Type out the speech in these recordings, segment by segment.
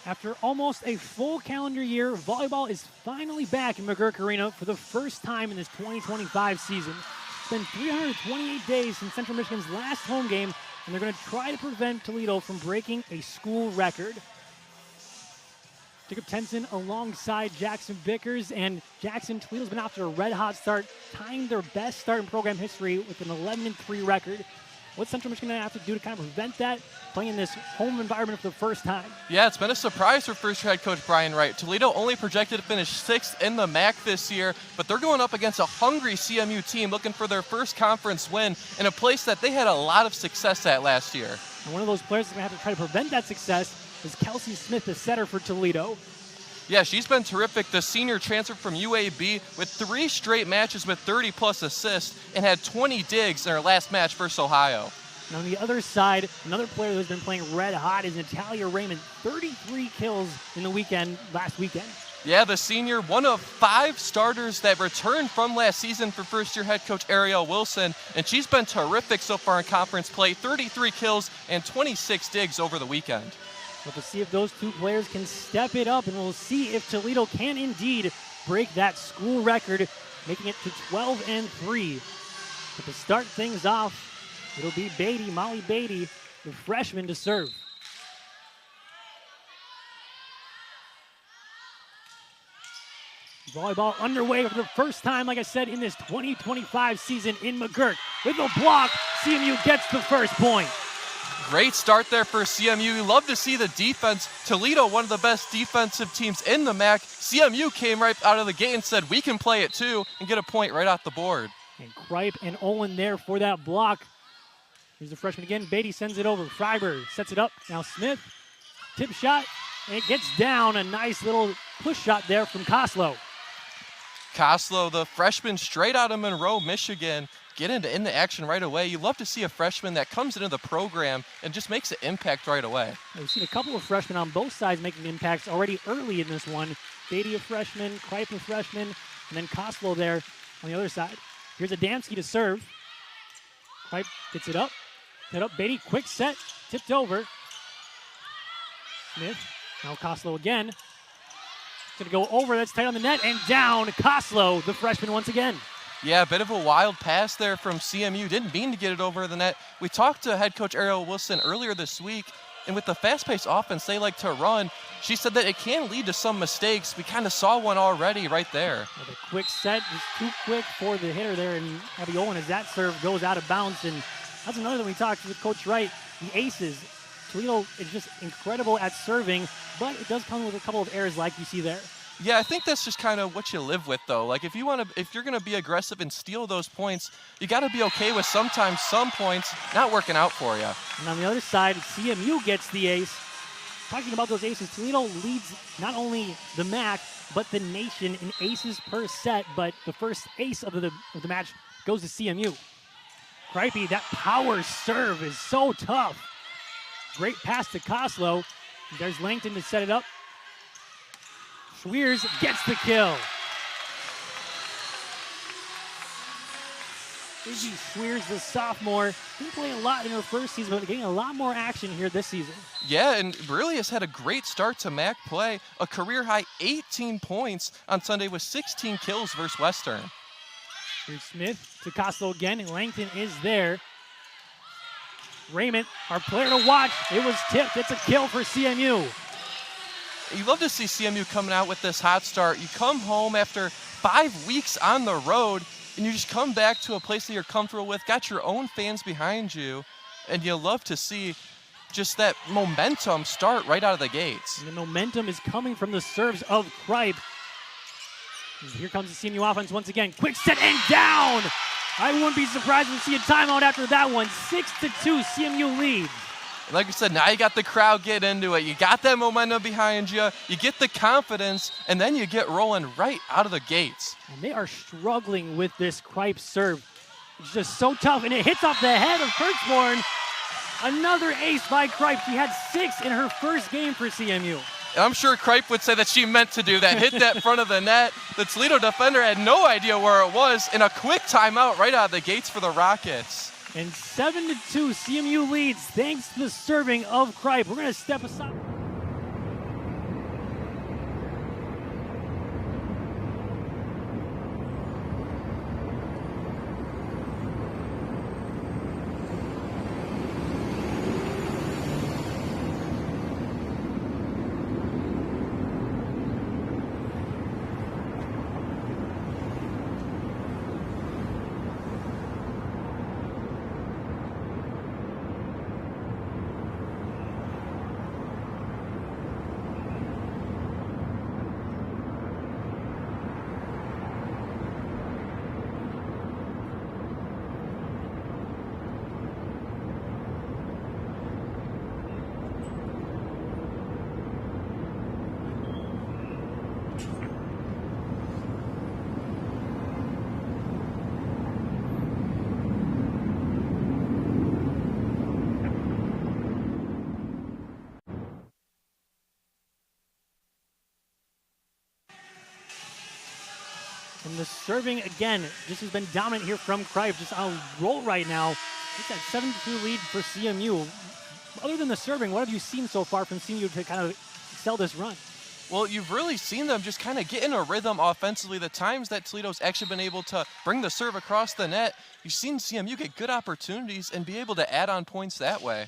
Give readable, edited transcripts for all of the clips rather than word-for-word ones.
After almost a full calendar year, volleyball is finally back in McGurk Arena for the first time in this 2025 season. It's been 328 days since Central Michigan's last home game, and they're going to try to prevent Toledo from breaking a school record. Jacob Tenson alongside Jackson Vickers, and Toledo's been off to a red-hot start, tying their best start in program history with an 11-3 record. What's Central Michigan going to have to do to kind of prevent that, playing in this home environment for the first time? Yeah, it's been a surprise for first-year head coach Brian Wright. Toledo only projected to finish 6th in the MAC this year, but they're going up against a hungry CMU team looking for their first conference win in a place that they had a lot of success at last year. And one of those players that's going to have to try to prevent that success is Kelsey Smith, the setter for Toledo. Yeah, she's been terrific. The senior transferred from UAB with 3 straight matches with 30-plus assists and had 20 digs in her last match versus Ohio. And on the other side, another player who's been playing red hot is Natalia Raymond. 33 kills in the last weekend. Yeah, the senior, one of 5 starters that returned from last season for first-year head coach Ariel Wilson, and she's been terrific so far in conference play. 33 kills and 26 digs over the weekend. But to see if those two players can step it up, and we'll see if Toledo can indeed break that school record, making it to 12-3. But to start things off, it'll be Molly Beatty, the freshman, to serve. Volleyball underway for the first time, like I said, in this 2025 season in McGurk. With a block, CMU gets the first point. Great start there for CMU. You love to see the defense. Toledo, one of the best defensive teams in the MAC. CMU came right out of the gate and said, we can play it too, and get a point right off the board. And Kripe and Olin there for that block. Here's the freshman again. Beatty sends it over. Freiberg sets it up. Now Smith, tip shot, and it gets down. A nice little push shot there from Koslow. Koslow, the freshman straight out of Monroe, Michigan, get in the action right away. You love to see a freshman that comes into the program and just makes an impact right away. We've seen a couple of freshmen on both sides making impacts already early in this one. Beatty a freshman, Kripe a freshman, and then Koslow there on the other side. Here's Adamski to serve. Kripe gets it up. Beatty, quick set, tipped over. Smith, now Koslow again. It's going to go over, that's tight on the net, and down. Koslow, the freshman once again. Yeah, a bit of a wild pass there from CMU. Didn't mean to get it over the net. We talked to head coach Ariel Wilson earlier this week, and with the fast-paced offense they like to run, she said that it can lead to some mistakes. We kind of saw one already right there. Well, the quick set was too quick for the hitter there, and Abby Olin, as that serve goes out of bounds. And that's another thing we talked with Coach Wright, the aces. Toledo is just incredible at serving, but it does come with a couple of errors like you see there. Yeah, I think that's just kind of what you live with, though. Like, if you're gonna be aggressive and steal those points, you got to be okay with sometimes some points not working out for you. And on the other side, CMU gets the ace. Talking about those aces, Toledo leads not only the MAC but the nation in aces per set. But the first ace of the match goes to CMU. Kripe, that power serve is so tough. Great pass to Koslow. There's Langton to set it up. Schweers gets the kill. Izzy Schweers, the sophomore, didn't play a lot in her first season, but getting a lot more action here this season. Yeah, and really has had a great start to MAC play. A career-high 18 points on Sunday with 16 kills versus Western. Here's Smith to Koslow again, and Langton is there. Raymond, our player to watch. It was tipped. It's a kill for CMU. You love to see CMU coming out with this hot start. You come home after 5 weeks on the road, and you just come back to a place that you're comfortable with, got your own fans behind you, and you love to see just that momentum start right out of the gates. And the momentum is coming from the serves of Kripe. Here comes the CMU offense once again. Quick set and down! I wouldn't be surprised to see a timeout after that one. 6-2, CMU leads. Like I said, now you got the crowd getting into it. You got that momentum behind you. You get the confidence, and then you get rolling right out of the gates. And they are struggling with this Kripe serve. It's just so tough, and it hits off the head of Kurtzborn. Another ace by Kripe. She had 6 in her first game for CMU. And I'm sure Kripe would say that she meant to do that, hit that front of the net. The Toledo defender had no idea where it was, and a quick timeout right out of the gates for the Rockets. And 7-2, CMU leads thanks to the serving of Kripe. We're going to step aside. And the serving, again, just has been dominant here from Kripe, just on a roll right now. It's that 7-2 lead for CMU. Other than the serving, what have you seen so far from CMU to kind of excel this run? Well, you've really seen them just kind of get in a rhythm offensively. The times that Toledo's actually been able to bring the serve across the net, you've seen CMU get good opportunities and be able to add on points that way.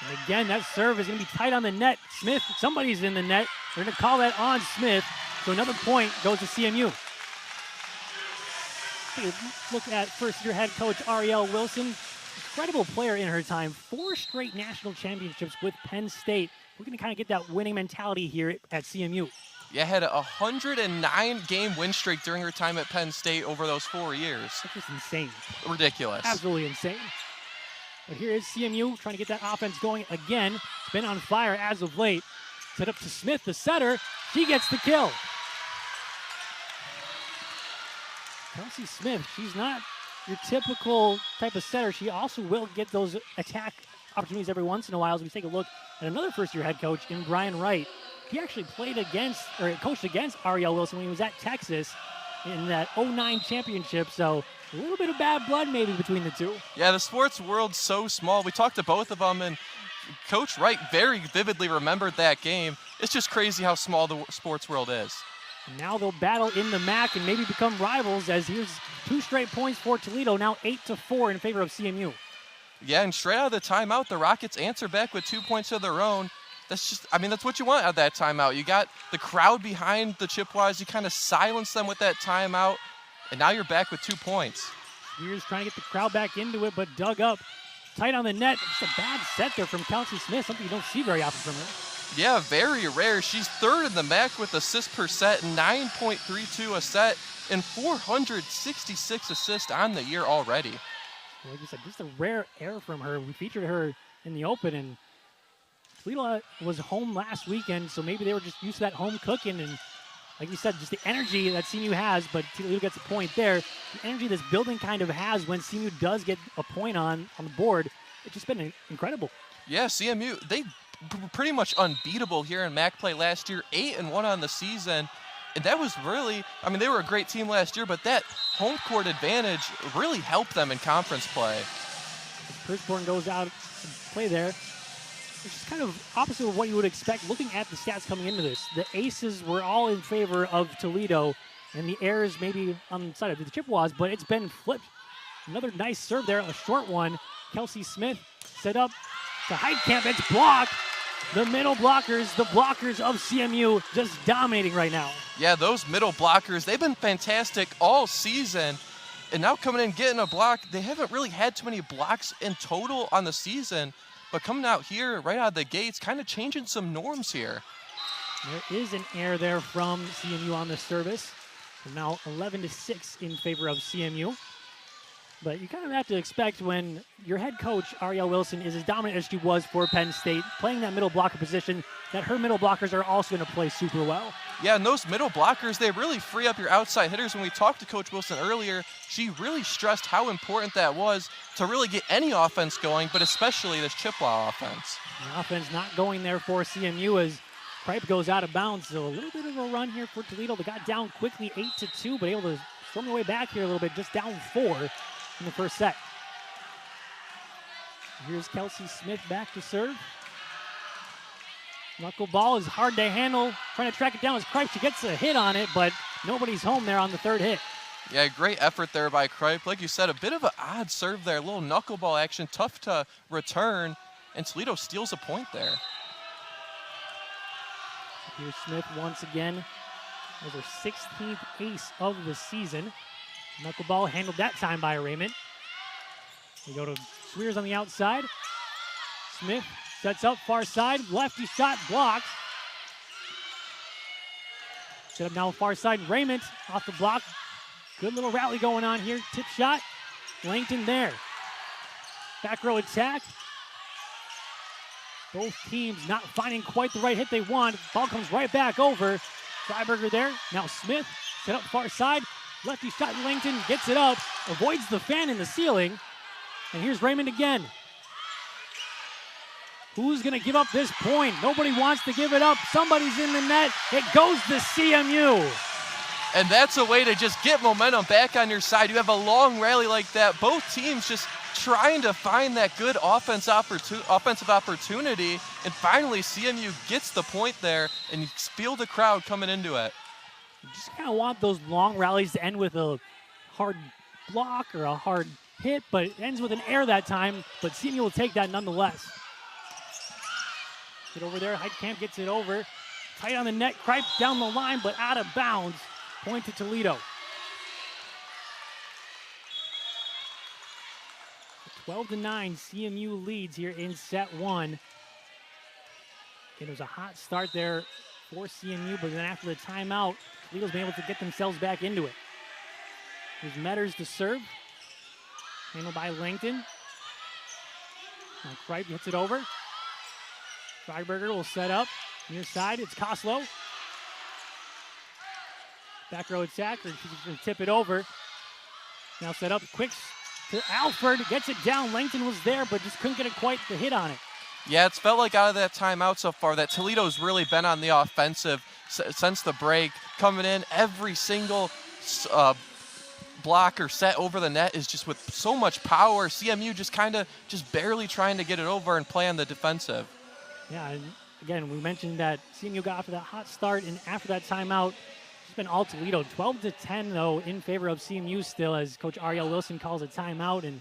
And again, that serve is going to be tight on the net. Smith, somebody's in the net. They're going to call that on Smith. So another point goes to CMU. Take a look at first-year head coach Ariel Wilson. Incredible player in her time. 4 straight national championships with Penn State. We're going to kind of get that winning mentality here at CMU. Yeah, had a 109-game win streak during her time at Penn State over those 4 years. That's just insane. Ridiculous. Absolutely insane. But here is CMU trying to get that offense going again. It's been on fire as of late. Set up to Smith, the setter. She gets the kill. Kelsey Smith, she's not your typical type of setter. She also will get those attack opportunities every once in a while. As we take a look at another first-year head coach in Brian Wright. He actually played against, or coached against Ariel Wilson when he was at Texas in that 09 championship. So a little bit of bad blood maybe between the two. Yeah, the sports world's so small. We talked to both of them, and Coach Wright very vividly remembered that game. It's just crazy how small the sports world is. Now they'll battle in the MAC and maybe become rivals, as here's 2 straight points for Toledo, now 8-4 in favor of CMU. Yeah, and straight out of the timeout, the Rockets answer back with 2 points of their own. That's just, I mean, that's what you want out of that timeout. You got the crowd behind the Chippewas. You kind of silence them with that timeout, and now you're back with 2 points. Spears trying to get the crowd back into it, but dug up tight on the net. Just a bad set there from Kelsey Smith, something you don't see very often from her. Yeah, very rare. She's 3rd in the MAC with assists per set, 9.32 a set, and 466 assists on the year already. Like you said, just a rare error from her. We featured her in the open, and Toledo was home last weekend, so maybe they were just used to that home cooking. And like you said, just the energy that CMU has, but Toledo gets a point there. The energy this building kind of has when CMU does get a point on the board, it's just been incredible. Yeah, CMU, they pretty much unbeatable here in MAC play last year, 8-1 on the season. And that was really, I mean, they were a great team last year, but that home court advantage really helped them in conference play. As Pershborn goes out to play there, it's just kind of opposite of what you would expect looking at the stats coming into this. The aces were all in favor of Toledo, and the errors maybe on the side of the Chippewas, but it's been flipped. Another nice serve there, a short one. Kelsey Smith set up to Heidkamp. It's blocked. The middle blockers, the blockers of CMU, just dominating right now. Yeah, those middle blockers, they've been fantastic all season. And now coming in getting a block, they haven't really had too many blocks in total on the season. But coming out here right out of the gates, kind of changing some norms here. There is an error there from CMU on the service. So now 11-6 in favor of CMU. But you kind of have to expect when your head coach, Ariel Wilson, is as dominant as she was for Penn State, playing that middle blocker position, that her middle blockers are also going to play super well. Yeah, and those middle blockers, they really free up your outside hitters. When we talked to Coach Wilson earlier, she really stressed how important that was to really get any offense going, but especially this Chippewa offense. The offense not going there for CMU as Kripe goes out of bounds. So a little bit of a run here for Toledo. They got down quickly 8-2, but able to storm their way back here a little bit, just down 4 in the first set. Here's Kelsey Smith back to serve. Knuckleball is hard to handle. Trying to track it down as Kripe. She gets a hit on it, but nobody's home there on the 3rd hit. Yeah, great effort there by Kripe. Like you said, a bit of an odd serve there. A little knuckleball action, tough to return, and Toledo steals a point there. Here's Smith once again. That was her 16th ace of the season. Knuckleball handled that time by Raymond. We go to Swears on the outside. Smith sets up far side. Lefty shot blocked. Set up now far side. Raymond off the block. Good little rally going on here. Tip shot. Langton there. Back row attack. Both teams not finding quite the right hit they want. Ball comes right back over. Freiberger there. Now Smith set up far side. Lefty shot, Langton gets it up, avoids the fan in the ceiling. And here's Raymond again. Who's going to give up this point? Nobody wants to give it up. Somebody's in the net. It goes to CMU. And that's a way to just get momentum back on your side. You have a long rally like that. Both teams just trying to find that good offensive opportunity. And finally, CMU gets the point there, and you feel the crowd coming into it. You just kind of want those long rallies to end with a hard block or a hard hit, but it ends with an air that time. But CMU will take that nonetheless. Get over there. Heitkamp gets it over. Tight on the net. Kripe down the line, but out of bounds. Point to Toledo. 12-9, CMU leads here in set one. It was a hot start there for CMU, but then after the timeout, Toledo's been able to get themselves back into it. Here's Metters to serve. Handled by Langton. Now Kripe hits it over. Freiberger will set up. Near side, it's Koslow. Back row attack, or she's going to tip it over. Now set up, quick to Alford, gets it down. Langton was there, but just couldn't get it quite the hit on it. Yeah, it's felt like out of that timeout so far that Toledo's really been on the offensive since the break. Coming in, every single block or set over the net is just with so much power. CMU just barely trying to get it over and play on the defensive. Yeah, and again, we mentioned that CMU got off to that hot start, and after that timeout, it's been all Toledo. 12-10, though, in favor of CMU still, as Coach Ariel Wilson calls a timeout. And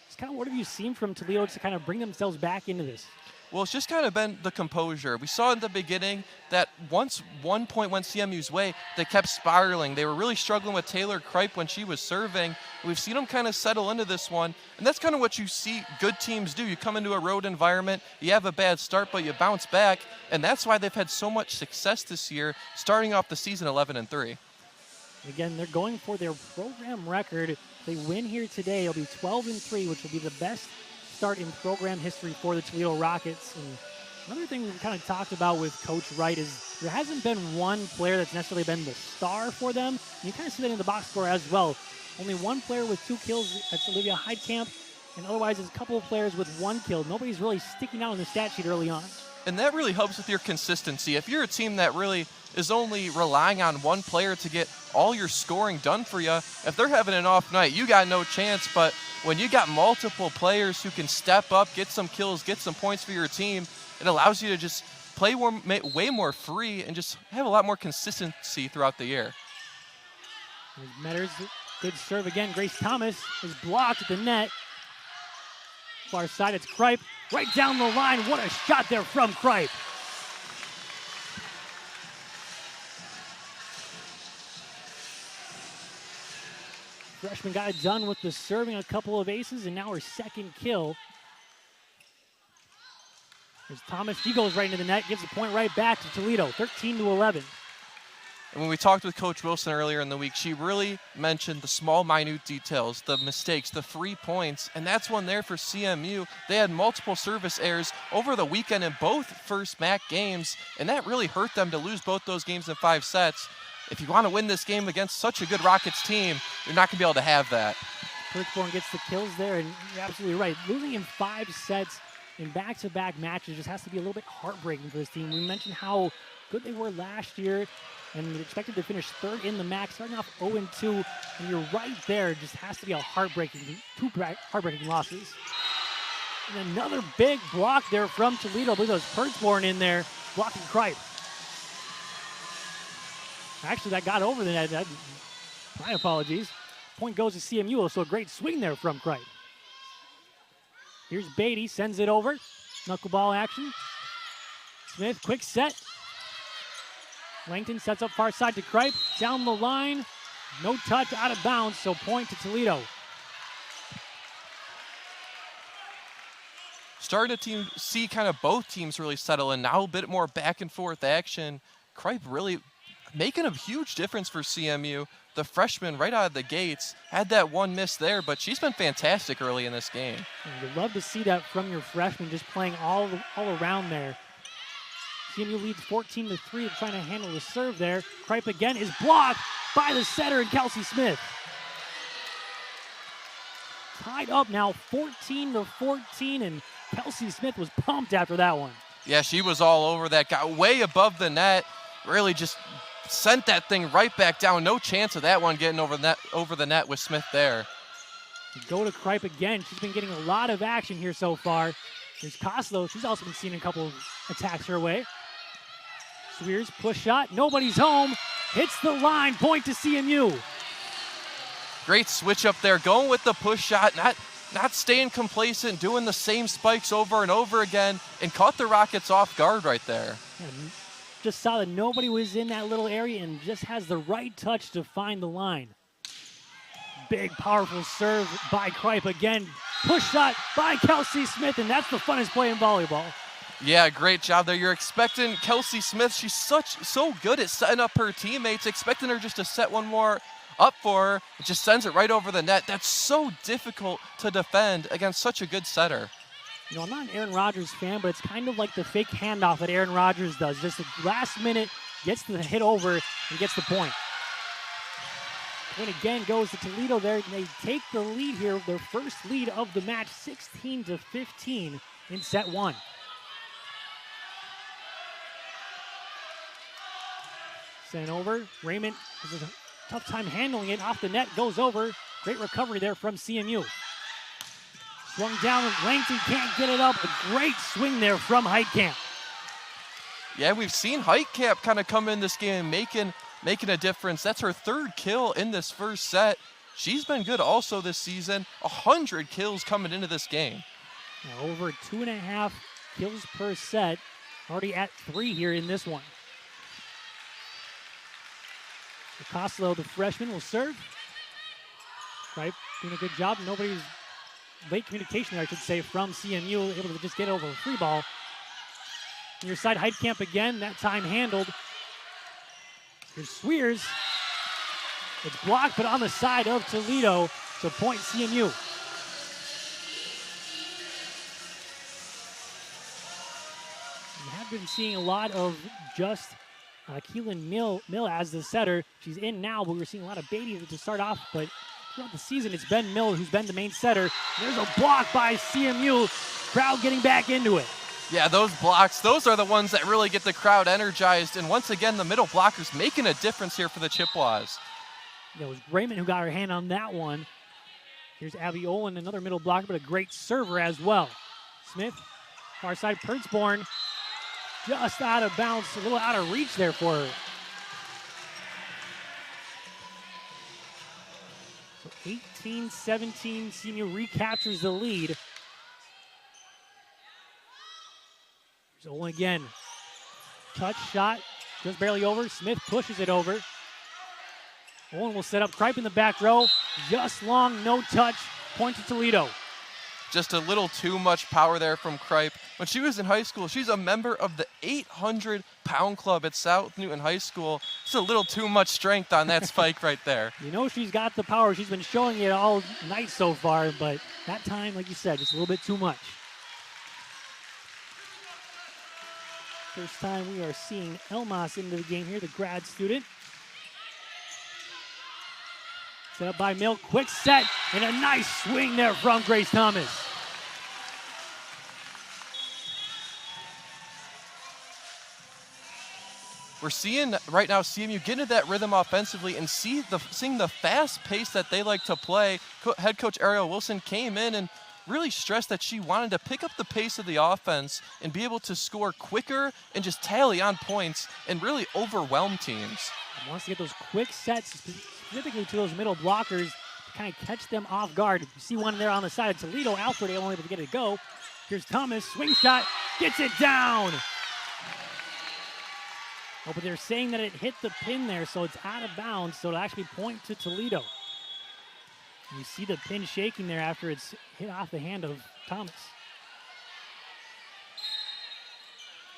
just kind of what have you seen from Toledo to kind of bring themselves back into this? Well, it's just kind of been the composure. We saw in the beginning that once one point went CMU's way, they kept spiraling. They were really struggling with Taylor Kripe when she was serving. We've seen them kind of settle into this one, and that's kind of what you see good teams do. You come into a road environment, you have a bad start, but you bounce back, and that's why they've had so much success this year, starting off the season 11-3. Again, they're going for their program record. If they win here today, it'll be 12-3, which will be the best start in program history for the Toledo Rockets. And another thing we've kind of talked about with Coach Wright is there hasn't been one player that's necessarily been the star for them. And you kind of see that in the box score as well. Only one player with 2 kills, that's Olivia Heitkamp, and otherwise there's a couple of players with 1 kill. Nobody's really sticking out on the stat sheet early on. And that really helps with your consistency. If you're a team that really is only relying on one player to get all your scoring done for you, if they're having an off night, you got no chance. But when you got multiple players who can step up, get some kills, get some points for your team, it allows you to just play way more free and just have a lot more consistency throughout the year. Metters, good serve again. Grace Thomas is blocked at the net. Far side, it's Kripe. Right down the line. What a shot there from Kripe. Freshman got it done with the serving, a couple of aces, and now her second kill. There's Thomas. She goes right into the net, gives the point right back to Toledo, 13-11. And when we talked with Coach Wilson earlier in the week, she really mentioned the small, minute details, the mistakes, the 3 points, and that's one there for CMU. They had multiple service errors over the weekend in both first MAC games, and that really hurt them to lose both those games in 5 sets. If you want to win this game against such a good Rockets team, you're not going to be able to have that. Kirkborn gets the kills there, and you're absolutely right. Losing in 5 sets in back-to-back matches just has to be a little bit heartbreaking for this team. We mentioned how good they were last year, and they're expected to finish 3rd in the MAC, starting off 0-2, and you're right there. It just has to be a two heartbreaking losses. And another big block there from Toledo. I believe it was Pertzborn in there blocking Kripe. Actually, that got over the net. My apologies. Point goes to CMU, so a great swing there from Kripe. Here's Beatty, sends it over. Knuckleball action. Smith, quick set. Langton sets up far side to Kripe. Down the line. No touch, out of bounds, so point to Toledo. Starting to see kind of both teams really settle in. Now a bit more back and forth action. Kripe really making a huge difference for CMU. The freshman right out of the gates had that one miss there, but she's been fantastic early in this game. And you'd love to see that from your freshman, just playing all around there. CMU leads 14-3. They're trying to handle the serve there. Kripe again is blocked by the setter and Kelsey Smith. Tied up now 14-14, and Kelsey Smith was pumped after that one. Yeah, she was all over that. Got way above the net. Really just sent that thing right back down. No chance of that one getting over the net with Smith there. Go to Kripe again. She's been getting a lot of action here so far. There's Koslow. She's also been seeing a couple of attacks her way. Swears, push shot. Nobody's home. Hits the line. Point to CMU. Great switch up there. Going with the push shot. Not staying complacent. Doing the same spikes over and over again. And caught the Rockets off guard right there. And just saw that nobody was in that little area and just has the right touch to find the line. Big, powerful serve by Kripe again. Push shot by Kelsey Smith, and that's the funnest play in volleyball. Yeah, great job there. You're expecting Kelsey Smith. She's so good at setting up her teammates, expecting her just to set one more up for her. It just sends it right over the net. That's so difficult to defend against such a good setter. You know, I'm not an Aaron Rodgers fan, but it's kind of like the fake handoff that Aaron Rodgers does. Just the last minute, gets the hit over and gets the point. Point again goes to Toledo there. They take the lead here, their first lead of the match, 16-15 in set one. Sent over. Raymond has a tough time handling it. Off the net, goes over. Great recovery there from CMU. Swung down, and Langton can't get it up. A great swing there from Heitkamp. Yeah, we've seen Heitkamp kind of come in this game making a difference. That's her third kill in this first set. She's been good also this season. 100 kills coming into this game. Now over 2.5 kills per set. Already at 3 here in this one. Koslow, the freshman, will serve. Right, doing a good job. Nobody's late communication there, I should say, from CMU, able to just get over a free ball. Near side, Heitkamp again, that time handled. Here's Swears. It's blocked, but on the side of Toledo, so point CMU. We have been seeing a lot of just Keelan Mill as the setter. She's in now, but we're seeing a lot of Beatty to start off, but throughout the season, it's been Mill who's been the main setter. There's a block by CMU. Crowd getting back into it. Yeah, those blocks, those are the ones that really get the crowd energized. And once again, the middle blockers making a difference here for the Chippewas. It was Raymond who got her hand on that one. Here's Abby Olin, another middle blocker, but a great server as well. Smith, far side, Pertzborn, just out of bounds, a little out of reach there for her. So 18-17, CMU recaptures the lead. Here's Olin again. Touch shot, just barely over. Smith pushes it over. Olin will set up Kripe in the back row. Just long, no touch. Point to Toledo. Just a little too much power there from Kripe. When she was in high school, she's a member of the 800-pound club at South Newton High School. It's a little too much strength on that spike right there. You know she's got the power. She's been showing it all night so far, but that time, like you said, just a little bit too much. First time we are seeing Elmas into the game here, the grad student. Set up by Mill, quick set, and a nice swing there from Grace Thomas. We're seeing right now CMU get into that rhythm offensively and seeing the fast pace that they like to play. Head coach Ariel Wilson came in and really stressed that she wanted to pick up the pace of the offense and be able to score quicker and just tally on points and really overwhelm teams. He wants to get those quick sets, specifically to those middle blockers, to kind of catch them off guard. You see one there on the side of Toledo. Alfred able to get it to go. Here's Thomas, swing shot, gets it down. Oh, but they're saying that it hit the pin there, so it's out of bounds, so it'll actually point to Toledo. You see the pin shaking there after it's hit off the hand of Thomas.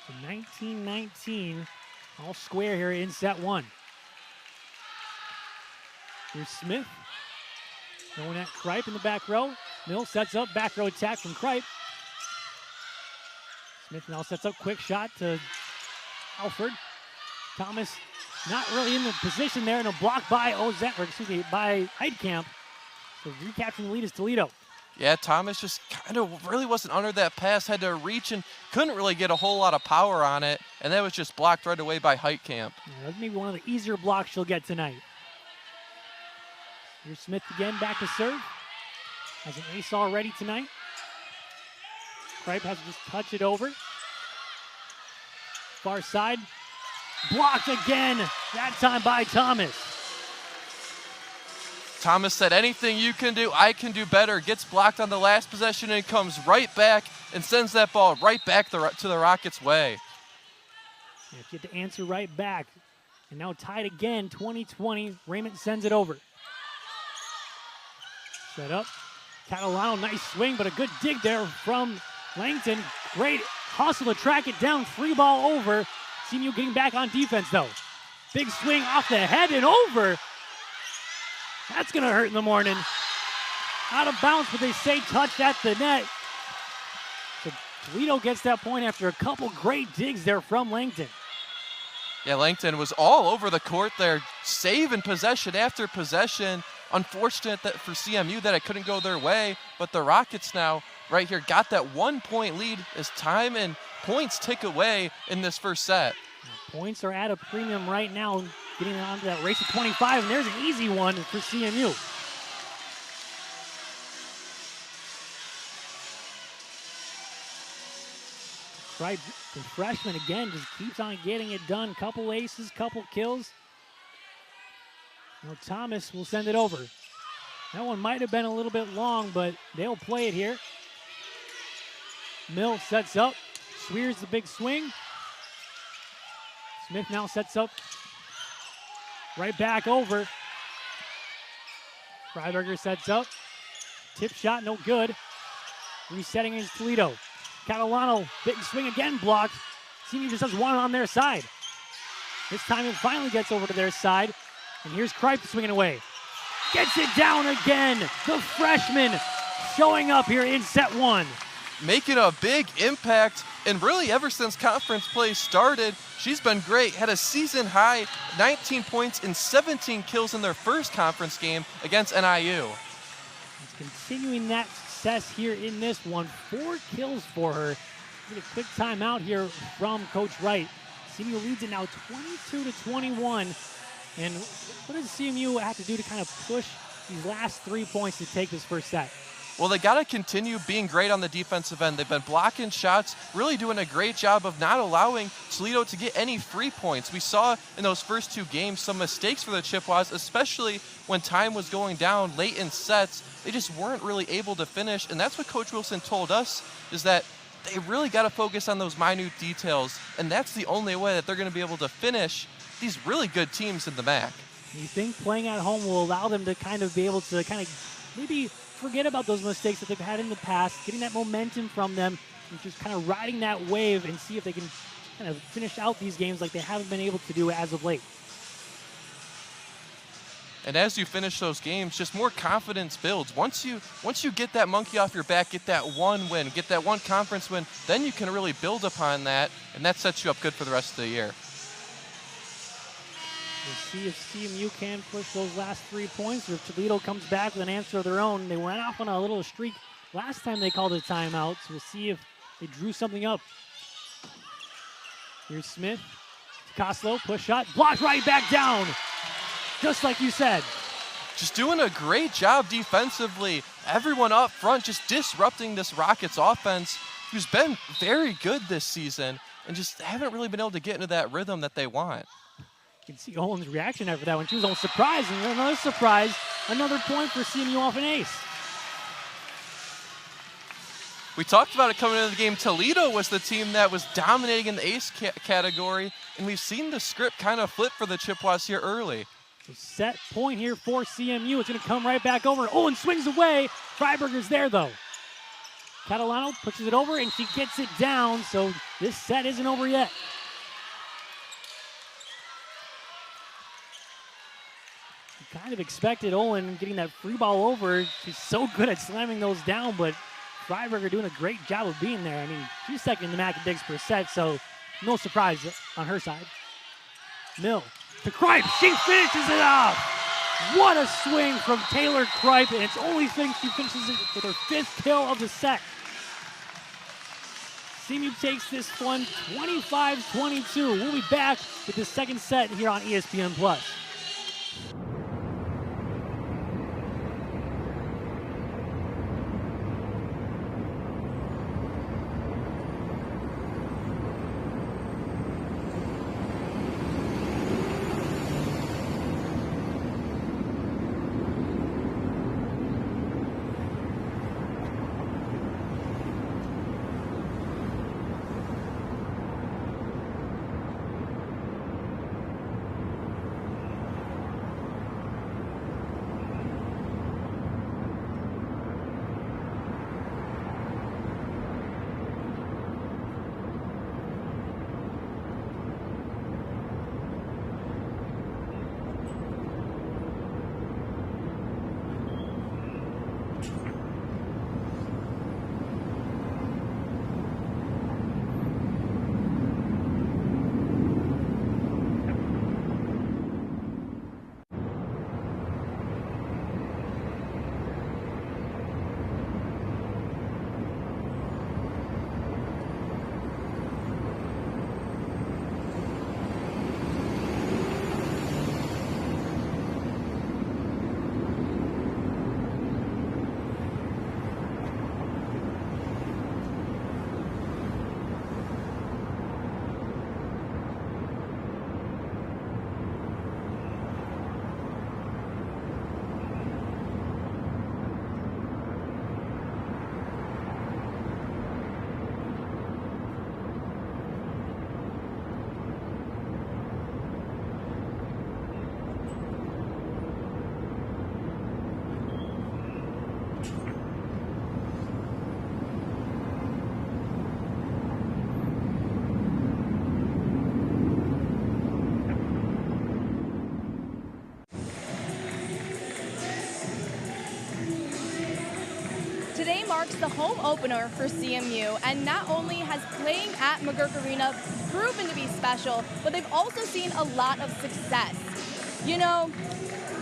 So 19-19, all square here in set one. Here's Smith. Going at Kripe in the back row. Mill sets up, back row attack from Kripe. Smith now sets up, quick shot to Alfred. Thomas not really in the position there, and a block by by Heitkamp. So recapturing the lead is Toledo. Yeah, Thomas just kind of really wasn't under that pass, had to reach and couldn't really get a whole lot of power on it, and that was just blocked right away by Heitkamp. Yeah, that's maybe one of the easier blocks she'll get tonight. Here's Smith again, back to serve. Has an ace already tonight. Kripe has to just touch it over. Far side. Blocked again, that time by Thomas. Thomas said, anything you can do, I can do better. Gets blocked on the last possession and comes right back and sends that ball right back to the Rockets' way. Yeah, get to answer right back. And now tied again, 20-20. Raymond sends it over. Set up. Catalano, nice swing, but a good dig there from Langton. Great hustle to track it down. Free ball over. CMU getting back on defense, though. Big swing off the head and over. That's going to hurt in the morning. Out of bounds, but they say touched at the net. So Toledo gets that point after a couple great digs there from Langton. Yeah, Langton was all over the court there, saving possession after possession. Unfortunate that for CMU that it couldn't go their way, but the Rockets now right here got that 1-point lead as time and points tick away in this first set. Points are at a premium right now, getting on to that race to 25, and there's an easy one for CMU. Kripe, the freshman again, just keeps on getting it done. Couple aces, couple kills. Now Thomas will send it over. That one might have been a little bit long, but they'll play it here. Mill sets up. Swears the big swing. Smith now sets up. Right back over. Freiberger sets up. Tip shot, no good. Resetting is Toledo. Catalano, big swing again, blocked. CMU just has one on their side. This time it finally gets over to their side. And here's Kripe swinging away. Gets it down again. The freshman showing up here in set one. Making a big impact, and really ever since conference play started, she's been great. Had a season high 19 points and 17 kills in their first conference game against NIU. It's continuing that success here in this one. 4 kills for her. Get a quick timeout here from Coach Wright. CMU leads it now 22-21. And what does CMU have to do to kind of push these last 3 points to take this first set? Well, they got to continue being great on the defensive end. They've been blocking shots, really doing a great job of not allowing Toledo to get any free points. We saw in those first 2 games some mistakes for the Chippewas, especially when time was going down late in sets. They just weren't really able to finish, and that's what Coach Wilson told us, is that they really got to focus on those minute details, and that's the only way that they're going to be able to finish these really good teams in the MAC. You think playing at home will allow them to kind of be able to kind of maybe forget about those mistakes that they've had in the past, getting that momentum from them, and just kind of riding that wave and see if they can kind of finish out these games like they haven't been able to do as of late. And as you finish those games, just more confidence builds. Once you get that monkey off your back, get that one win, get that one conference win, then you can really build upon that, and that sets you up good for the rest of the year. We'll see if CMU can push those last 3 points, or if Toledo comes back with an answer of their own. They went off on a little streak last time they called a timeout, so we'll see if they drew something up. Here's Smith. Costello, push shot, blocked right back down. Just like you said. Just doing a great job defensively. Everyone up front just disrupting this Rockets offense, who's been very good this season, and just haven't really been able to get into that rhythm that they want. You can see Owen's reaction after that when she was almost surprised, and another surprise, another point for CMU off an ace. We talked about it coming into the game. Toledo was the team that was dominating in the ace category, and we've seen the script kind of flip for the Chippewas here early. So set point here for CMU. It's going to come right back over. Owen swings away. Freiberger's there, though. Catalano pushes it over, and she gets it down, so this set isn't over yet. Kind of expected Olin getting that free ball over. She's so good at slamming those down, but Freiberger doing a great job of being there. I mean, she's second in the MAC in digs per set, so no surprise on her side. Mill to Kripe. She finishes it off. What a swing from Taylor Kripe, and it's only thing she finishes it with her 5th kill of the set. CMU takes this one 25-22. We'll be back with the second set here on ESPN+. Today marks the home opener for CMU, and not only has playing at McGurk Arena proven to be special, but they've also seen a lot of success. You know,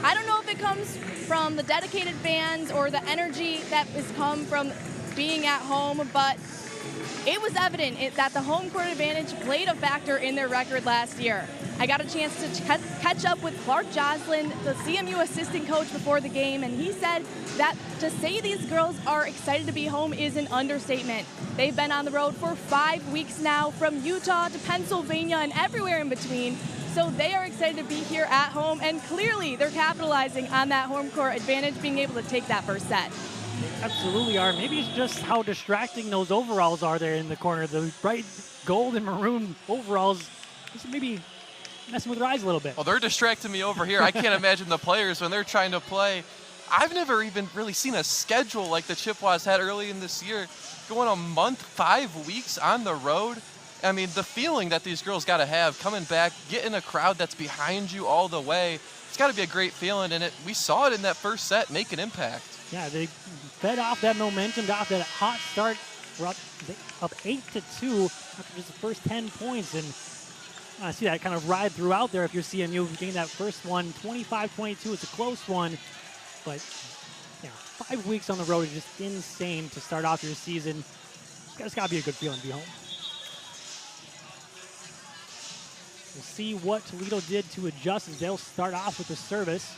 I don't know if it comes from the dedicated fans or the energy that has come from being at home, but it was evident that the home court advantage played a factor in their record last year. I got a chance to catch up with Clark Joslin, the CMU assistant coach, before the game, and he said that to say these girls are excited to be home is an understatement. They've been on the road for 5 weeks now, from Utah to Pennsylvania and everywhere in between, so they are excited to be here at home, and clearly they're capitalizing on that home court advantage, being able to take that first set. Absolutely are. Maybe it's just how distracting those overalls are there in the corner. The bright gold and maroon overalls, just maybe messing with their eyes a little bit. Well, they're distracting me over here. I can't imagine the players when they're trying to play. I've never even really seen a schedule like the Chippewas had early in this year, going a month, 5 weeks on the road. I mean, the feeling that these girls got to have coming back, getting a crowd that's behind you all the way, it's got to be a great feeling, and we saw it in that first set make an impact. Yeah, they fed off that momentum, got off that hot start. We're up 8-2 after just the first 10 points, and I see that kind of ride throughout there. If you're CMU getting that first one, 25-22, it's a close one, but yeah, 5 weeks on the road is just insane to start off your season. It's got to be a good feeling to be home. We'll see what Toledo did to adjust as they'll start off with the service.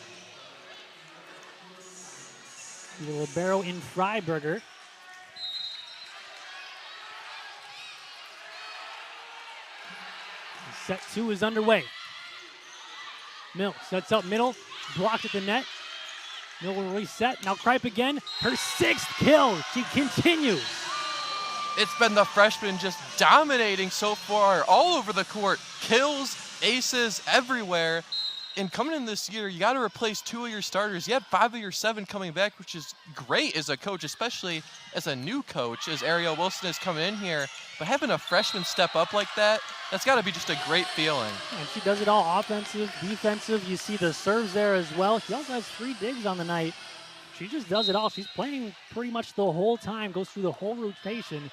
The libero in Freiberger. Set 2 is underway. Mill sets up middle, blocked at the net. Mill will reset. Now Kripe again. Her 6th kill. She continues. It's been the freshman just dominating so far all over the court. Kills, aces, everywhere. And coming in this year, you got to replace 2 of your starters. You had 5 of your 7 coming back, which is great as a coach, especially as a new coach, as Ariel Wilson is coming in here. But having a freshman step up like that, that's got to be just a great feeling. And she does it all, offensive, defensive. You see the serves there as well. She also has 3 digs on the night. She just does it all. She's playing pretty much the whole time, goes through the whole rotation. And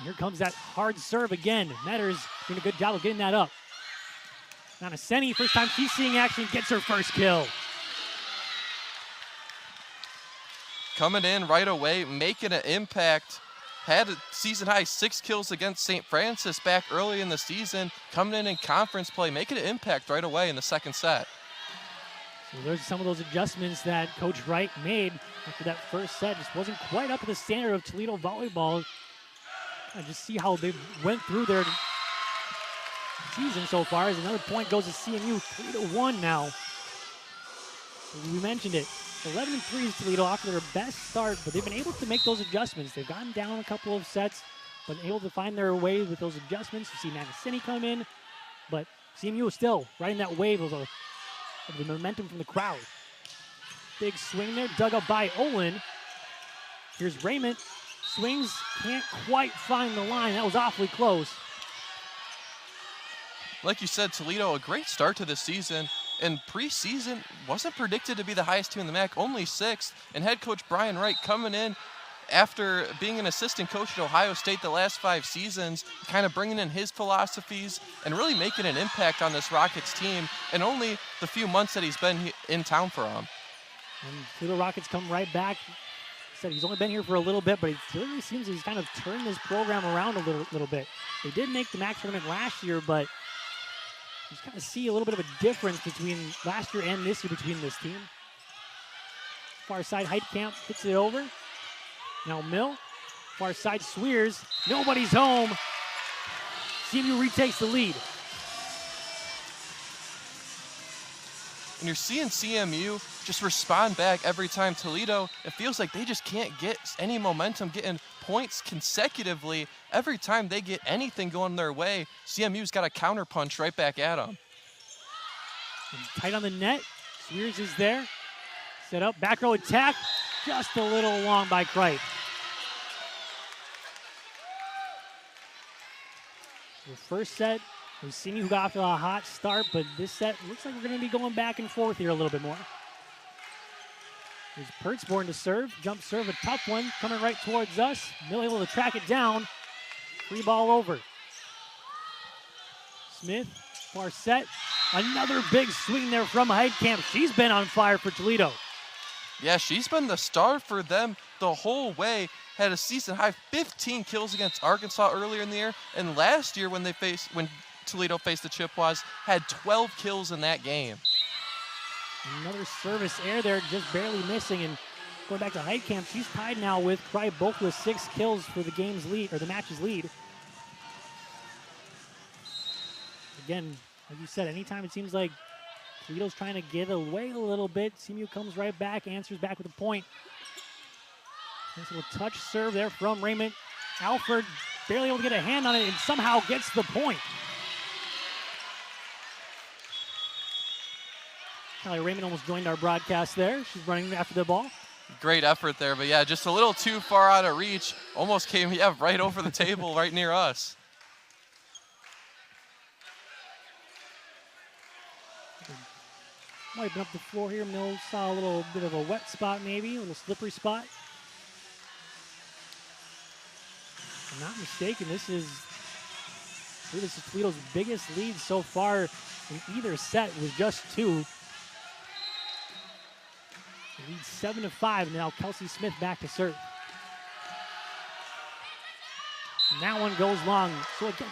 here comes that hard serve again. Metters doing a good job of getting that up. Now Seni, first time she's seeing action, gets her first kill. coming in right away, making an impact. Had a season-high 6 kills against St. Francis back early in the season, coming in conference play, making an impact right away in the second set. So there's some of those adjustments that Coach Wright made after that first set. Just wasn't quite up to the standard of Toledo volleyball. I just see how they went through their season so far. As another point goes to CMU. Toledo won now. We mentioned it. 11-3 is Toledo after their best start, but they've been able to make those adjustments. They've gotten down a couple of sets, but able to find their way with those adjustments. You see Madison come in, but CMU is still riding that wave of the momentum from the crowd. Big swing there, dug up by Olin. Here's Raymond. Swings, can't quite find the line. That was awfully close. Like you said, Toledo, a great start to the season. And preseason wasn't predicted to be the highest team in the MAC, only 6th. And head coach Brian Wright coming in after being an assistant coach at Ohio State the last 5 seasons, kind of bringing in his philosophies and really making an impact on this Rockets team in only the few months that he's been in town for them. And Toledo Rockets come right back. Said he's only been here for a little bit, but it really seems he's kind of turned this program around a little bit. They did make the MAC tournament last year, but you just kind of see a little bit of a difference between last year and this year between this team. Far side, Heitkamp hits it over. Now Mill, far side, Swears. Nobody's home. CMU retakes the lead. And you're seeing CMU just respond back every time. Toledo, it feels like they just can't get any momentum, getting points consecutively. Every time they get anything going their way, CMU's got a counter punch right back at them. And tight on the net. Swears is there. Set up, back row attack. Just a little long by Kripe. The first set, we've seen who got off to a hot start, but this set looks like we're going to be going back and forth here a little bit more. Here's Pertzborn to serve. Jump serve, a tough one, coming right towards us. Mill able to track it down. Free ball over. Smith, far set. Another big swing there from Heitkamp. She's been on fire for Toledo. Yeah, she's been the star for them the whole way. Had a season-high 15 kills against Arkansas earlier in the year, and last year when Toledo faced the Chippewas, had 12 kills in that game. Another service air there, just barely missing. And going back to Heitkamp, she's tied now with Kripe, both with 6 kills for the game's lead, or the match's lead. Again, like you said, anytime it seems like Toledo's trying to get away a little bit, CMU comes right back, answers back with a point. Nice little touch serve there from Raymond. Alford barely able to get a hand on it and somehow gets the point. Kelly Raymond almost joined our broadcast there. She's running after the ball. Great effort there, but yeah, just a little too far out of reach. Almost came, right over the table right near us. Wiping up the floor here. Mills saw a little bit of a wet spot maybe, a little slippery spot. If I'm not mistaken, this is Toledo's biggest lead so far in either set with just 2. They lead 7-5, and now Kelsey Smith back to serve. And that one goes long. So again,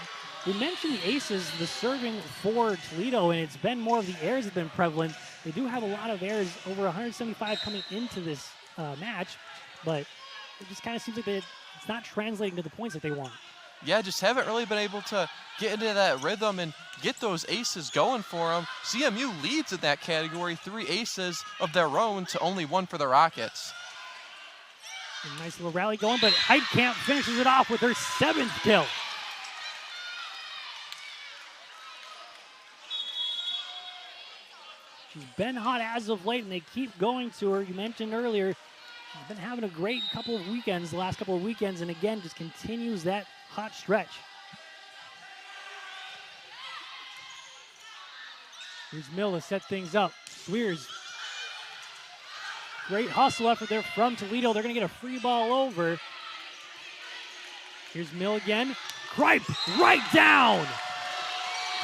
we mentioned the aces, the serving for Toledo, and it's been more of the errors that have been prevalent. They do have a lot of errors, over 175 coming into this match, but it just kind of seems like it's not translating to the points that they want. Yeah, just haven't really been able to get into that rhythm and get those aces going for them. CMU leads in that category, 3 aces of their own to only 1 for the Rockets. A nice little rally going, but Heitkamp finishes it off with her 7th kill. She's been hot as of late, and they keep going to her. You mentioned earlier, she's been having a great couple of weekends, the last couple of weekends, and again, just continues that hot stretch. Here's Mill to set things up. Swears. Great hustle effort there from Toledo. They're going to get a free ball over. Here's Mill again. Kripe right down.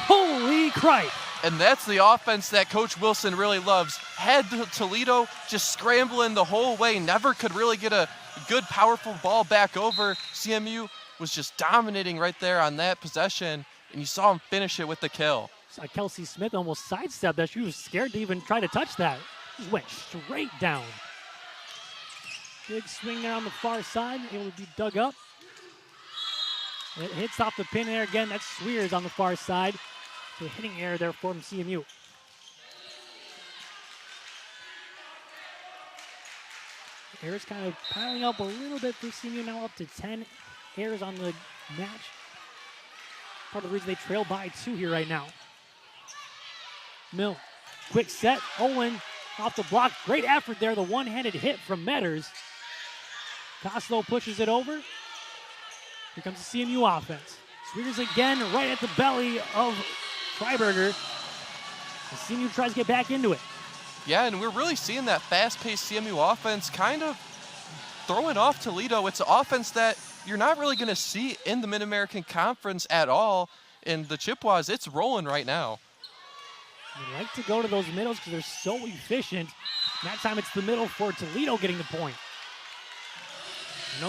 Holy Kripe. And that's the offense that Coach Wilson really loves. Had Toledo just scrambling the whole way, never could really get a good, powerful ball back over. CMU was just dominating right there on that possession, and you saw him finish it with the kill. Kelsey Smith almost sidestepped that. She was scared to even try to touch that. Just went straight down. Big swing there on the far side, able to be dug up. It hits off the pin there again. That's Swears on the far side. The hitting error there from CMU. Errors kind of piling up a little bit for CMU, now up to 10 errors on the match. Part of the reason they trail by 2 here right now. Mill, quick set. Owen off the block. Great effort there. The one-handed hit from Metters. Costello pushes it over. Here comes the CMU offense. Swears again right at the belly of Freiberger. The CMU tries to get back into it. Yeah, and we're really seeing that fast-paced CMU offense kind of throwing off Toledo. It's an offense that you're not really going to see in the Mid-American Conference at all. In the Chippewas, it's rolling right now. They like to go to those middles because they're so efficient. And that time it's the middle for Toledo getting the point.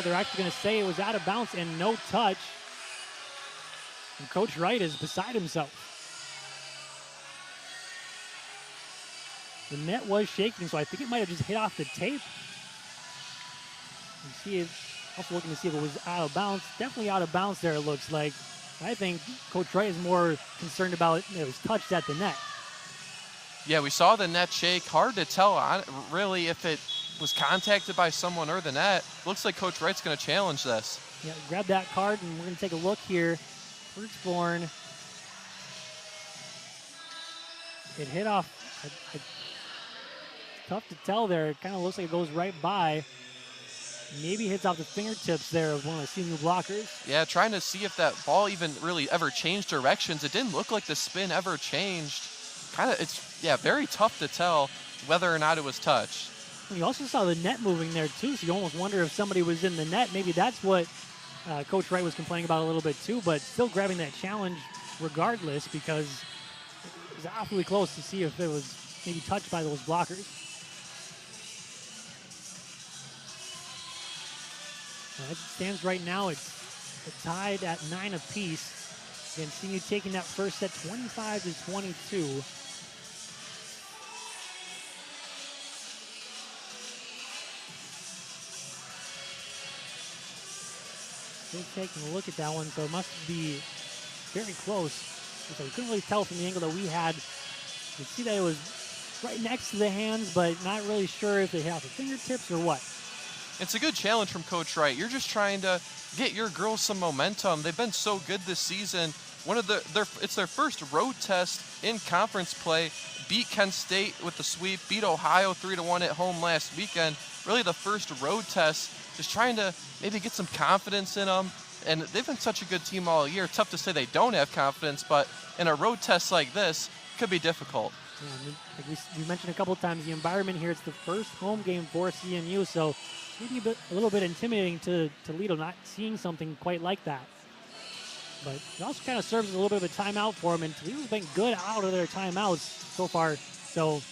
They're actually going to say it was out of bounds and no touch. And Coach Wright is beside himself. The net was shaking, so I think it might have just hit off the tape. You see it, also looking to see if it was out of bounds. Definitely out of bounds there, it looks like. I think Coach Wright is more concerned about it was touched at the net. Yeah, we saw the net shake. Hard to tell really if it was contacted by someone or the net. Looks like Coach Wright's going to challenge this. Yeah, grab that card, and we're going to take a look here. Firstborn. It hit off. Tough to tell there. It kind of looks like it goes right by. Maybe hits off the fingertips there of one of the CMU blockers. Yeah, trying to see if that ball even really ever changed directions. It didn't look like the spin ever changed. It's very tough to tell whether or not it was touched. You also saw the net moving there too, so you almost wonder if somebody was in the net. Maybe that's what Coach Wright was complaining about a little bit too, but still grabbing that challenge regardless because it was awfully close to see if it was maybe touched by those blockers. As it stands right now, it's tied at 9 apiece. Again, CMU taking that first set 25-22. Still taking a look at that one, so it must be very close. So we couldn't really tell from the angle that we had. You see that it was right next to the hands, but not really sure if they have the fingertips or what. It's a good challenge from Coach Wright. You're just trying to get your girls some momentum. They've been so good this season. It's their first road test in conference play. Beat Kent State with the sweep, beat Ohio 3-1 at home last weekend. Really the first road test. Just trying to maybe get some confidence in them. And they've been such a good team all year. Tough to say they don't have confidence, but in a road test like this, it could be difficult. Yeah, like we mentioned a couple of times, the environment here, it's the first home game for CMU, so maybe a little bit intimidating to Toledo, not seeing something quite like that. But it also kind of serves as a little bit of a timeout for them, and Toledo's been good out of their timeouts so far, so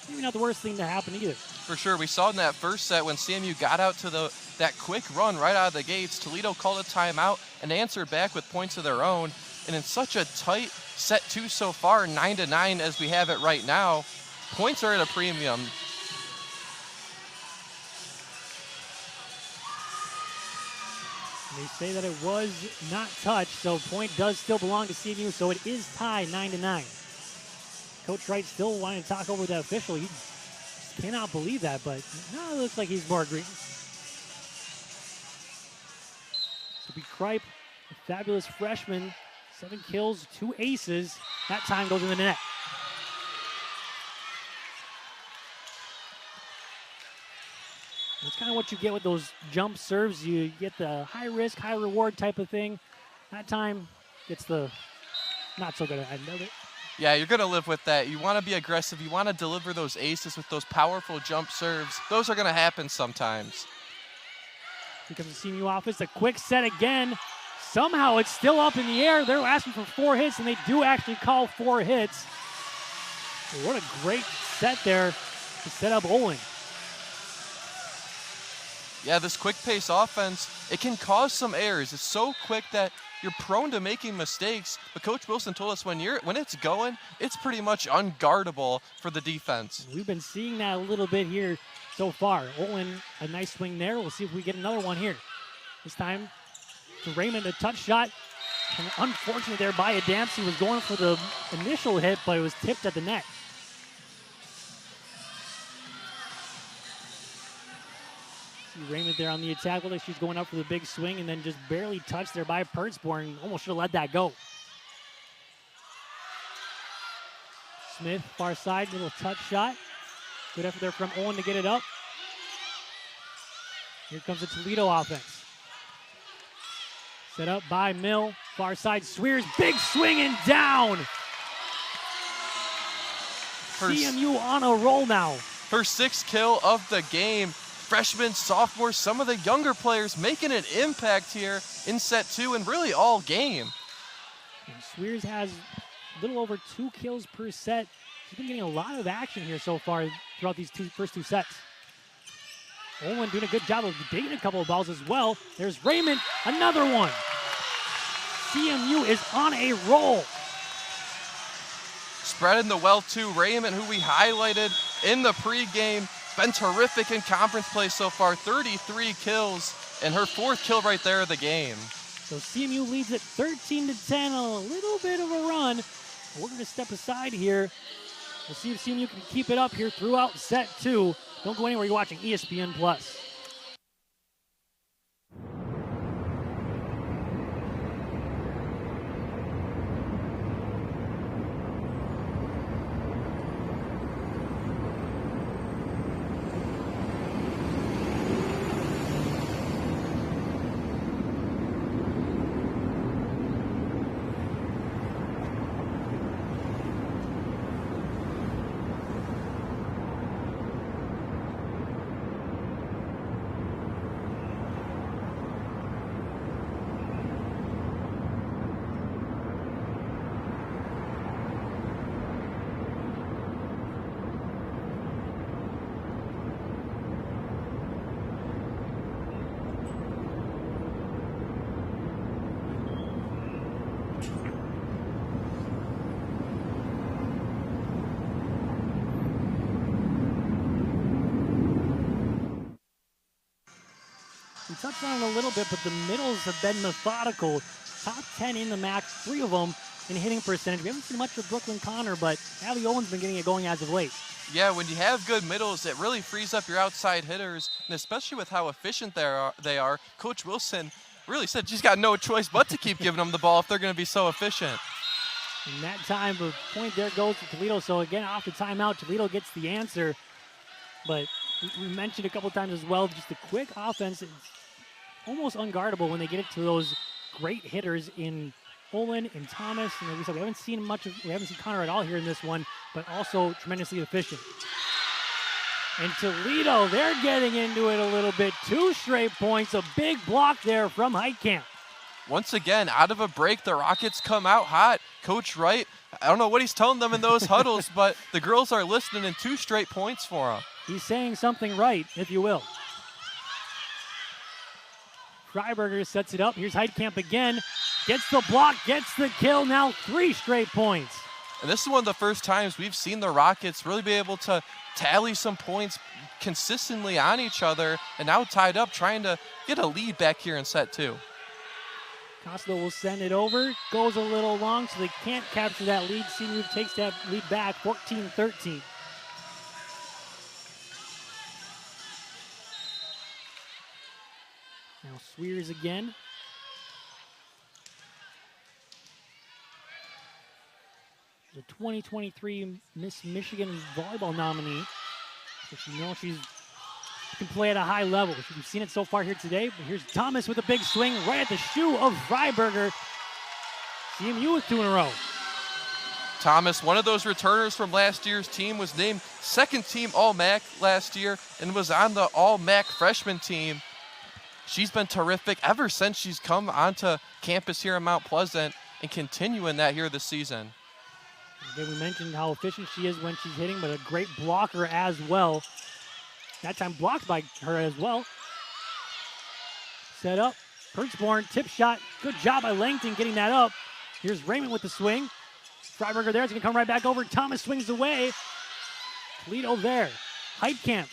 maybe not the worst thing to happen either. For sure. We saw in that first set when CMU got out to that quick run right out of the gates, Toledo called a timeout and answered back with points of their own. And in such a tight set 2 so far, 9-9 as we have it right now, points are at a premium. They say that it was not touched, so point does still belong to CMU, so it is tied 9-9. Coach Wright still wanting to talk over the official. He cannot believe that, but no, it looks like he's more agreeing. So be Kripe, a fabulous freshman, 7 kills, 2 aces. That time goes in the net. That's kind of what you get with those jump serves. You get the high risk, high reward type of thing. That time gets the not so good. I know it. Yeah, you're going to live with that. You want to be aggressive. You want to deliver those aces with those powerful jump serves. Those are going to happen sometimes. Here comes the CMU offense. A quick set again. Somehow it's still up in the air. They're asking for 4 hits, and they do actually call 4 hits. What a great set there to set up Olin. Yeah, this quick pace offense, it can cause some errors. It's so quick that you're prone to making mistakes. But Coach Wilson told us when it's going, it's pretty much unguardable for the defense. We've been seeing that a little bit here so far. Olin, a nice swing there. We'll see if we get another one here. This time to Raymond, a touch shot. And unfortunate there by Adams. He was going for the initial hit, but it was tipped at the net. See Raymond there on the attack. Looks like she's going up for the big swing and then just barely touched there by Pertzborn. Almost should have let that go. Smith, far side, little touch shot. Good effort there from Owen to get it up. Here comes the Toledo offense. Set up by Mill. Far side, Swears, big swing and down. CMU on a roll now. Her 6th kill of the game. Freshmen, sophomores, some of the younger players making an impact here in set 2 and really all game. And Swears has a little over 2 kills per set. She's been getting a lot of action here so far throughout these first two sets. Olin doing a good job of digging a couple of balls as well. There's Raymond, another one. CMU is on a roll. Spreading the wealth to Raymond, who we highlighted in the pregame. Been terrific in conference play so far, 33 kills, and her 4th kill right there of the game. So CMU leads at 13-10, a little bit of a run. We're going to step aside here. We'll see if CMU can keep it up here throughout set 2. Don't go anywhere, you're watching ESPN+. We touched on it a little bit, but the middles have been methodical. Top 10 in the MAC, 3 of them in hitting percentage. We haven't seen much of Brooklyn Connor, but Abby Owen's been getting it going as of late. Yeah, when you have good middles, it really frees up your outside hitters, and especially with how efficient they are. Coach Wilson really said she's got no choice but to keep giving them the ball if they're going to be so efficient. And that time, the point there goes to Toledo. So again, off the timeout, Toledo gets the answer. But we mentioned a couple times as well, just the quick offense is almost unguardable when they get it to those great hitters in Olin and Thomas. And like we said, we haven't seen Connor at all here in this one, but also tremendously efficient. And Toledo, they're getting into it a little bit. 2 straight points, a big block there from Heitkamp. Once again, out of a break, the Rockets come out hot. Coach Wright, I don't know what he's telling them in those huddles, but the girls are listening, and 2 straight points for him. He's saying something right, if you will. Freiberger sets it up. Here's Heitkamp again. Gets the block, gets the kill. Now 3 straight points. And this is one of the first times we've seen the Rockets really be able to tally some points consistently on each other, and now tied up, trying to get a lead back here in set 2. Costello will send it over. Goes a little long, so they can't capture that lead. CMU takes that lead back, 14-13. Now Swears again. The 2023 Miss Michigan volleyball nominee. So you know she can play at a high level. We've seen it so far here today. But here's Thomas with a big swing right at the shoe of Freiberger. CMU with 2 in a row. Thomas, one of those returners from last year's team, was named 2nd team All-MAC last year and was on the All-MAC freshman team. She's been terrific ever since she's come onto campus here in Mount Pleasant and continuing that here this season. Again, we mentioned how efficient she is when she's hitting, but a great blocker as well. That time blocked by her as well. Set up. Pertzborn, tip shot. Good job by Langton getting that up. Here's Raymond with the swing. Freiberger there. It's going to come right back over. Thomas swings away. Toledo there. Heitkamp.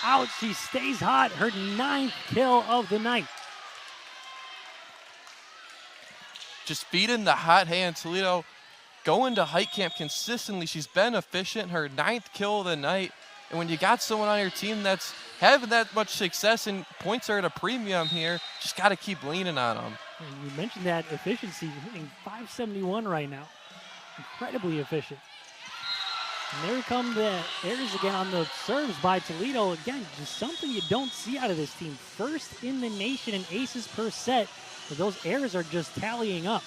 Out. She stays hot. Her 9th kill of the night. Just feeding the hot hand. Toledo going to Heitkamp consistently. She's been efficient. Her 9th kill of the night. And when you got someone on your team that's having that much success and points are at a premium here, just got to keep leaning on them. And you mentioned that efficiency, hitting .571 right now. Incredibly efficient. And there come the errors again on the serves by Toledo. Again, just something you don't see out of this team. First in the nation in aces per set, but those errors are just tallying up.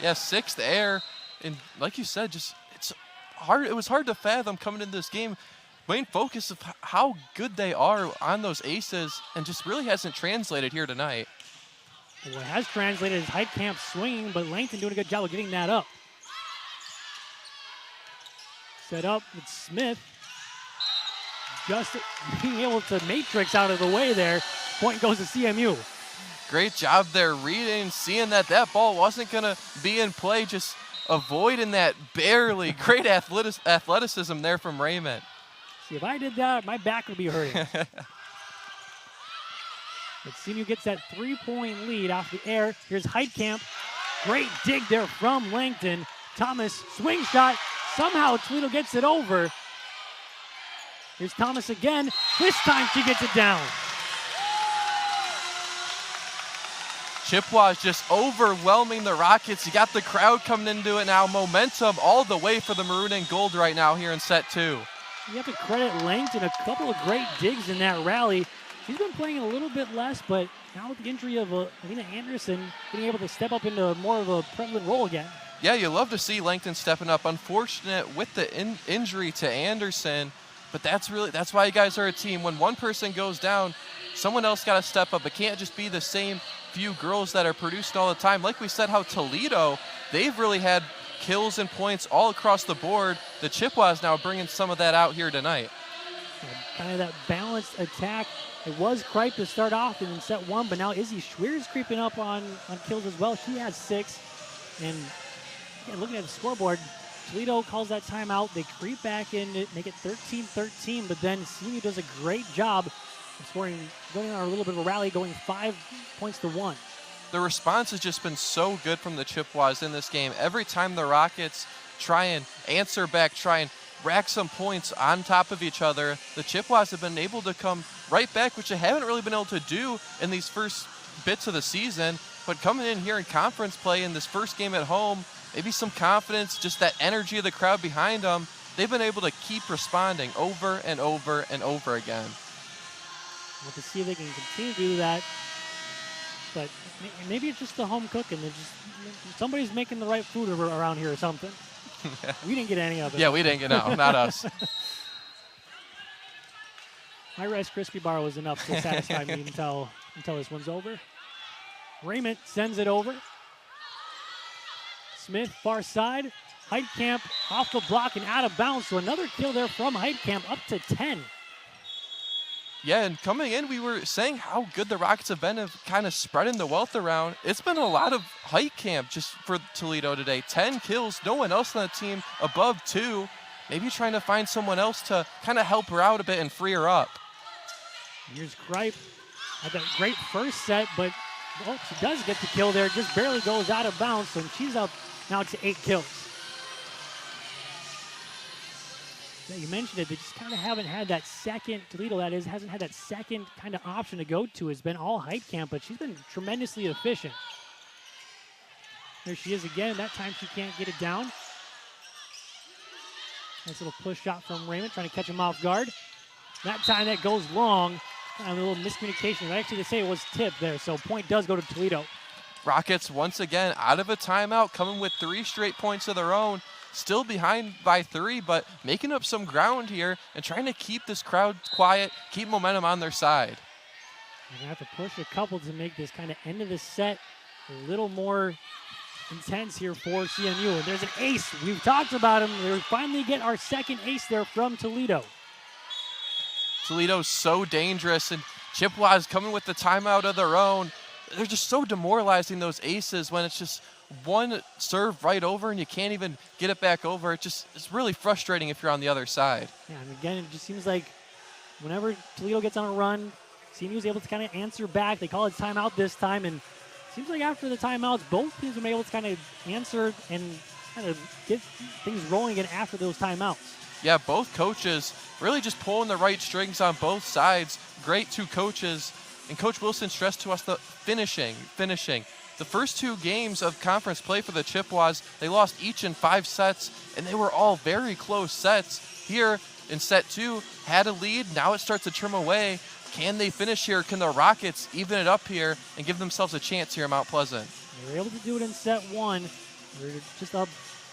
Yeah, 6th error. And like you said, just it's hard. It was hard to fathom coming into this game. Main focus of how good they are on those aces and just really hasn't translated here tonight. What has translated is Heitkamp swinging, but Langton doing a good job of getting that up. Set up with Smith. Just being able to matrix out of the way there. Point goes to CMU. Great job there reading, seeing that ball wasn't going to be in play, just avoiding that barely. Great athleticism there from Raymond. See, if I did that, my back would be hurting. But CMU gets that 3-point lead off the air. Here's Heitkamp. Great dig there from Langton. Thomas, swing shot. Somehow Toledo gets it over. Here's Thomas again. This time she gets it down. Chippewas just overwhelming the Rockets. You got the crowd coming into it now. Momentum all the way for the maroon and gold right now here in set 2. You have to credit Langton, a couple of great digs in that rally. She's been playing a little bit less, but now with the injury of Alina Anderson, being able to step up into more of a prevalent role again. Yeah, you love to see Langton stepping up. Unfortunate with the injury to Anderson, but that's why you guys are a team. When one person goes down, someone else got to step up. It can't just be the same few girls that are producing all the time. Like we said, how Toledo, they've really had kills and points all across the board. The Chippewas now bringing some of that out here tonight. Kind of that balanced attack. It was Kripe to start off in set 1, but now Izzy Schweer's creeping up on kills as well. She has 6. And yeah, looking at the scoreboard, Toledo calls that timeout. They creep back in, make it 13-13, but then CMU does a great job of scoring, going on a little bit of a rally, going 5 points to 1. The response has just been so good from the Chippewas in this game. Every time the Rockets try and answer back, try and rack some points on top of each other, the Chippewas have been able to come right back, which they haven't really been able to do in these first bits of the season. But coming in here in conference play in this first game at home, maybe some confidence, just that energy of the crowd behind them, they've been able to keep responding over and over and over again. We'll have to see if they can continue to do that. But maybe it's just the home cooking. Somebody's making the right food around here or something. We didn't get any of it. Yeah, we didn't get no, not us. My Rice Krispie bar was enough to satisfy me until this one's over. Raymond sends it over. Smith, far side. Heitkamp off the block and out of bounds. So another kill there from Heitkamp, up to 10. Yeah, and coming in, we were saying how good the Rockets have been of kind of spreading the wealth around. It's been a lot of Heitkamp just for Toledo today. 10 kills, no one else on the team above 2. Maybe trying to find someone else to kind of help her out a bit and free her up. Here's Kripe. Had that great first set, but she does get the kill there. Just barely goes out of bounds, so she's up now to 8 kills. Yeah, you mentioned it. They just kind of haven't had that second, Toledo that is, hasn't had that second kind of option to go to. It's been all Heitkamp, but she's been tremendously efficient. There she is again. That time she can't get it down. Nice little push shot from Raymond, trying to catch him off guard. That time that goes long. Kind of a little miscommunication. Actually, they say it was tipped there, so point does go to Toledo. Rockets once again out of a timeout, coming with 3 straight points of their own. Still behind by 3, but making up some ground here and trying to keep this crowd quiet, keep momentum on their side. They're going to have to push a couple to make this kind of end of the set a little more intense here for CMU. And there's an ace. We've talked about him. We finally get our second ace there from Toledo. Toledo's so dangerous, and Chippewa's coming with the timeout of their own. They're just so demoralizing, those aces, when it's just one serve right over and you can't even get it back over. It's really frustrating if you're on the other side. Yeah, and again, it just seems like whenever Toledo gets on a run, CMU is able to kind of answer back. They call it timeout this time, and it seems like after the timeouts, both teams have been able to kind of answer and kind of get things rolling again after those timeouts. Yeah, both coaches really just pulling the right strings on both sides. Great two coaches. And Coach Wilson stressed to us the finishing. The first two games of conference play for the Chippewas, they lost each in 5 sets, and they were all very close sets. Here in set 2, had a lead, now it starts to trim away. Can they finish here? Can the Rockets even it up here and give themselves a chance here at Mount Pleasant? They were able to do it in set 1. They're just up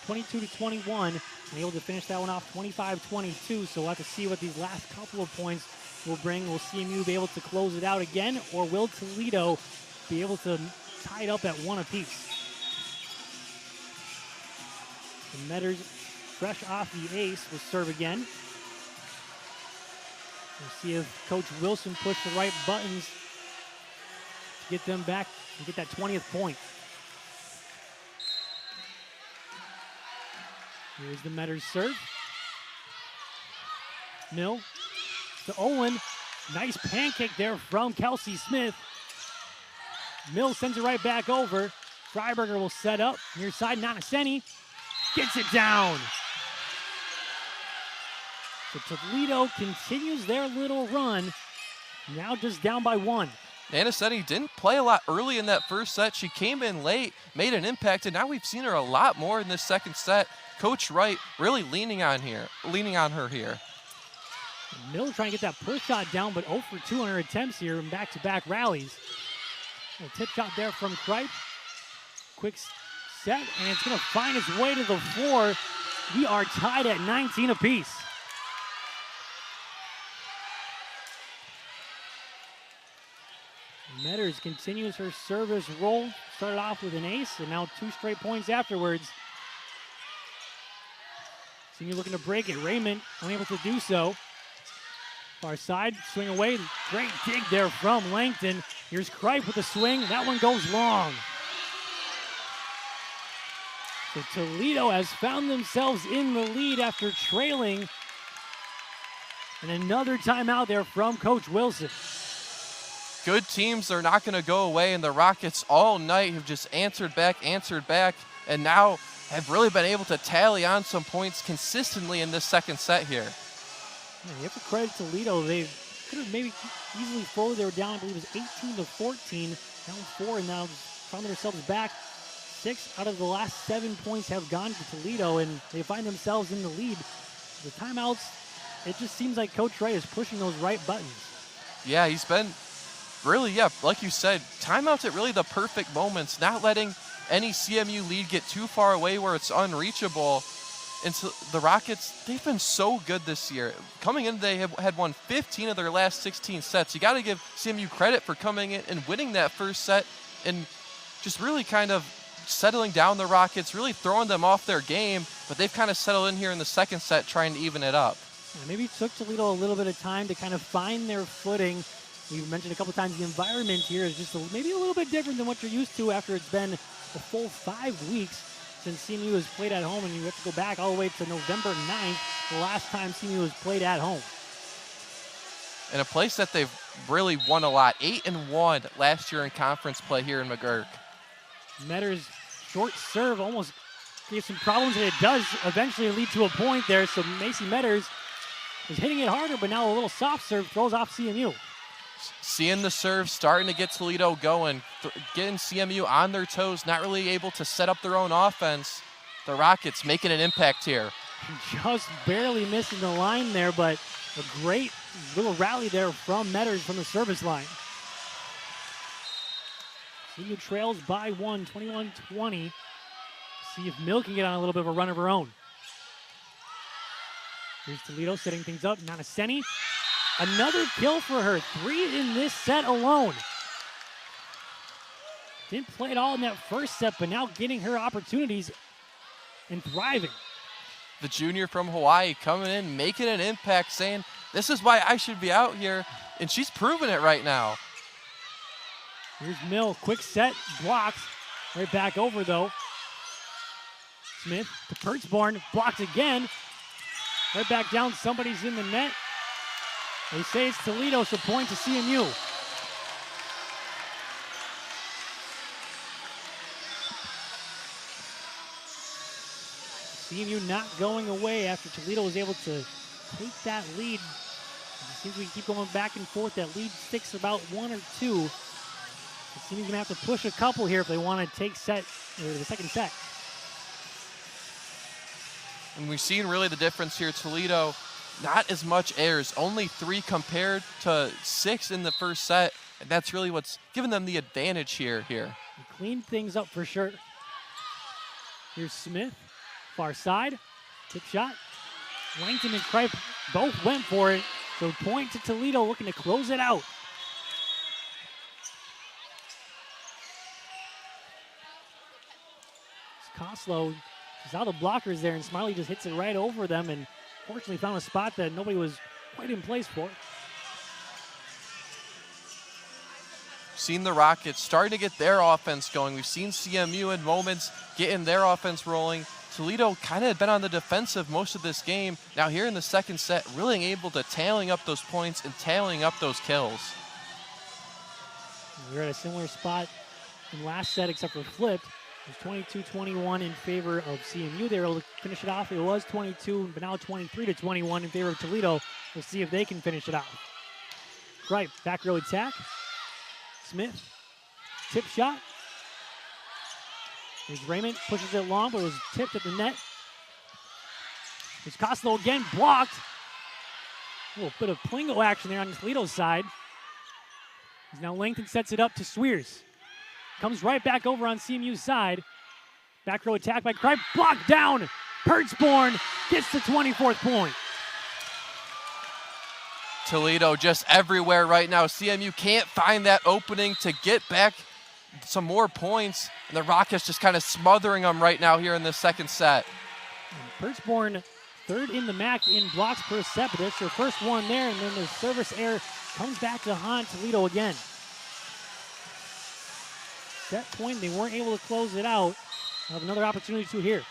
22-21, and able to finish that one off 25-22. So we'll have to see what these last couple of points will bring. Will CMU be able to close it out again, or will Toledo be able to tie it up at 1 apiece? The Metters, fresh off the ace, will serve again. We'll see if Coach Wilson pushed the right buttons to get them back and get that 20th point. Here's the Metters serve. Mill to Owen. Nice pancake there from Kelsey Smith. Mill sends it right back over. Freiberger will set up. Near side, Nanaseni gets it down. So Toledo continues their little run. Now just down by 1. Nanaseni didn't play a lot early in that first set. She came in late, made an impact, and now we've seen her a lot more in this second set. Coach Wright really leaning on her here. Mill trying to get that push shot down, but 0 for 2 on her attempts here in back-to-back rallies. A tip shot there from Kripe. Quick set, and it's going to find its way to the floor. We are tied at 19 apiece. Metters continues her service roll. Started off with an ace, and now 2 straight points afterwards. CMU looking to break it. Raymond unable to do so. Far side, swing away. Great dig there from Langton. Here's Kripe with a swing. That one goes long. So Toledo has found themselves in the lead after trailing. And another timeout there from Coach Wilson. Good teams are not going to go away, and the Rockets all night have just answered back, and now have really been able to tally on some points consistently in this second set here. Yeah, you have to credit Toledo. They could have maybe easily folded. They were down, I believe it was 18-14, down 4, and now found themselves back. 6 out of the last 7 points have gone to Toledo, and they find themselves in the lead. The timeouts, it just seems like Coach Wright is pushing those right buttons. Yeah, he's been really, like you said, timeouts at really the perfect moments, not letting any CMU lead get too far away where it's unreachable. And so the Rockets, they've been so good this year. Coming in, they had won 15 of their last 16 sets. You got to give CMU credit for coming in and winning that first set and just really kind of settling down the Rockets, really throwing them off their game. But they've kind of settled in here in the second set, trying to even it up. Yeah, maybe it took Toledo a little bit of time to kind of find their footing. We've mentioned a couple times the environment here is just maybe a little bit different than what you're used to after it's been a full 5 weeks since CMU has played at home, and you have to go back all the way to November 9th, the last time CMU has played at home. And a place that they've really won a lot, 8-1 last year in conference play here in McGurk. Metters' short serve almost gave some problems, and it does eventually lead to a point there. So Macy Metters is hitting it harder, but now a little soft serve throws off CMU. Seeing the serve, starting to get Toledo going, getting CMU on their toes, not really able to set up their own offense. The Rockets making an impact here. Just barely missing the line there, but a great little rally there from Metters from the service line. CMU trails by 1, 21-20. See if Mill can get on a little bit of a run of her own. Here's Toledo setting things up. Nanaseni. Another kill for her. 3 in this set alone. Didn't play at all in that first set, but now getting her opportunities and thriving. The junior from Hawaii coming in, making an impact, saying, this is why I should be out here, and she's proving it right now. Here's Mill, quick set, blocks. Right back over, though. Smith to Pertzborn, blocked again. Right back down, somebody's in the net. They say it's Toledo, so point to CMU. CMU not going away after Toledo was able to take that lead. It seems we keep going back and forth. That lead sticks about 1 or 2. It seems gonna have to push a couple here if they want to take the second set. And we've seen really the difference here. Toledo, not as much errors, only 3 compared to 6 in the first set. And that's really what's given them the advantage here. They cleaned things up for sure. Here's Smith, far side, tip shot. Langton and Kripe both went for it. So point to Toledo looking to close it out. Koslow saw the blockers there, and Smiley just hits it right over them, and fortunately found a spot that nobody was quite in place for. Seen the Rockets starting to get their offense going. We've seen CMU in moments getting their offense rolling. Toledo kind of been on the defensive most of this game. Now here in the second set, really able to tailing up those points and tailing up those kills. We're at a similar spot in last set except for flipped. It was 22-21 in favor of CMU. They were able to finish it off. It was 22, but now 23-21 in favor of Toledo. We'll see if they can finish it off. Right, back row attack. Smith, tip shot. Here's Raymond, pushes it long, but it was tipped at the net. Here's Costello again, blocked. A little bit of Plingo action there on Toledo's side. He's now Langton sets it up to Swears. Comes right back over on CMU's side. Back row attack by Kripe, blocked down. Pertzborn gets the 24th point. Toledo just everywhere right now. CMU can't find that opening to get back some more points, and the Rockets just kind of smothering them right now here in the second set. Pertzborn third in the MAC in blocks per set, but that's their first one there, and then the service error comes back to haunt Toledo again. Set point, they weren't able to close it out. They'll have another opportunity to here.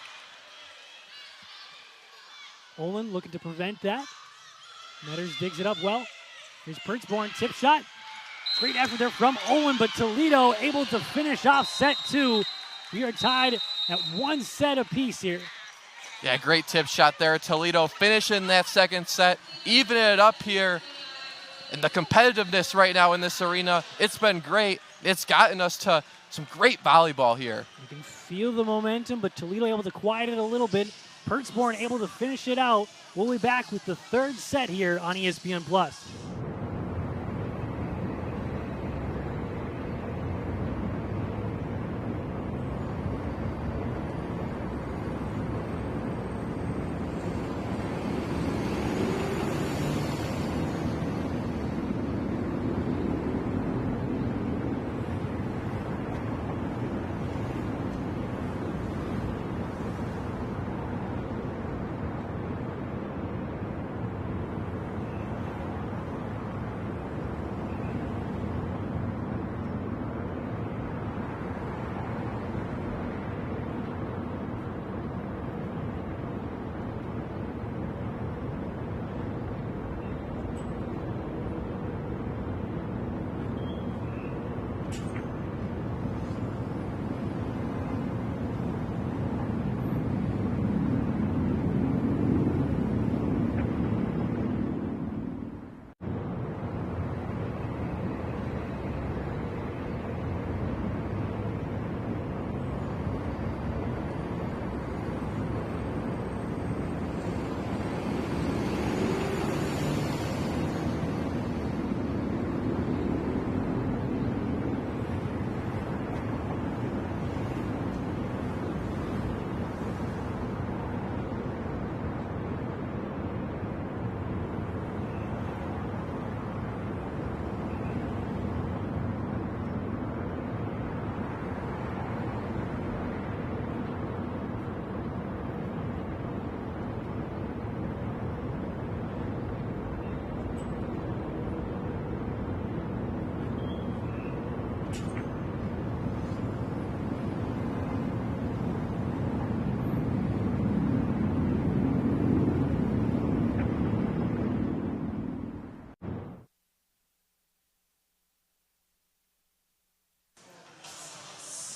Olin looking to prevent that. Metters digs it up well. Here's Pertzborn, tip shot. Great effort there from Olin, but Toledo able to finish off set 2. We are tied at 1 set apiece here. Yeah, great tip shot there. Toledo finishing that second set, evening it up here. And the competitiveness right now in this arena, it's been great. It's gotten us to some great volleyball here. You can feel the momentum, but Toledo able to quiet it a little bit. Pertzborn able to finish it out. We'll be back with the third set here on ESPN+.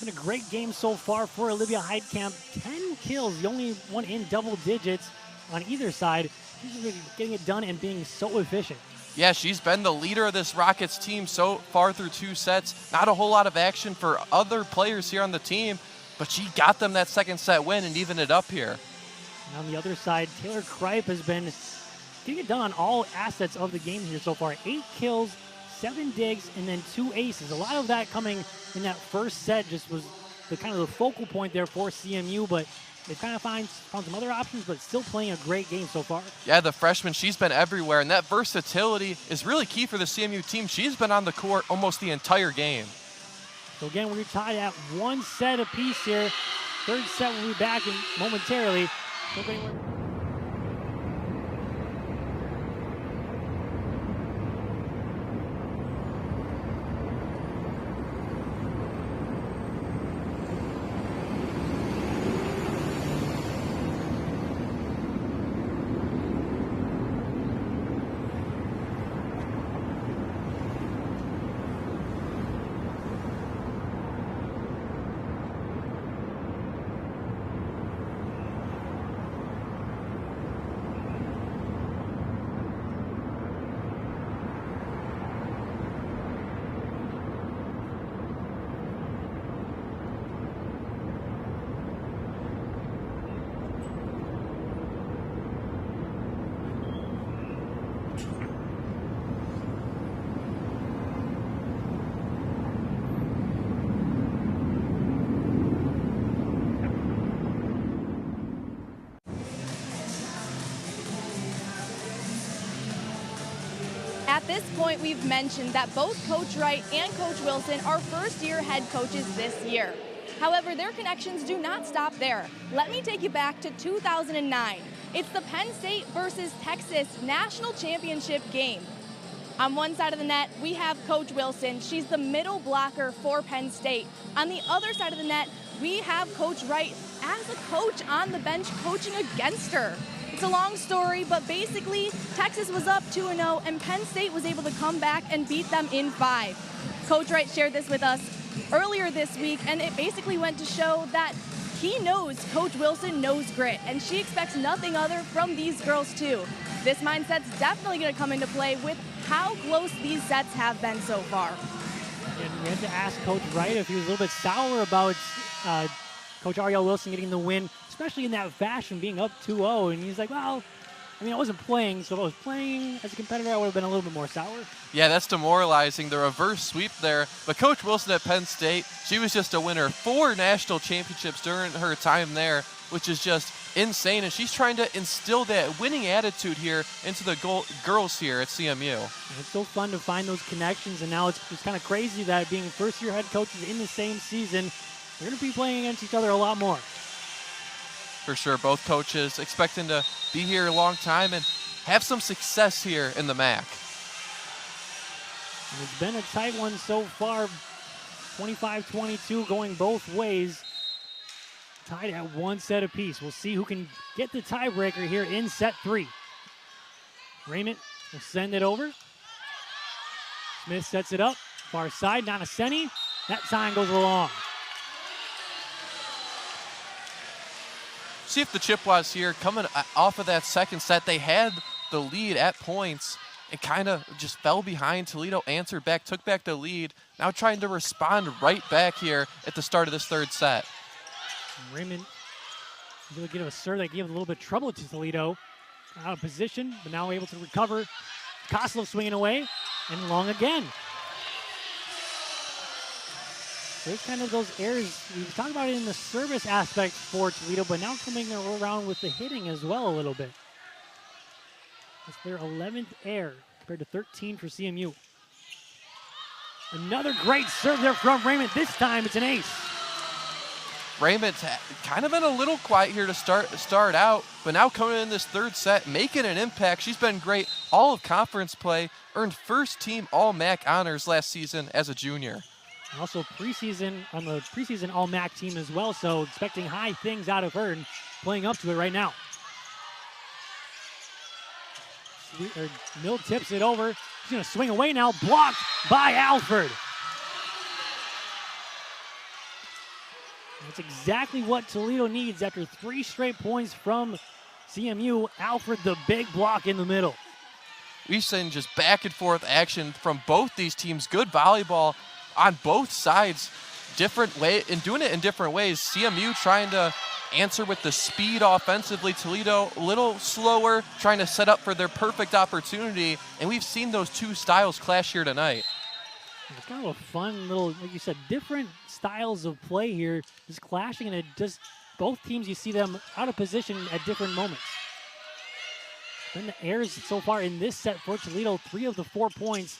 been a great game so far for Olivia Heidkamp. 10 kills, the only one in double digits on either side. She's really getting it done and being so efficient. Yeah, she's been the leader of this Rockets team so far through 2 sets. Not a whole lot of action for other players here on the team, but she got them that second set win and evened it up here. And on the other side, Taylor Kripe has been getting it done on all assets of the game here so far. 8 kills, 7 digs, and then 2 aces. A lot of that coming in that first set just was the kind of the focal point there for CMU, but they've kind of found some other options, but still playing a great game so far. Yeah, the freshman, she's been everywhere, and that versatility is really key for the CMU team. She's been on the court almost the entire game. So again, we're tied at 1 set apiece here. Third set will be back in momentarily. Don't go anywhere. At this point, we've mentioned that both Coach Wright and Coach Wilson are first-year head coaches this year. However, their connections do not stop there. Let me take you back to 2009. It's the Penn State versus Texas National Championship game. On one side of the net, we have Coach Wilson. She's the middle blocker for Penn State. On the other side of the net, we have Coach Wright as a coach on the bench coaching against her. It's a long story, but basically, Texas was up 2-0, and Penn State was able to come back and beat them in 5. Coach Wright shared this with us earlier this week, and it basically went to show that he knows Coach Wilson knows grit, and she expects nothing other from these girls, too. This mindset's definitely going to come into play with how close these sets have been so far. And we had to ask Coach Wright if he was a little bit sour about Coach Ariel Wilson getting the win, especially in that fashion, being up 2-0. And he's like, well, I mean, I wasn't playing, so if I was playing as a competitor, I would have been a little bit more sour. Yeah, that's demoralizing, the reverse sweep there. But Coach Wilson at Penn State, she was just a winner. 4 national championships during her time there, which is just insane. And she's trying to instill that winning attitude here into the girls here at CMU. And it's so fun to find those connections, and now it's kind of crazy that being first-year head coaches in the same season, they're going to be playing against each other a lot more. For sure, both coaches expecting to be here a long time and have some success here in the MAC. And it's been a tight one so far, 25-22 going both ways. Tied at 1 set apiece. We'll see who can get the tiebreaker here in set 3. Raymond will send it over. Smith sets it up. Far side, Nanaseni. That sign goes along. See if the Chippewas here coming off of that second set, they had the lead at points and kind of just fell behind. Toledo answered back, took back the lead. Now trying to respond right back here at the start of this third set. Raymond was able to get a serve that gave a little bit of trouble to Toledo. Out of position, but now able to recover. Koslov swinging away, and long again. There's kind of those errors. We talked about it in the service aspect for Toledo, but now coming around with the hitting as well a little bit. That's their 11th error compared to 13 for CMU. Another great serve there from Raymond. This time it's an ace. Raymond's kind of been a little quiet here to start out, but now coming in this third set, making an impact. She's been great all of conference play, earned first team All-MAC honors last season as a junior. Also preseason on the preseason All-MAC team as well, so expecting high things out of her and playing up to it right now. Mill tips it over. She's going to swing away now, blocked by Alford. That's exactly what Toledo needs after 3 straight points from CMU. Alfred, the big block in the middle. We've seen just back and forth action from both these teams. Good volleyball on both sides. Different way and doing it in different ways. CMU trying to answer with the speed offensively. Toledo a little slower, trying to set up for their perfect opportunity. And we've seen those two styles clash here tonight. It's kind of a fun little, like you said, different styles of play here, just clashing, and it just both teams, you see them out of position at different moments. Then the errors so far in this set for Toledo, 3 of the 4 points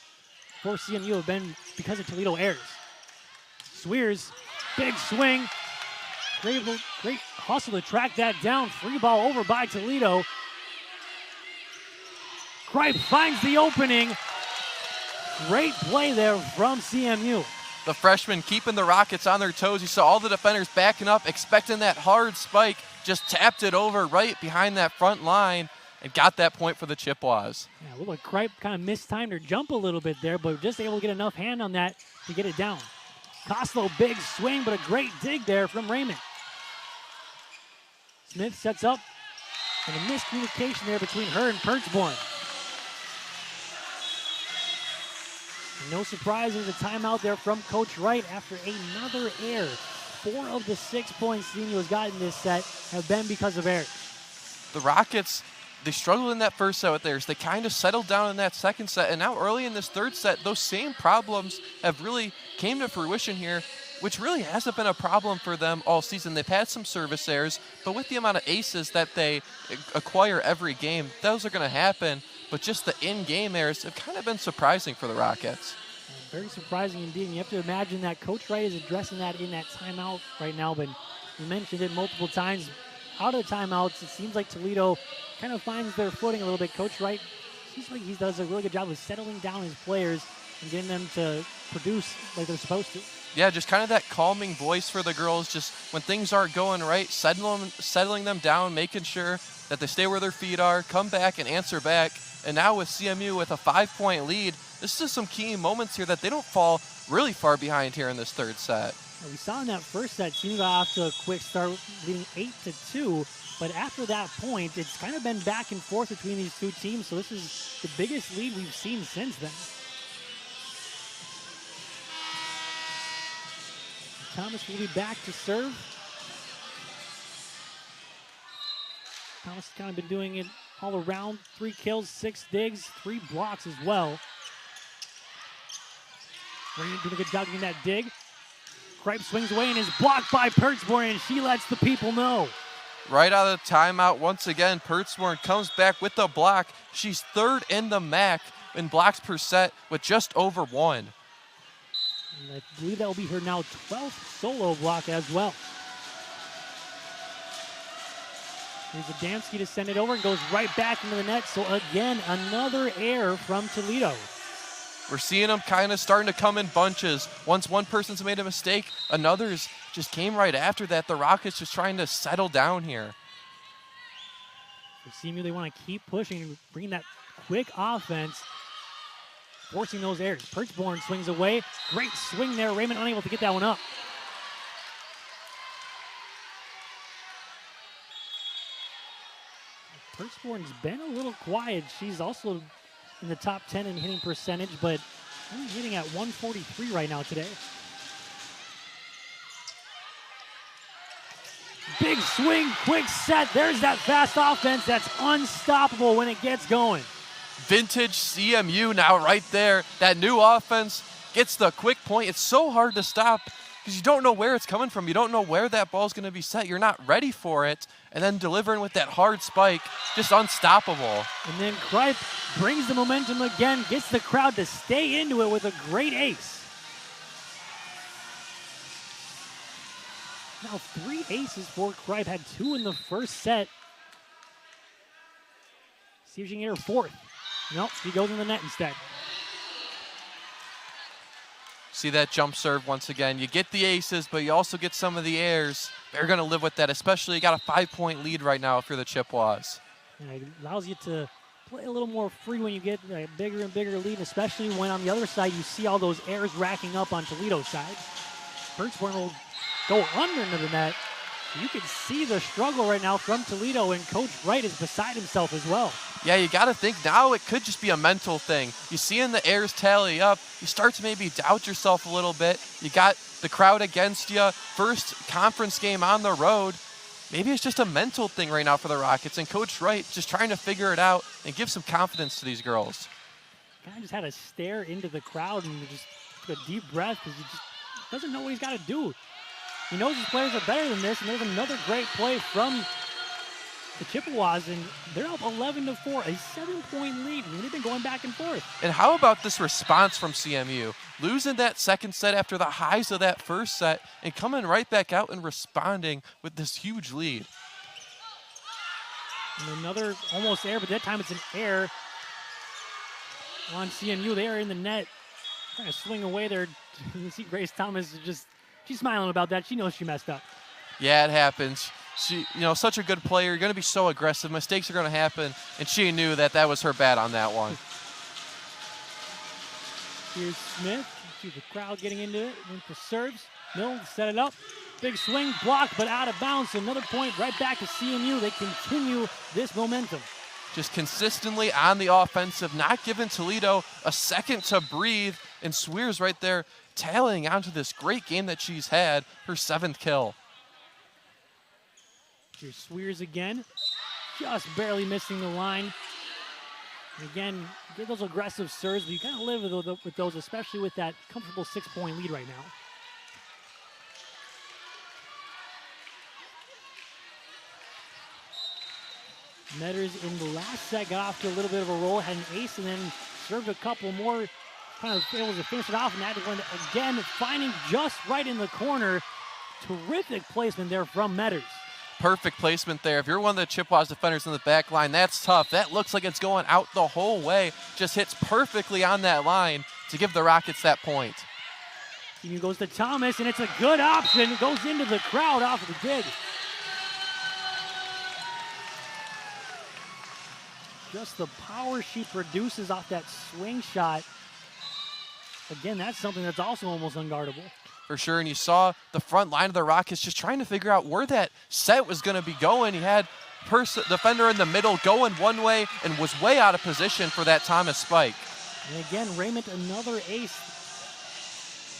for CMU have been because of Toledo errors. Swears, big swing, great hustle to track that down. Free ball over by Toledo. Kripe finds the opening. Great play there from CMU. The freshman keeping the Rockets on their toes. You saw all the defenders backing up, expecting that hard spike. Just tapped it over right behind that front line and got that point for the Chippewas. Yeah, looked like Kripe kind of mistimed her jump a little bit there, but just able to get enough hand on that to get it down. Costello, big swing, but a great dig there from Raymond. Smith sets up, and a miscommunication there between her and Perchborn. No surprise, there's a timeout there from Coach Wright after another error. 4 of the 6 points CMU has gotten this set have been because of errors. The Rockets, they struggled in that first set with theirs. They kind of settled down in that second set, and now early in this third set, those same problems have really came to fruition here, which really hasn't been a problem for them all season. They've had some service errors, but with the amount of aces that they acquire every game, those are going to happen. But just the in-game errors have kind of been surprising for the Rockets. Very surprising indeed. And you have to imagine that Coach Wright is addressing that in that timeout right now, but you mentioned it multiple times. Out of the timeouts, it seems like Toledo kind of finds their footing a little bit. Coach Wright seems like he does a really good job of settling down his players and getting them to produce like they're supposed to. Yeah, just kind of that calming voice for the girls, just when things aren't going right, settling them down, making sure that they stay where their feet are, come back and answer back. And now with CMU with a 5-point lead, this is some key moments here that they don't fall really far behind here in this third set. We saw in that first set, CMU got off to a quick start, leading 8-2. But after that point, it's kind of been back and forth between these two teams. So this is the biggest lead we've seen since then. Thomas will be back to serve. Thomas has kind of been doing it all around. 3 kills, 6 digs, 3 blocks as well. Raymond doing a good job getting that dig. Kripe swings away and is blocked by Perchborn, and she lets the people know. Right out of the timeout, once again, Perchborn comes back with the block. She's 3rd in the MAC in blocks per set with just over 1. And I believe that will be her now 12th solo block as well. Here's Adamski to send it over and goes right back into the net. So again, another error from Toledo. We're seeing them kind of starting to come in bunches. Once one person's made a mistake, another's just came right after that. The Rockets just trying to settle down here. For CMU, they want to keep pushing and bring that quick offense, forcing those errors. Perchborn swings away. Great swing there. Raymond unable to get that one up. Perchborn's been a little quiet. She's also in the top 10 in hitting percentage, but only hitting at 143 right now today. Big swing, quick set. There's that fast offense that's unstoppable when it gets going. Vintage CMU now right there. That new offense gets the quick point. It's so hard to stop because you don't know where it's coming from. You don't know where that ball's going to be set. You're not ready for it. And then delivering with that hard spike, just unstoppable. And then Kripe brings the momentum again, gets the crowd to stay into it with a great ace. Now 3 aces for Kripe, had 2 in the first set. See if she can get her 4th. Nope, she goes in the net instead. See that jump serve once again. You get the aces, but you also get some of the airs. They're going to live with that, especially you got a 5-point lead right now if you're the Chippewas. And it allows you to play a little more free when you get a bigger and bigger lead, especially when on the other side you see all those airs racking up on Toledo's side. Perchborn will go under the net. You can see the struggle right now from Toledo, and Coach Wright is beside himself as well. Yeah, you got to think now it could just be a mental thing. You see in the airs tally up, you start to maybe doubt yourself a little bit. You got the crowd against you, first conference game on the road. Maybe it's just a mental thing right now for the Rockets, and Coach Wright just trying to figure it out and give some confidence to these girls. Kind of just had to stare into the crowd and just took a deep breath because he just doesn't know what he's got to do. He knows his players are better than this, and there's another great play from the Chippewas, and they're up 11-4, a 7-point lead. They've been going back and forth. And how about this response from CMU? Losing that second set after the highs of that first set and coming right back out and responding with this huge lead. And another almost air, but that time it's an air on CMU. They are in the net, trying to swing away there. You see Grace Thomas is just, she's smiling about that. She knows she messed up. Yeah, it happens. She, such a good player, going to be so aggressive. Mistakes are going to happen, and she knew that that was her bad on that one. Here's Smith. See the crowd getting into it. Went to serves. Mills set it up. Big swing, block, but out of bounds. So another point right back to CMU. They continue this momentum. Just consistently on the offensive, not giving Toledo a second to breathe. And Swears right there tailing onto this great game that she's had, her 7th kill. Here's Swears again, just barely missing the line. And again, get those aggressive serves, but you kind of live with those, especially with that comfortable 6-point lead right now. Metters in the last set got off to a little bit of a roll, had an ace, and then served a couple more, kind of able to finish it off, and that one again, finding just right in the corner. Terrific placement there from Metters. Perfect placement there. If you're one of the Chippewas defenders in the back line, that's tough. That looks like it's going out the whole way. Just hits perfectly on that line to give the Rockets that point. CMU goes to Thomas, and it's a good option. It goes into the crowd off of the dig. Just the power she produces off that swing shot. Again, that's something that's also almost unguardable. For sure, and you saw the front line of the Rockets just trying to figure out where that set was going to be going. He had defender in the middle going one way and was way out of position for that Thomas spike. And again, Raymond, another ace.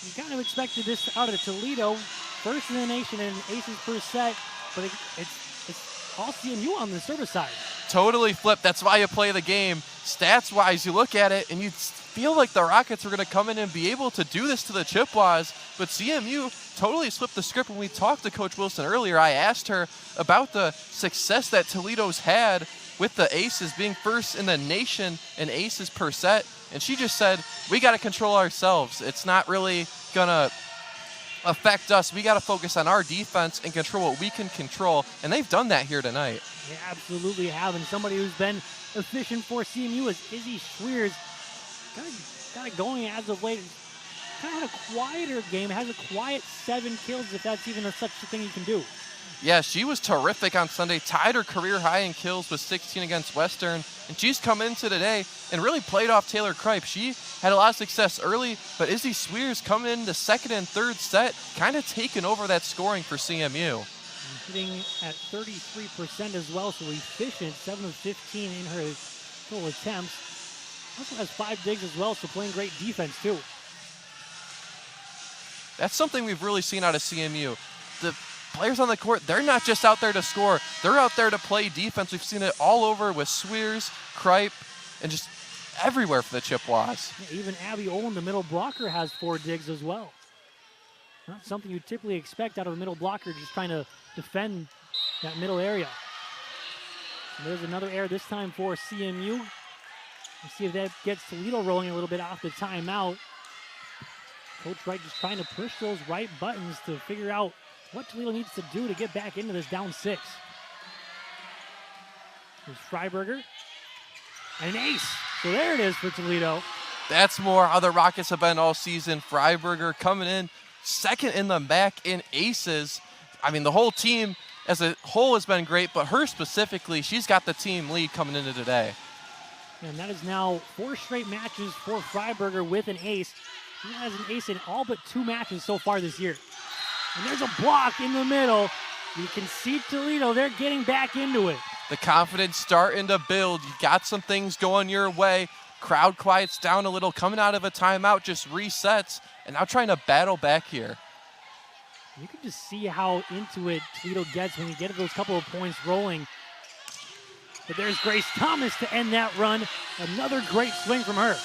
You kind of expected this out of Toledo. First in the nation in aces per set, but it's all CMU on the service side. Totally flipped. That's why you play the game. Stats-wise, you look at it, and you feel like the Rockets were going to come in and be able to do this to the Chippewas, but CMU totally flipped the script. When we talked to Coach Wilson earlier, I asked her about the success that Toledo's had with the aces, being first in the nation in aces per set, and she just said, we got to control ourselves. It's not really going to affect us. We got to focus on our defense and control what we can control, and they've done that here tonight. They absolutely have, and somebody who's been efficient for CMU is Izzy Swears. Kind of going as of late. Kind of had a quieter game. Has a quiet 7 kills, if that's even such a thing you can do. Yeah, she was terrific on Sunday. Tied her career high in kills with 16 against Western. And she's come into today and really played off Taylor Kripe. She had a lot of success early, but Izzy Swears coming in the second and third set, kind of taking over that scoring for CMU. And hitting at 33% as well, so efficient. 7 of 15 in her total attempts. Also has 5 digs as well, so playing great defense too. That's something we've really seen out of CMU. The players on the court, they're not just out there to score. They're out there to play defense. We've seen it all over with Swears, Kripe, and just everywhere for the Chippewas. Yeah, even Abby Olin, the middle blocker, has 4 digs as well. Not something you typically expect out of a middle blocker, just trying to defend that middle area. And there's another air this time for CMU. Let's see if that gets Toledo rolling a little bit off the timeout. Coach Wright just trying to push those right buttons to figure out what Toledo needs to do to get back into this down 6. There's Freiberger. And an ace. So there it is for Toledo. That's more how the Rockets have been all season. Freiberger coming in second in the MAC in aces. I mean, the whole team as a whole has been great, but her specifically, she's got the team lead coming into today. And that is now 4 straight matches for Freiberger with an ace. He has an ace in all but 2 matches so far this year. And there's a block in the middle. You can see Toledo, they're getting back into it. The confidence starting to build. You got some things going your way. Crowd quiets down a little, coming out of a timeout, just resets, and now trying to battle back here. You can just see how into it Toledo gets when you get those couple of points rolling. But there's Grace Thomas to end that run. Another great swing from her.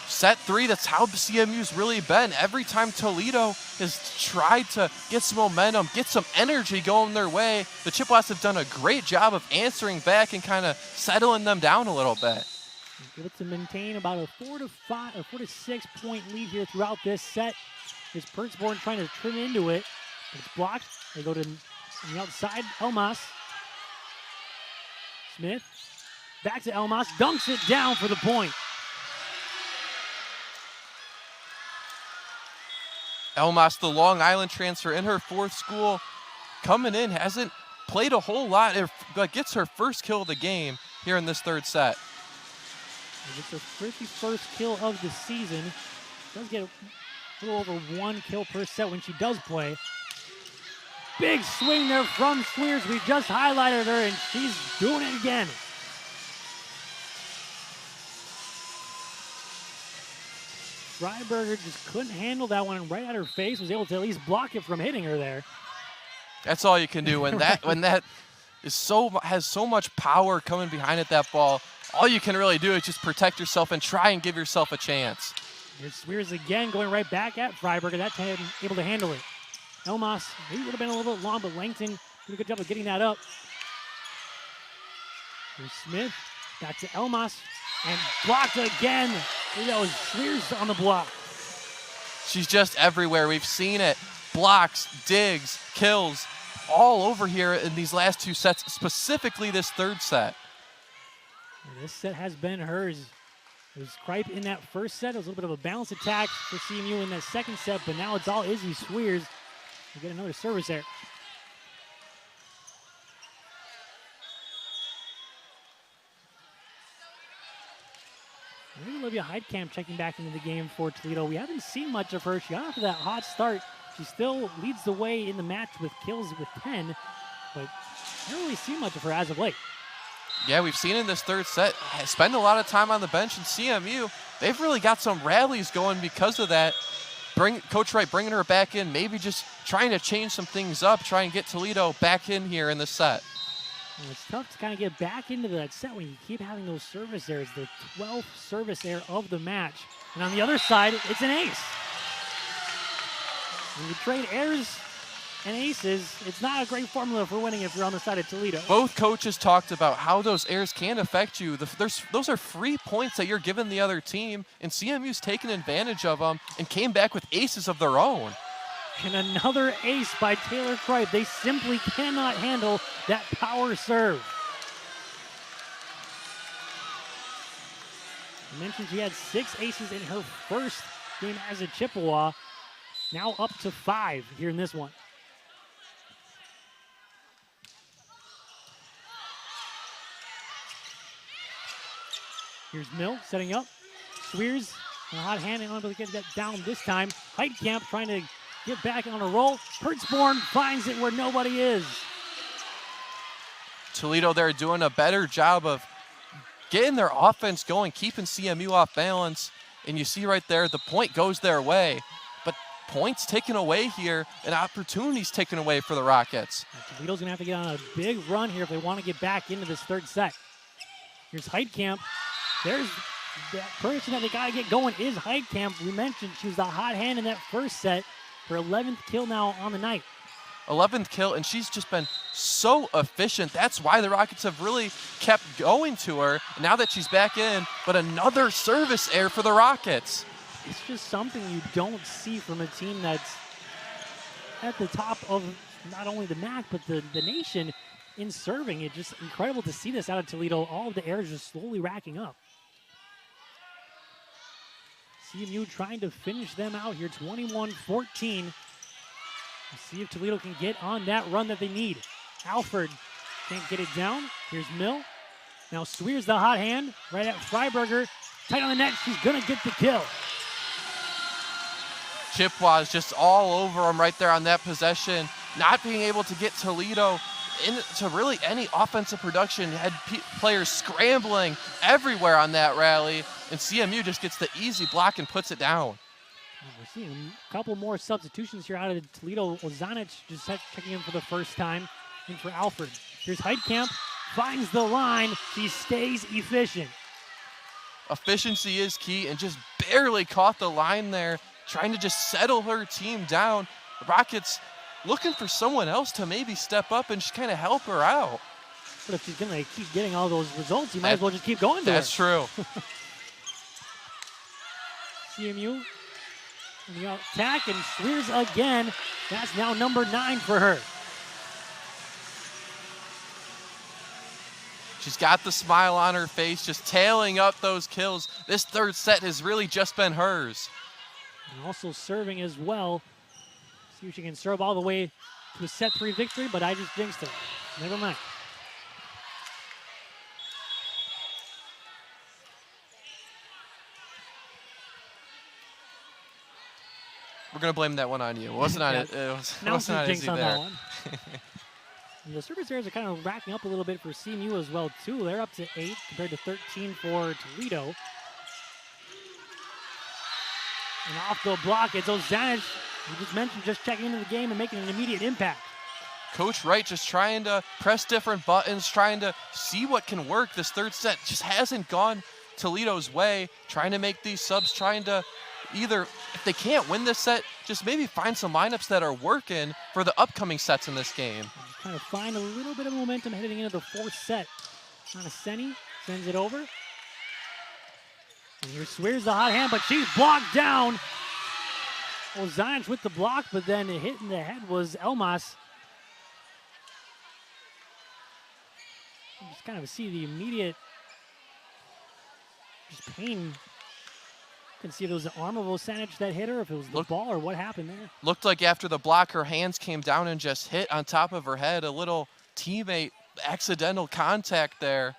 Set 3, that's how CMU's really been. Every time Toledo has tried to get some momentum, get some energy going their way, the Chippewas have done a great job of answering back and kind of settling them down a little bit. Able to maintain about a 4 to 6 point lead here throughout this set. Here's Pertzborn trying to trim into it. It's blocked. They go to the outside. Elmas. Smith. Back to Elmas. Dunks it down for the point. Elmas, the Long Island transfer in her 4th school, coming in, hasn't played a whole lot, but gets her first kill of the game here in this 3rd set. It's her 51st kill of the season. Does get a little over 1 kill per set when she does play. Big swing there from Swears. We just highlighted her, and she's doing it again. Freiberger just couldn't handle that one right at her face. Was able to at least block it from hitting her there. That's all you can do when that has so much power coming behind it. That ball, all you can really do is just protect yourself and try and give yourself a chance. Here's Swears again, going right back at Freiberger. That time able to handle it. Elmas, maybe would have been a little bit long, but Langton did a good job of getting that up. Here's Smith, back to Elmas, and blocked again. That was Swears on the block. She's just everywhere. We've seen it. Blocks, digs, kills, all over here in these last 2 sets, specifically this 3rd set. And this set has been hers. It was Kripe in that 1st set. It was a little bit of a balanced attack for CMU in that 2nd set, but now it's all Izzy Swears. We get another service there. Maybe Olivia Heidkamp checking back into the game for Toledo. We haven't seen much of her. She got off to that hot start. She still leads the way in the match with kills with 10, but I don't really see much of her as of late. Yeah, we've seen in this 3rd set, spend a lot of time on the bench in CMU. They've really got some rallies going because of that. Coach Wright bringing her back in, maybe just trying to change some things up, try and get Toledo back in here in this set. Well, it's tough to kind of get back into that set when you keep having those service errors. The 12th service error of the match. And on the other side, it's an ace. When you trade errors and aces, it's not a great formula for winning if you're on the side of Toledo. Both coaches talked about how those errors can affect you. Those are free points that you're giving the other team, and CMU's taken advantage of them and came back with aces of their own. And another ace by Taylor Kripe. They simply cannot handle that power serve. I mentioned she had 6 aces in her first game as a Chippewa. Now up to 5 here in this one. Here's Mill setting up. Swears, a hot hand, and unable to get that down this time. Heidkamp trying to get back on a roll. Pertzborn finds it where nobody is. Toledo there doing a better job of getting their offense going, keeping CMU off balance. And you see right there, the point goes their way. But points taken away here and opportunities taken away for the Rockets. Toledo's going to have to get on a big run here if they want to get back into this 3rd set. Here's Heidkamp. There's that person that they got to get going is Heidkamp. We mentioned she was the hot hand in that 1st set. Her 11th kill now on the night. 11th kill, and she's just been so efficient. That's why the Rockets have really kept going to her. Now that she's back in, but another service error for the Rockets. It's just something you don't see from a team that's at the top of not only the MAC, but the nation in serving. It's just incredible to see this out of Toledo. All of the errors just slowly racking up. CMU trying to finish them out here, 21-14. See if Toledo can get on that run that they need. Alford can't get it down. Here's Mill. Now Swears the hot hand right at Freiberger. Tight on the net. She's going to get the kill. Chippewas just all over them right there on that possession, not being able to get Toledo into really any offensive production. Had players scrambling everywhere on that rally, and CMU just gets the easy block and puts it down. We're seeing a couple more substitutions here out of Toledo. Ozanic just checking in for the first time in for Alfred. Here's Heitkamp, finds the line. She stays efficient. Efficiency is key, and just barely caught the line there, trying to just settle her team down. Rockets looking for someone else to maybe step up and just kind of help her out. But if she's going to keep getting all those results, you might as well just keep going to her. That's true. CMU in the attack, and Schweers again. That's now number 9 for her. She's got the smile on her face, just tailing up those kills. This third set has really just been hers. And also serving as well. See if she can serve all the way to a set 3 victory, but I just jinxed her. Never mind. We're going to blame that one on you. It wasn't on it. It wasn't on jinx Izzy on there. that one. The service errors are kind of racking up a little bit for CMU as well, too. They're up to 8 compared to 13 for Toledo. And off the block, it's Ozanic. You just mentioned just checking into the game and making an immediate impact. Coach Wright just trying to press different buttons, trying to see what can work. This third set just hasn't gone Toledo's way, trying to make these subs, trying to either, if they can't win this set, just maybe find some lineups that are working for the upcoming sets in this game. Just trying to find a little bit of momentum heading into the 4th set. Seni sends it over. And here Swears the hot hand, but she's blocked down. Ozanic with the block, but then hitting the head was Elmas. You just kind of see the immediate just pain. Couldn't see if it was the arm of Ozanic that hit her, if it was the ball, or what happened there. Looked like after the block, her hands came down and just hit on top of her head. A little teammate accidental contact there.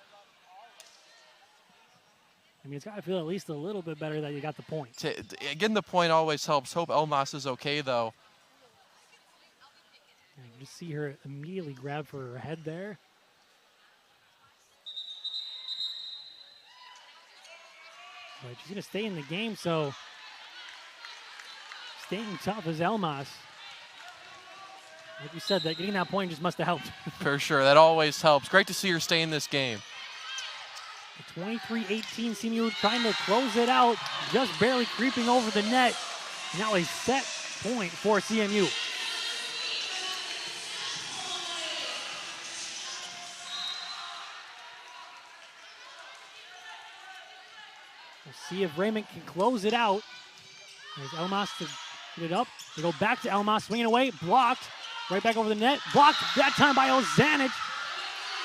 I mean, it's got to feel at least a little bit better that you got the point. Getting the point always helps. Hope Elmas is okay, though. You can just see her immediately grab for her head there. But she's going to stay in the game, so staying tough is Elmas. Like you said, that getting that point just must have helped. For sure, that always helps. Great to see her stay in this game. 23-18, CMU trying to close it out, just barely creeping over the net. Now a set point for CMU. We'll see if Raymond can close it out. There's Elmas to get it up. They go back to Elmas, swinging away, blocked. Right back over the net, blocked that time by Ozanic.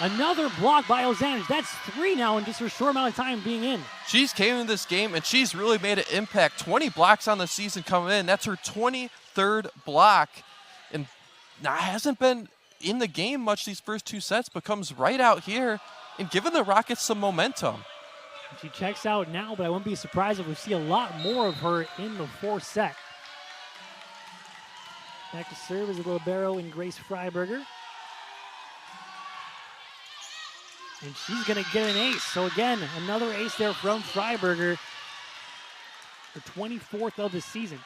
Another block by Ozanic. That's 3 now in just a short amount of time being in. She's came in this game, and she's really made an impact. 20 blocks on the season coming in. That's her 23rd block. And now hasn't been in the game much these first 2 sets, but comes right out here and giving the Rockets some momentum. She checks out now, but I wouldn't be surprised if we see a lot more of her in the 4th set. Back to serve is a libero in Grace Freiberger. And she's going to get an ace. So again, another ace there from Freiberger. Her 24th of the season.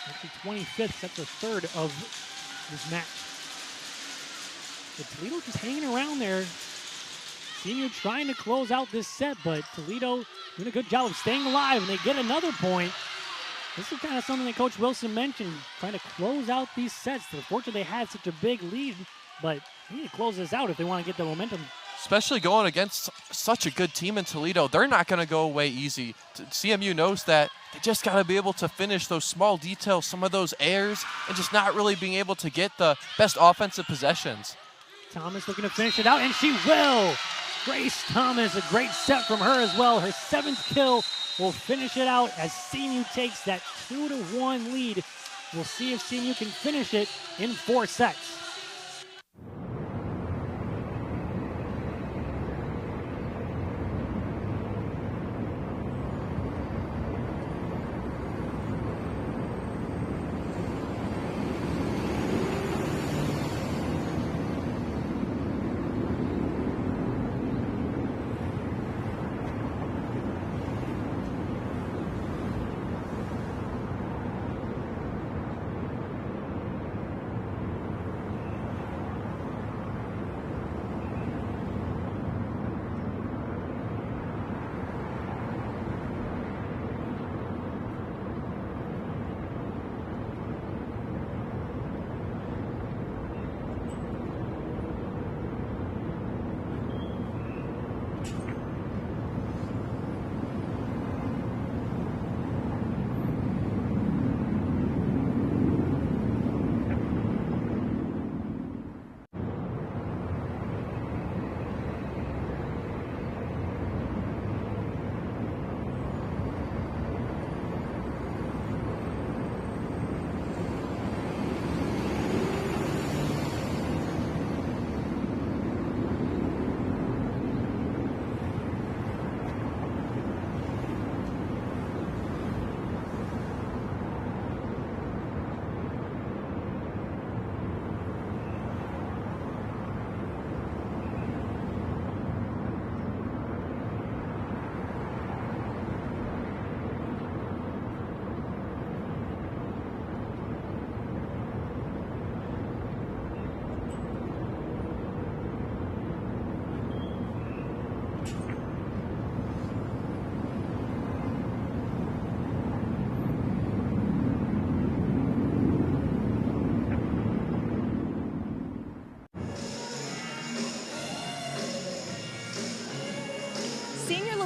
Actually 25th, that's the 3rd of this match. But Toledo just hanging around there. CMU trying to close out this set, but Toledo doing a good job of staying alive, and they get another point. This is kind of something that Coach Wilson mentioned, trying to close out these sets. Unfortunately, they had such a big lead, but they need to close this out if they want to get the momentum. Especially going against such a good team in Toledo. They're not going to go away easy. CMU knows that. They just got to be able to finish those small details, some of those errors, and just not really being able to get the best offensive possessions. Thomas looking to finish it out, and she will. Grace Thomas, a great set from her as well. Her 7th kill will finish it out as CMU takes that 2-1 lead. We'll see if CMU can finish it in 4 sets.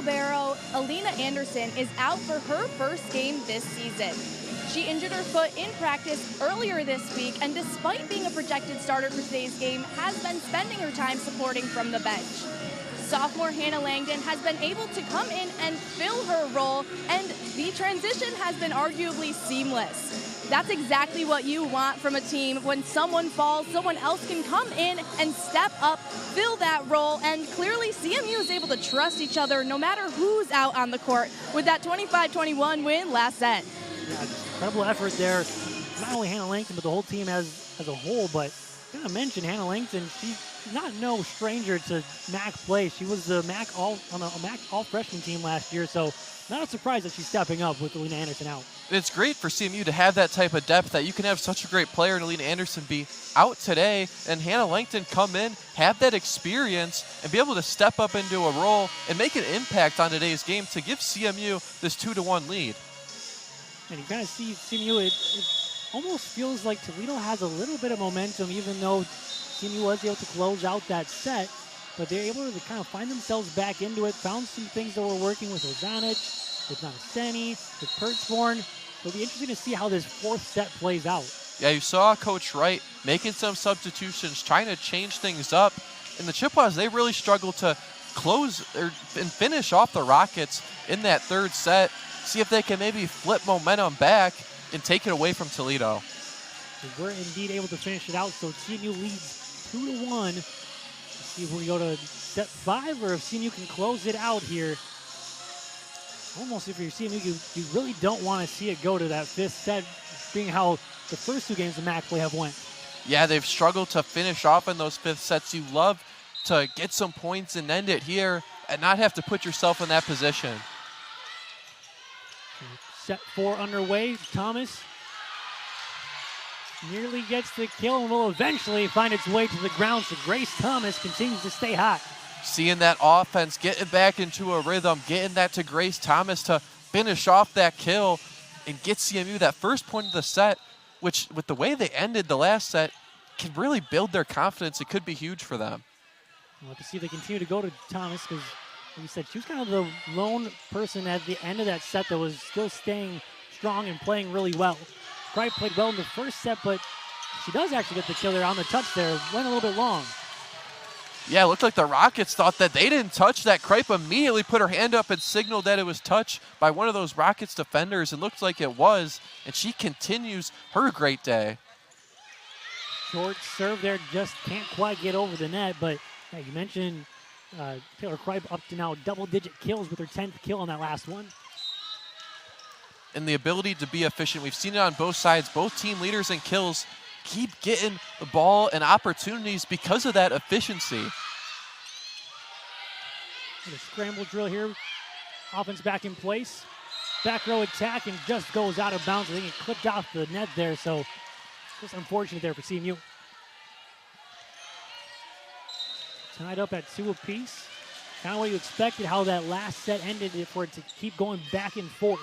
wheelbarrow, Alina Anderson is out for her first game this season. She injured her foot in practice earlier this week, and despite being a projected starter for today's game, has been spending her time supporting from the bench. Sophomore Hannah Langdon has been able to come in and fill her role, and the transition has been arguably seamless. That's exactly what you want from a team. When someone falls, someone else can come in and step up, fill that role, and clearly CMU is able to trust each other no matter who's out on the court with that 25-21 win last set. Yeah, incredible effort there. Not only Hannah Langton, but the whole team as a whole. But I'm going to mention Hannah Langton. She's not no stranger to MAC play. She was the MAC on a MAC all-freshman team last year, so not a surprise that she's stepping up with Alina Anderson out. It's great for CMU to have that type of depth, that you can have such a great player in Alina Anderson be out today, and Hannah Langton come in, have that experience, and be able to step up into a role and make an impact on today's game to give CMU this 2-1 lead. And you kind of see CMU, it almost feels like Toledo has a little bit of momentum, even though CMU was able to close out that set. But they're able to kind of find themselves back into it, found some things that were working with Ozanic, with Nanaseni, with Pertzborn. It'll be interesting to see how this fourth set plays out. Yeah, you saw Coach Wright making some substitutions, trying to change things up. And the Chippewas, they really struggled to close and finish off the Rockets in that third set. See if they can maybe flip momentum back and take it away from Toledo. They were indeed able to finish it out, so CMU leads 2-1. Let's see if we go to set 5 or if CMU can close it out here. Almost if you're CMU, you really don't want to see it go to that fifth set, being how the first two games of MAC play have went. Yeah, they've struggled to finish off in those fifth sets. You love to get some points and end it here and not have to put yourself in that position. Set 4 underway. Thomas nearly gets the kill and will eventually find its way to the ground. So Grace Thomas continues to stay hot. Seeing that offense, getting back into a rhythm, getting that to Grace Thomas to finish off that kill and get CMU that first point of the set, which with the way they ended the last set, can really build their confidence. It could be huge for them. We'll have to see if they continue to go to Thomas, because like you said, she was kind of the lone person at the end of that set that was still staying strong and playing really well. Cripe played well in the first set, but she does actually get the kill there on the touch there. Went a little bit long. Yeah, it looked like the Rockets thought that they didn't touch that. Cripe immediately put her hand up and signaled that it was touched by one of those Rockets defenders. It looked like it was, and she continues her great day. Short serve there, just can't quite get over the net, but yeah, you mentioned Taylor Cripe up to now double-digit kills with her 10th kill on that last one. And the ability to be efficient. We've seen it on both sides. Both team leaders in kills keep getting the ball and opportunities because of that efficiency. And a scramble drill here. Offense back in place. Back row attack and just goes out of bounds. I think it clipped off the net there, so just unfortunate there for CMU. Tied up at 2 apiece. Kind of what you expected, how that last set ended for it to keep going back and forth.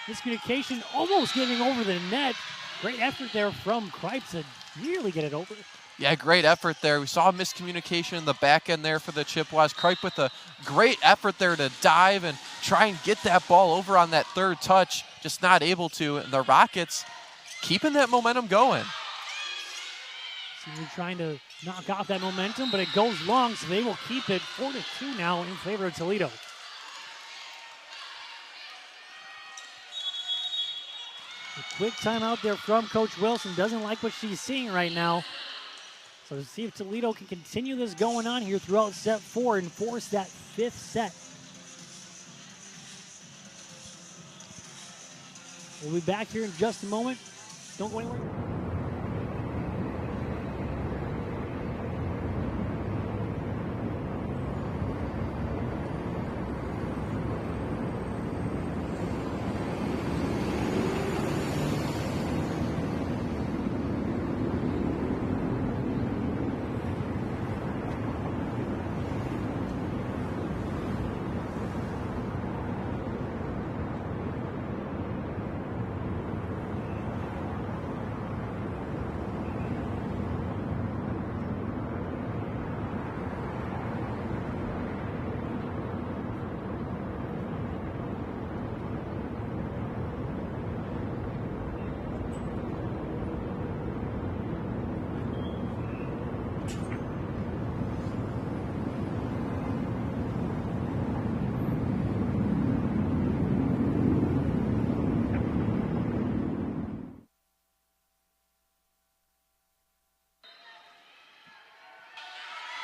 Miscommunication almost getting over the net. Great effort there from Cripe to nearly get it over. Yeah, great effort there. We saw miscommunication in the back end there for the Chippewas. Cripe with a great effort there to dive and try and get that ball over on that third touch. Just not able to. And the Rockets keeping that momentum going. CMU trying to knock off that momentum, but it goes long, so they will keep it 4-2 now in favor of Toledo. A quick timeout there from Coach Wilson. Doesn't like what she's seeing right now. So to see if Toledo can continue this going on here throughout set 4 and force that fifth set. We'll be back here in just a moment. Don't go anywhere.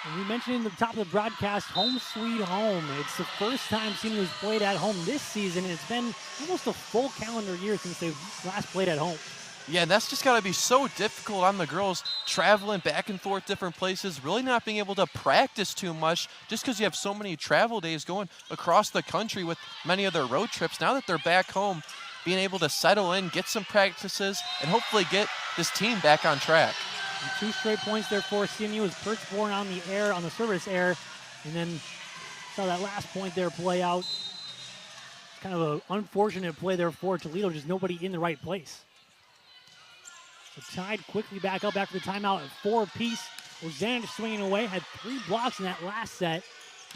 And we mentioned in the top of the broadcast, home sweet home. It's the first time CMU has played at home this season, and it's been almost a full calendar year since they've last played at home. Yeah, and that's just got to be so difficult on the girls, traveling back and forth different places, really not being able to practice too much just because you have so many travel days going across the country with many of their road trips. Now that they're back home, being able to settle in, get some practices, and hopefully get this team back on track. And 2 straight points there for CMU as Pertzborn on the air, on the service air, and then saw that last point there play out. Kind of an unfortunate play there for Toledo, just nobody in the right place. So tied quickly back up after the timeout at 4 apiece. Ozanich swinging away, had 3 blocks in that last set.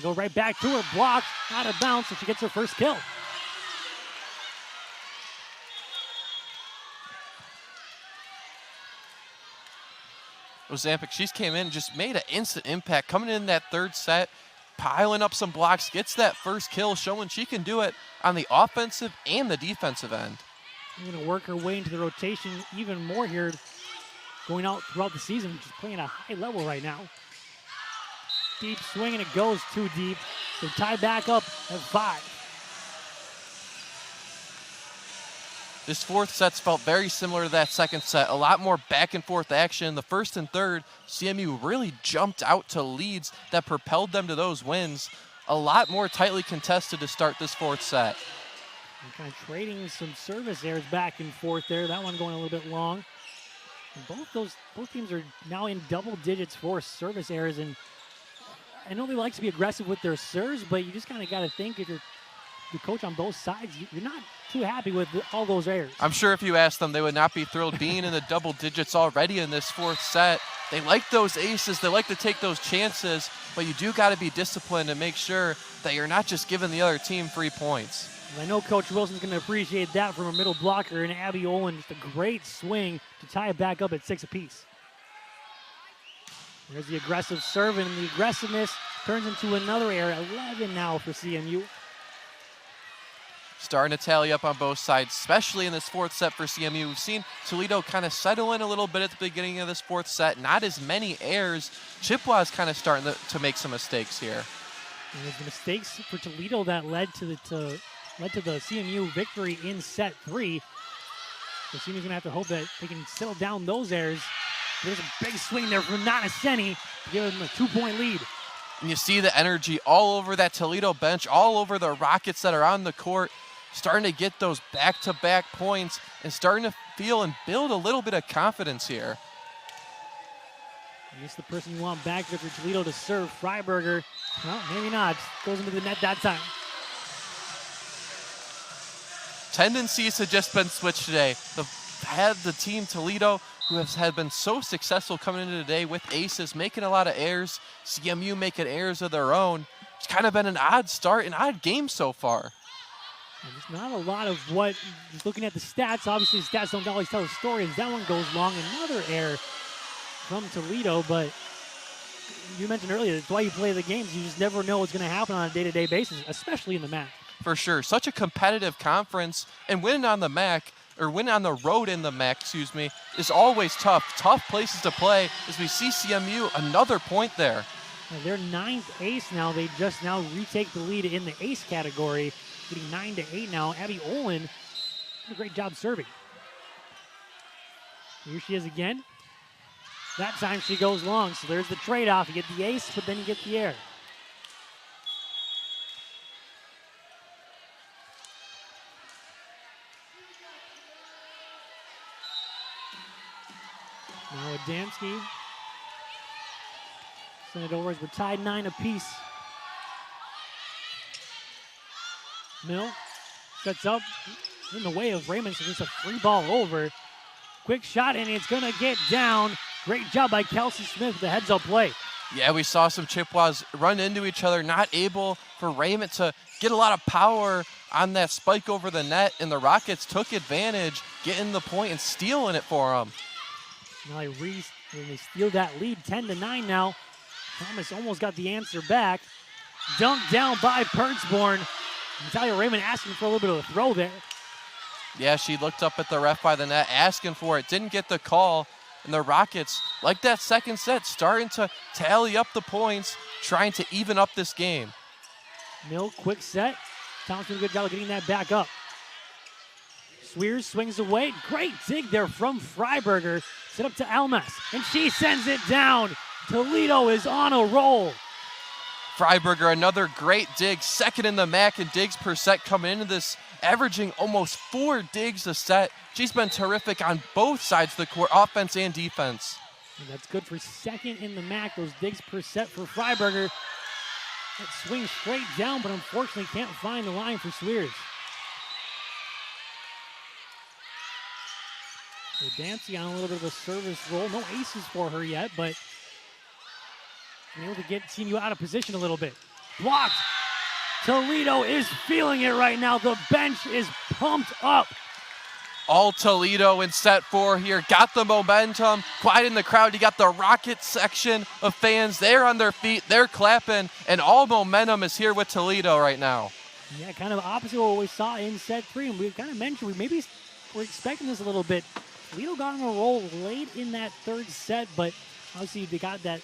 Go right back to her, blocked, out of bounds, so she gets her first kill. Ozampic, she's came in and just made an instant impact, coming in that third set, piling up some blocks, gets that first kill, showing she can do it on the offensive and the defensive end. She's going to work her way into the rotation even more here, going out throughout the season. She's playing at a high level right now. Deep swing, and it goes too deep. So tie back up at 5. This fourth set's felt very similar to that second set. A lot more back and forth action. The first and third, CMU really jumped out to leads that propelled them to those wins. A lot more tightly contested to start this fourth set. And kind of trading some service errors back and forth there. That one going a little bit long. And both teams are now in double digits for service errors. And I know they like to be aggressive with their serves, but you just kind of got to think if you're the coach on both sides, you're not too happy with all those errors. I'm sure if you asked them, they would not be thrilled being in the double digits already in this fourth set. They like those aces. They like to take those chances, but you do got to be disciplined and make sure that you're not just giving the other team free points. And I know Coach Wilson's going to appreciate that from a middle blocker, and Abby Olin, just a great swing to tie it back up at 6 apiece. There's the aggressive serve, and the aggressiveness turns into another error. 11 now for CMU. Starting to tally up on both sides, especially in this fourth set for CMU. We've seen Toledo kind of settle in a little bit at the beginning of this fourth set. Not as many errors. Chippewa's kind of starting to make some mistakes here. And there's the mistakes for Toledo that led to the CMU victory in set 3. So CMU's going to have to hope that they can settle down those errors. There's a big swing there from Nanaseni to give them a 2-point lead. And you see the energy all over that Toledo bench, all over the Rockets that are on the court, starting to get those back-to-back points and starting to feel and build a little bit of confidence here. And this is the person you want back for Toledo to serve. Freiberger, well, maybe not. Goes into the net that time. Tendencies have just been switched today. The team Toledo, who had been so successful coming into today with aces, making a lot of errors, CMU making errors of their own. It's kind of been an odd start, an odd game so far. And there's not a lot of what, just looking at the stats, obviously the stats don't always tell the story. As that one goes long, another error from Toledo, but you mentioned earlier, that's why you play the games. You just never know what's going to happen on a day-to-day basis, especially in the MAC. For sure. Such a competitive conference, and winning on the MAC, or winning on the road in the MAC, is always tough. Tough places to play as we see CMU another point there. Now they're 9th ace now. They just now retake the lead in the ace category, getting 9-8 now. Abby Olin did a great job serving. Here she is again. That time she goes long, so there's the trade-off. You get the ace, but then you get the air. Now Adamski. Send it over as we're tied 9 apiece. Mill sets up in the way of Raymond, so just a free ball over. Quick shot, and it's going to get down. Great job by Kelsey Smith with the heads-up play. Yeah, we saw some Chippewas run into each other, not able for Raymond to get a lot of power on that spike over the net, and the Rockets took advantage, getting the point and stealing it for them. Now they steal that lead, 10-9 now. Thomas almost got the answer back. Dunked down by Pertzborn. Natalia Raymond asking for a little bit of a throw there. Yeah, she looked up at the ref by the net, asking for it. Didn't get the call. And the Rockets, like that second set, starting to tally up the points, trying to even up this game. Mill, quick set. Thomas doing a good job of getting that back up. Swears swings away. Great dig there from Freiberger. Set up to Elmas, and she sends it down. Toledo is on a roll. Freiberger, another great dig, second in the MAC in digs per set coming into this, averaging almost 4 digs a set. She's been terrific on both sides of the court, offense and defense. And that's good for second in the MAC, those digs per set for Freiberger. That swings straight down, but unfortunately can't find the line for Swears. So Dancy on a little bit of a service roll. No aces for her yet, but able to get CMU out of position a little bit. Blocked. Toledo is feeling it right now. The bench is pumped up. All Toledo in set 4 here. Got the momentum. Quiet in the crowd. You got the Rocket section of fans. They're on their feet. They're clapping. And all momentum is here with Toledo right now. Yeah, kind of opposite what we saw in set 3. And we kind of mentioned we're expecting this a little bit. Toledo got on a roll late in that third set, but obviously they got that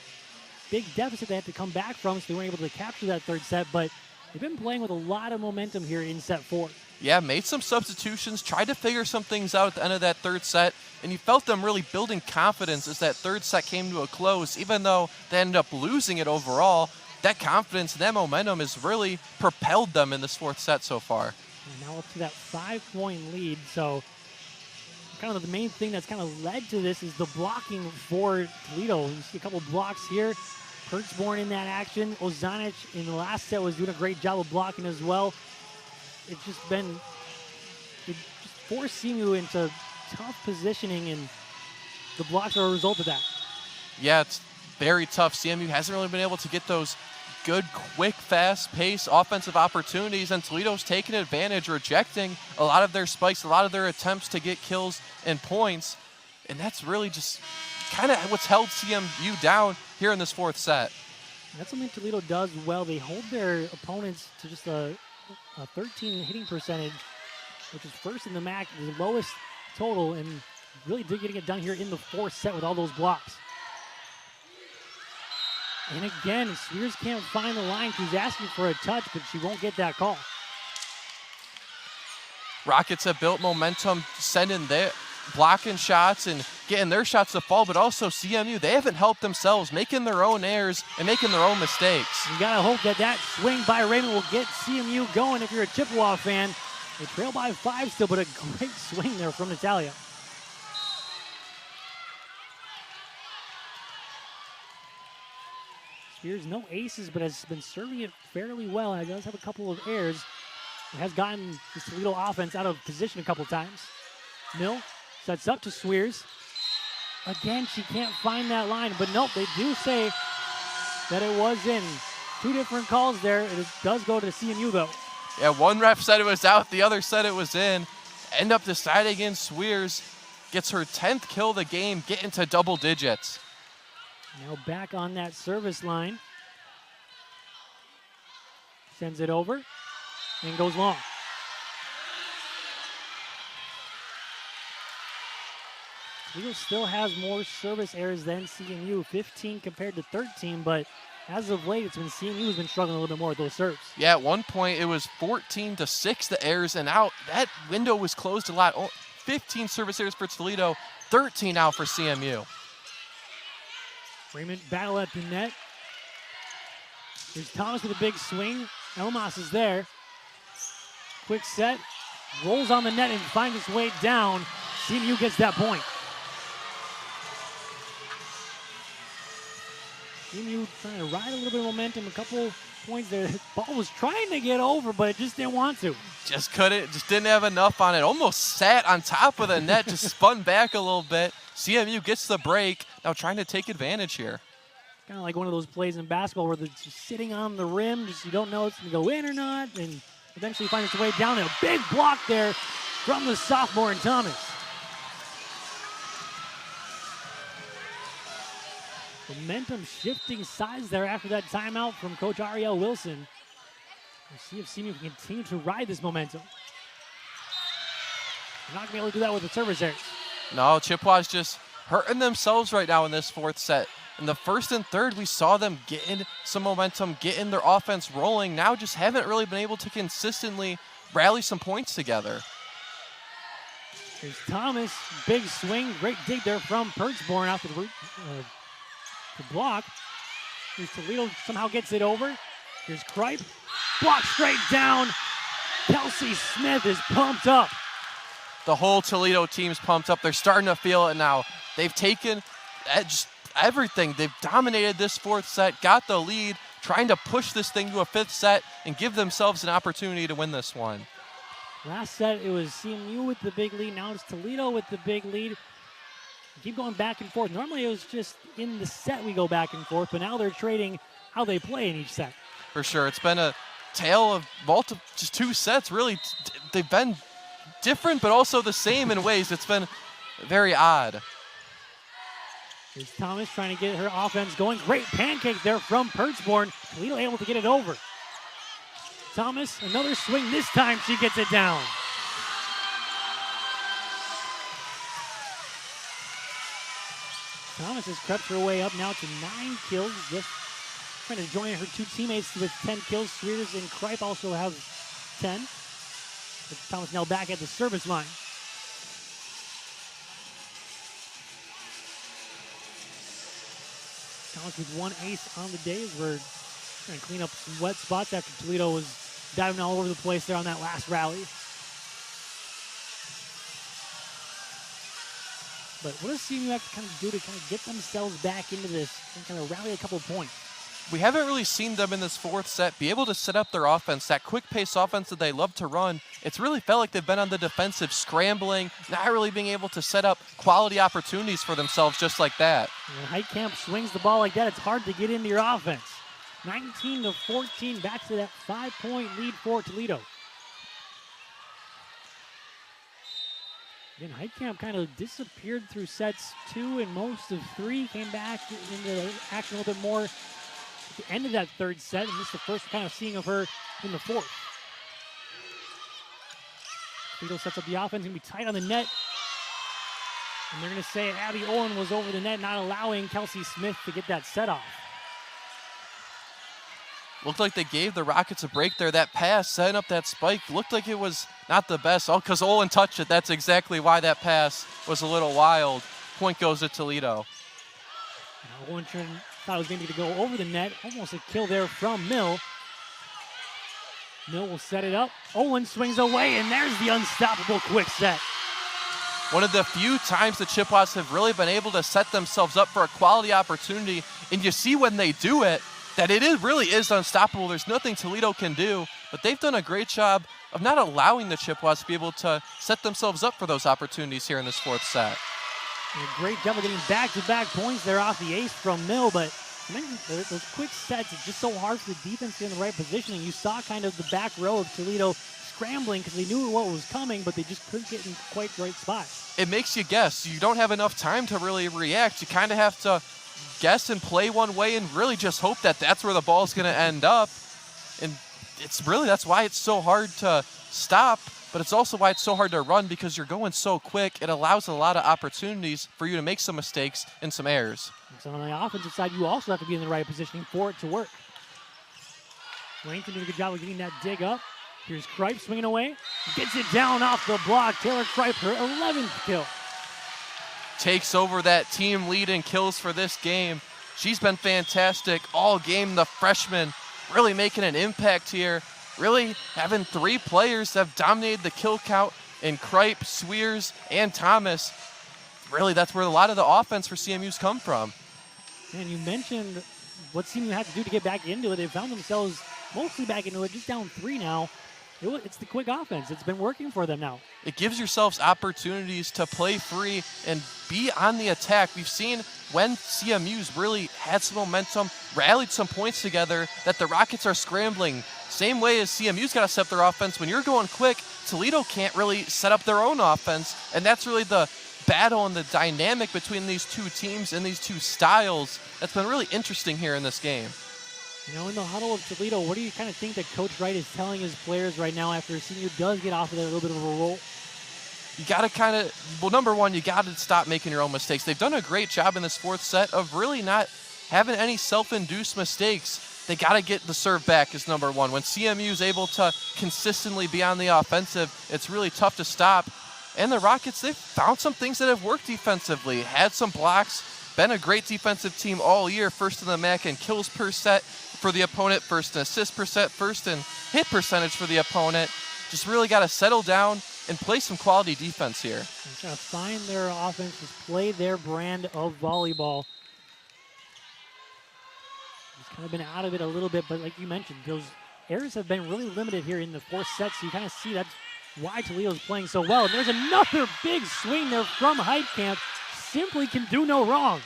big deficit they had to come back from, so they weren't able to capture that third set. But they've been playing with a lot of momentum here in set 4. Yeah, made some substitutions, tried to figure some things out at the end of that third set, and you felt them really building confidence as that third set came to a close. Even though they ended up losing it overall, that confidence and that momentum has really propelled them in this fourth set so far. And now up to that 5-point lead, so kind of the main thing that's kind of led to this is the blocking for Toledo. You see a couple blocks here. Kurtzborn in that action. Ozanic in the last set was doing a great job of blocking as well. It just forced CMU into tough positioning, and the blocks are a result of that. Yeah, it's very tough. CMU hasn't really been able to get those good, quick, fast-paced offensive opportunities, and Toledo's taking advantage, rejecting a lot of their spikes, a lot of their attempts to get kills and points, and that's really just kind of what's held CMU down here in this fourth set. That's something Toledo does well. They hold their opponents to just a 13 hitting percentage, which is first in the MAC, the lowest total, and really did getting it done here in the fourth set with all those blocks. And again, Swears can't find the line. She's asking for a touch, but she won't get that call. Rockets have built momentum, sending their blocking shots and getting their shots to fall, but also CMU, they haven't helped themselves, making their own errors and making their own mistakes. You gotta hope that swing by Raymond will get CMU going if you're a Chippewa fan. They trail by 5 still, but a great swing there from Natalia. Spears, no aces, but has been serving it fairly well, and does have a couple of errors. It has gotten this Toledo offense out of position a couple times. Mill sets up to Swears. Again, she can't find that line, but nope, they do say that it was in. 2 different calls there. It does go to CMU, though. Yeah, one ref said it was out, the other said it was in. End up deciding in. Swears gets her 10th kill of the game, get into double digits. Now back on that service line. Sends it over and goes long. Toledo still has more service errors than CMU, 15 compared to 13, but as of late, it's been CMU who's been struggling a little bit more with those serves. Yeah, at one point it was 14-6 the errors, and out that window was closed a lot. 15 service errors for Toledo, 13 now for CMU. Raymond battle at the net. Here's Thomas with a big swing. Elmas is there. Quick set. Rolls on the net and finds its way down. CMU gets that point. CMU trying to ride a little bit of momentum. A couple points there. The ball was trying to get over, but it just didn't want to. Just couldn't, just didn't have enough on it. Almost sat on top of the net, just spun back a little bit. CMU gets the break, now trying to take advantage here. Kind of like one of those plays in basketball where they're just sitting on the rim, just you don't know if it's going to go in or not, and eventually finds its way down. And a big block there from the sophomore in Thomas. Momentum shifting sides there after that timeout from Coach Ariel Wilson. We'll see if CMU can continue to ride this momentum. They're not going to be able to do that with the service errors. No, Chippewa's just hurting themselves right now in this fourth set. In the first and third, we saw them getting some momentum, getting their offense rolling. Now just haven't really been able to consistently rally some points together. Here's Thomas, big swing, great dig there from Perchborn out the block. Here's Toledo, somehow gets it over. Here's Kripe, block straight down. Kelsey Smith is pumped up. The whole Toledo team's pumped up. They're starting to feel it now. They've taken just everything. They've dominated this fourth set, got the lead, trying to push this thing to a fifth set and give themselves an opportunity to win this one. Last set, it was CMU with the big lead. Now it's Toledo with the big lead. Keep going back and forth. Normally it was just in the set we go back and forth, but now they're trading how they play in each set. For sure. It's been a tale of just two sets, really. They've been different, but also the same in ways. It's been very odd. Here's Thomas trying to get her offense going. Great pancake there from Perchborn. Toledo able to get it over. Thomas, another swing. This time she gets it down. Thomas has crept her way up now to 9 kills. Just trying to join her two teammates with 10 kills. Swears and Kripe also have 10. But Thomas now back at the service line. Thomas with one ace on the day as we're trying to clean up some wet spots after Toledo was diving all over the place there on that last rally. But what does CMU have to kind of do to kind of get themselves back into this and kind of rally a couple of points? We haven't really seen them in this fourth set be able to set up their offense, that quick pace offense that they love to run. It's really felt like they've been on the defensive, scrambling, not really being able to set up quality opportunities for themselves just like that. When Heitkamp swings the ball like that, it's hard to get into your offense. 19-14, back to that 5-point lead for Toledo. Again, Heitkamp kind of disappeared through sets 2 and most of 3. Came back into action a little bit more at the end of that third set, and this is the first kind of seeing of her in the fourth. Toledo sets up the offense, going to be tight on the net. And they're going to say Abby Owen was over the net, not allowing Kelsey Smith to get that set off. Looked like they gave the Rockets a break there. That pass, setting up that spike, looked like it was not the best. Oh, because Olin touched it. That's exactly why that pass was a little wild. Point goes to Toledo. Now Olin thought it was going to go over the net. Almost a kill there from Mill. Mill will set it up. Olin swings away, and there's the unstoppable quick set. One of the few times the Chippewas have really been able to set themselves up for a quality opportunity, and you see when they do it, that really is unstoppable. There's nothing Toledo can do, but they've done a great job of not allowing the Chippewas to be able to set themselves up for those opportunities here in this fourth set. A great job of getting back-to-back points there off the ace from Mill, but I mentioned those quick sets, it's just so hard for the defense to get in the right position, and you saw kind of the back row of Toledo scrambling because they knew what was coming, but they just couldn't get in quite the right spots. It makes you guess. You don't have enough time to really react. You kind of have to guess and play one way and really just hope that that's where the ball is going to end up. And that's why it's so hard to stop, but it's also why it's so hard to run, because you're going so quick. It allows a lot of opportunities for you to make some mistakes and some errors. So on the offensive side, you also have to be in the right positioning for it to work. Langton did a good job of getting that dig up. Here's Kripe swinging away. Gets it down off the block. Taylor Kripe, her 11th kill. Takes over that team lead in kills for this game. She's been fantastic all game. The freshman really making an impact here. Really having 3 players that have dominated the kill count in Kripe, Swears, and Thomas. Really, that's where a lot of the offense for CMU's come from. And you mentioned what CMU had to do to get back into it. They found themselves mostly back into it, just down 3 now. It's the quick offense. It's been working for them now. It gives yourselves opportunities to play free and be on the attack. We've seen when CMU's really had some momentum, rallied some points together, that the Rockets are scrambling. Same way as CMU's got to set up their offense. When you're going quick, Toledo can't really set up their own offense, and that's really the battle and the dynamic between these two teams and these two styles that's been really interesting here in this game. You know, in the huddle of Toledo, what do you kind of think that Coach Wright is telling his players right now after CMU does get off of a little bit of a roll? you got to number one, you got to stop making your own mistakes. They've done a great job in this fourth set of really not having any self-induced mistakes. They got to get the serve back is number one. When CMU is able to consistently be on the offensive, it's really tough to stop. And the Rockets, they've found some things that have worked defensively, had some blocks, been a great defensive team all year, first in the MAC in kills per set for the opponent, first in assists per set, first in hit percentage for the opponent. Just really got to settle down and play some quality defense here. They're trying to find their offense, just play their brand of volleyball. It's kind of been out of it a little bit, but like you mentioned, those errors have been really limited here in the fourth set, so you kind of see that's why Toledo's playing so well. And there's another big swing there from Heitkamp. Simply can do no wrong.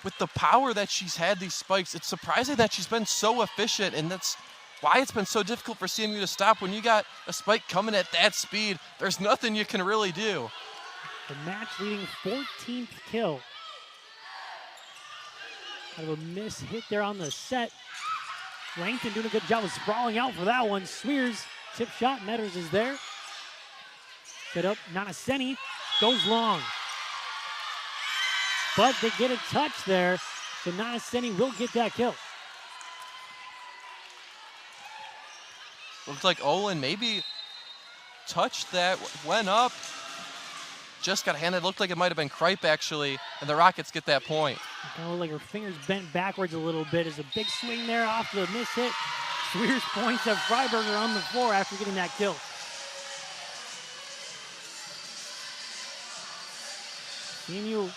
With the power that she's had these spikes, it's surprising that she's been so efficient, and that's why it's been so difficult for CMU to stop. When you got a spike coming at that speed, there's nothing you can really do. The match-leading 14th kill. Kind of a miss hit there on the set. Langton doing a good job of sprawling out for that one. Swears, tip shot, Metters is there. Set up, Nanaseni goes long. But they get a touch there, so Nanaseni will get that kill. Looks like Olin maybe touched that, went up, just got handed. Looked like it might have been Kripe actually, and the Rockets get that point. Kind of look like her fingers bent backwards a little bit. There's a big swing there off the miss hit. Swears points at Freiberger on the floor after getting that kill. CMU,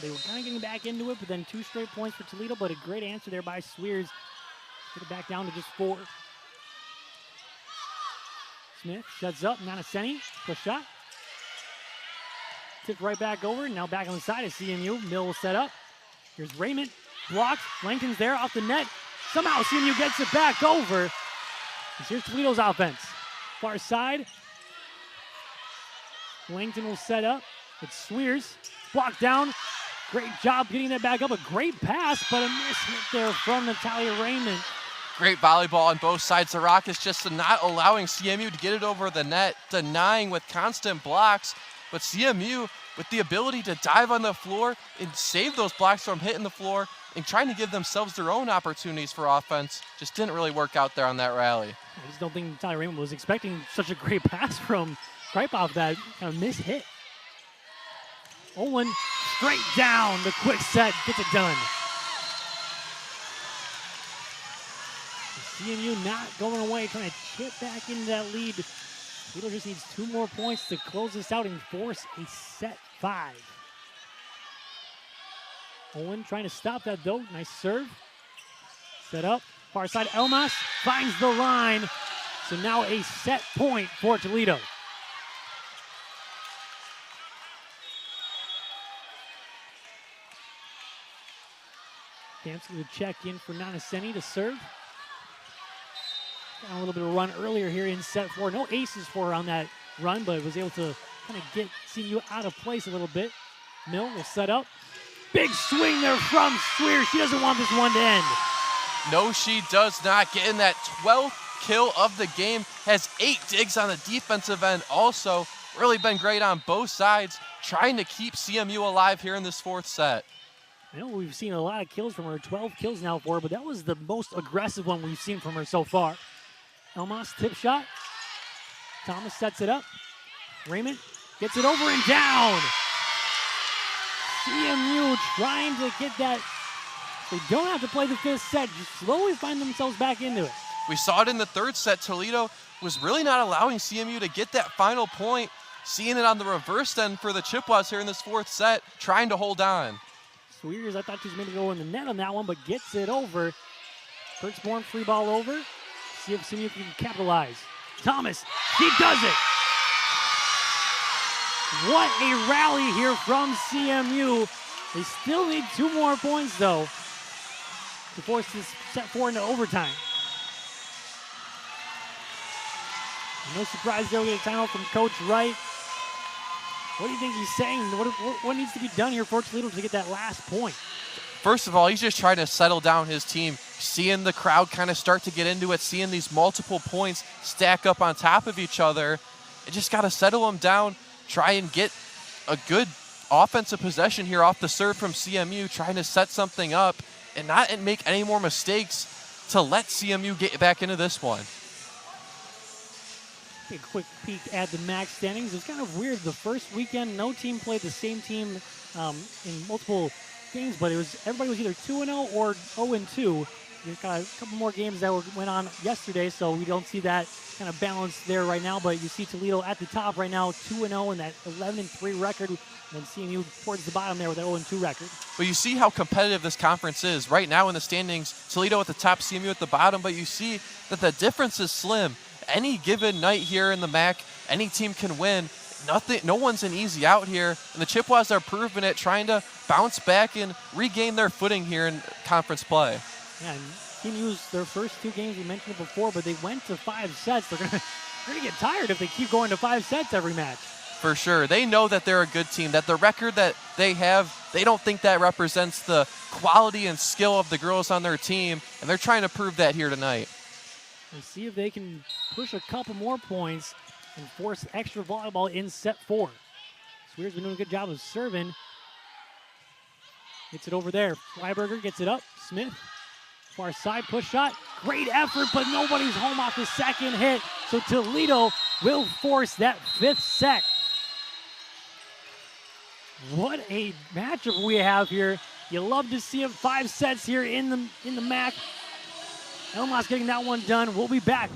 they were kind of getting back into it, but then 2 straight points for Toledo, but a great answer there by Swears. Get it back down to just 4. Smith shuts up, Nanaseni, push shot. Tipped right back over, now back on the side of CMU. Mill will set up. Here's Raymond, blocked, Langton's there off the net. Somehow CMU gets it back over. And here's Toledo's offense. Far side. Langton will set up. It's Swears, blocked down. Great job getting that back up. A great pass, but a miss hit there from Natalia Raymond. Great volleyball on both sides. The Rockets just not allowing CMU to get it over the net, denying with constant blocks. But CMU with the ability to dive on the floor and save those blocks from hitting the floor and trying to give themselves their own opportunities for offense just didn't really work out there on that rally. I just don't think Natalia Raymond was expecting such a great pass from Kripe off that kind of miss hit. Olin straight down, the quick set gets it done. CMU not going away, trying to chip back into that lead. Toledo just needs 2 more points to close this out and force a set 5. Olin trying to stop that though. Nice serve. Set up. Far side, Elmas finds the line. So now a set point for Toledo. Dempsey to check in for Nanaseni to serve. Got a little bit of a run earlier here in set 4. No aces for her on that run, but was able to kind of get CMU out of place a little bit. Mill will set up. Big swing there from Swear. She doesn't want this one to end. No, she does not. Getting that 12th kill of the game. Has 8 digs on the defensive end also. Really been great on both sides. Trying to keep CMU alive here in this 4th set. I know we've seen a lot of kills from her, 12 kills now for her, but that was the most aggressive one we've seen from her so far. Elmas tip shot. Thomas sets it up. Raymond gets it over and down. CMU trying to get that. They don't have to play the 5th set, just slowly find themselves back into it. We saw it in the 3rd set. Toledo was really not allowing CMU to get that final point. Seeing it on the reverse end for the Chippewas here in this 4th set, trying to hold on. Swears, I thought she was going to go in the net on that one, but gets it over. Kurtzborn free ball over. See if CMU can capitalize. Thomas, he does it. What a rally here from CMU. They still need 2 more points, though, to force this set 4 into overtime. No surprise they'll get a timeout from Coach Wright. What do you think he's saying? What needs to be done here for Toledo to get that last point? First of all, he's just trying to settle down his team. seeing the crowd kind of start to get into it, seeing these multiple points stack up on top of each other. You just got to settle them down, try and get a good offensive possession here off the serve from CMU, trying to set something up and not make any more mistakes to let CMU get back into this one. Take a quick peek at the MAC standings. It's kind of weird. The first weekend, no team played the same team in multiple games, but everybody was either 2-0 or 0-2. We've got a couple more games that went on yesterday, so we don't see that kind of balance there right now. But you see Toledo at the top right now, 2-0 and that 11-3 record. And then CMU towards the bottom there with that 0-2 record. But you see how competitive this conference is. Right now in the standings, Toledo at the top, CMU at the bottom, but you see that the difference is slim. Any given night here in the MAC, any team can win. No one's an easy out here, and the Chippewas are proving it, trying to bounce back and regain their footing here in conference play. Yeah, and CMU's their first 2 games, we mentioned it before, but they went to 5 sets. They're gonna get tired if they keep going to 5 sets every match. For sure. They know that they're a good team, that the record that they have, they don't think that represents the quality and skill of the girls on their team, and they're trying to prove that here tonight. And see if they can push a couple more points and force extra volleyball in set 4. Swear's been doing a good job of serving. Gets it over there. Freiberger gets it up. Smith, far side push shot. Great effort, but nobody's home off the second hit. So Toledo will force that 5th set. What a matchup we have here. You love to see it. 5 sets here in the MAC. Elmas getting that one done. We'll be back.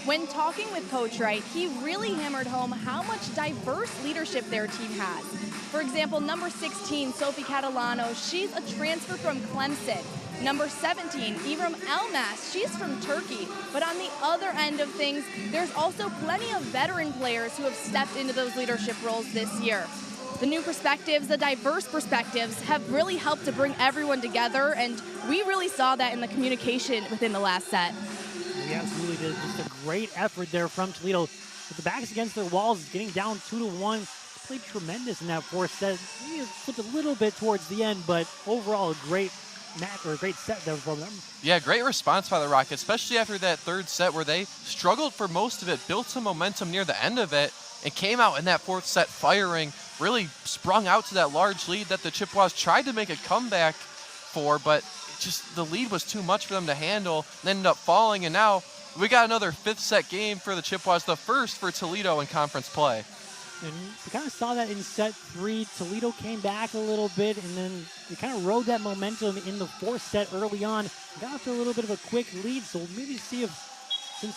When talking with Coach Wright, he really hammered home how much diverse leadership their team has. For example, number 16, Sophie Catalano, she's a transfer from Clemson. Number 17, Ibram Elmas, she's from Turkey. But on the other end of things, there's also plenty of veteran players who have stepped into those leadership roles this year. The new perspectives, the diverse perspectives, have really helped to bring everyone together, and we really saw that in the communication within the last set. We absolutely did. Just a great effort there from Toledo. With the backs against their walls, getting down 2-1. Played tremendous in that 4th set. Maybe it slipped a little bit towards the end, but overall a great match or a great set there from them. Yeah, great response by the Rockets, especially after that 3rd set where they struggled for most of it, built some momentum near the end of it, and came out in that 4th set firing, really sprung out to that large lead that the Chippewas tried to make a comeback for, but just the lead was too much for them to handle and ended up falling. And now we got another 5th set game for the Chippewas, the first for Toledo in conference play. And we kind of saw that in set 3. Toledo came back a little bit, and then they kind of rode that momentum in the 4th set early on. Got off to a little bit of a quick lead, so we'll maybe see if, since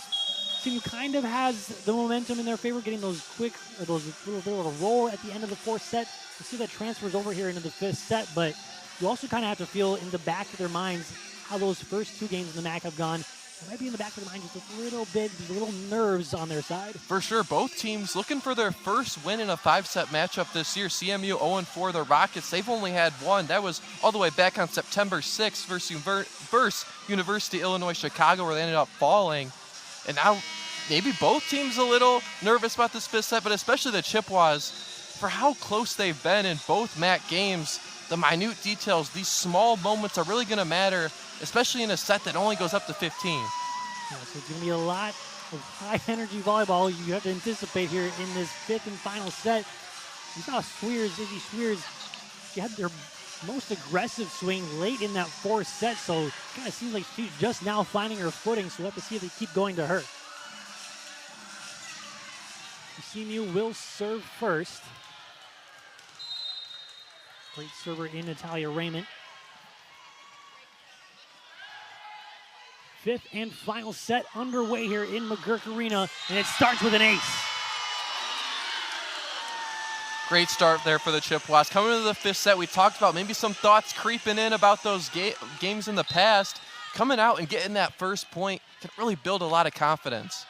CMU kind of has the momentum in their favor, getting those quick, or those little bit of a roll at the end of the 4th set, we'll see that transfers over here into the 5th set. But you also kind of have to feel in the back of their minds how those first 2 games in the MAC have gone. It might be in the back of the mind just a little bit, a little nerves on their side. For sure, both teams looking for their first win in a 5-set matchup this year. CMU 0-4, the Rockets, they've only had one. That was all the way back on September 6th versus University of Illinois Chicago, where they ended up falling. And now maybe both teams a little nervous about this 5th set, but especially the Chippewas, for how close they've been in both MAC games. The minute details, these small moments are really going to matter, especially in a set that only goes up to 15. Yeah, so it's going to be a lot of high-energy volleyball you have to anticipate here in this 5th and final set. You saw Izzy Swears, she had their most aggressive swing late in that 4th set, so it kind of seems like she's just now finding her footing, so we'll have to see if they keep going to her. CMU will serve first. Great server in Natalia Raymond. 5th and final set underway here in McGurk Arena, and it starts with an ace. Great start there for the Chippewas. Coming into the 5th set, we talked about maybe some thoughts creeping in about those games in the past. Coming out and getting that first point can really build a lot of confidence.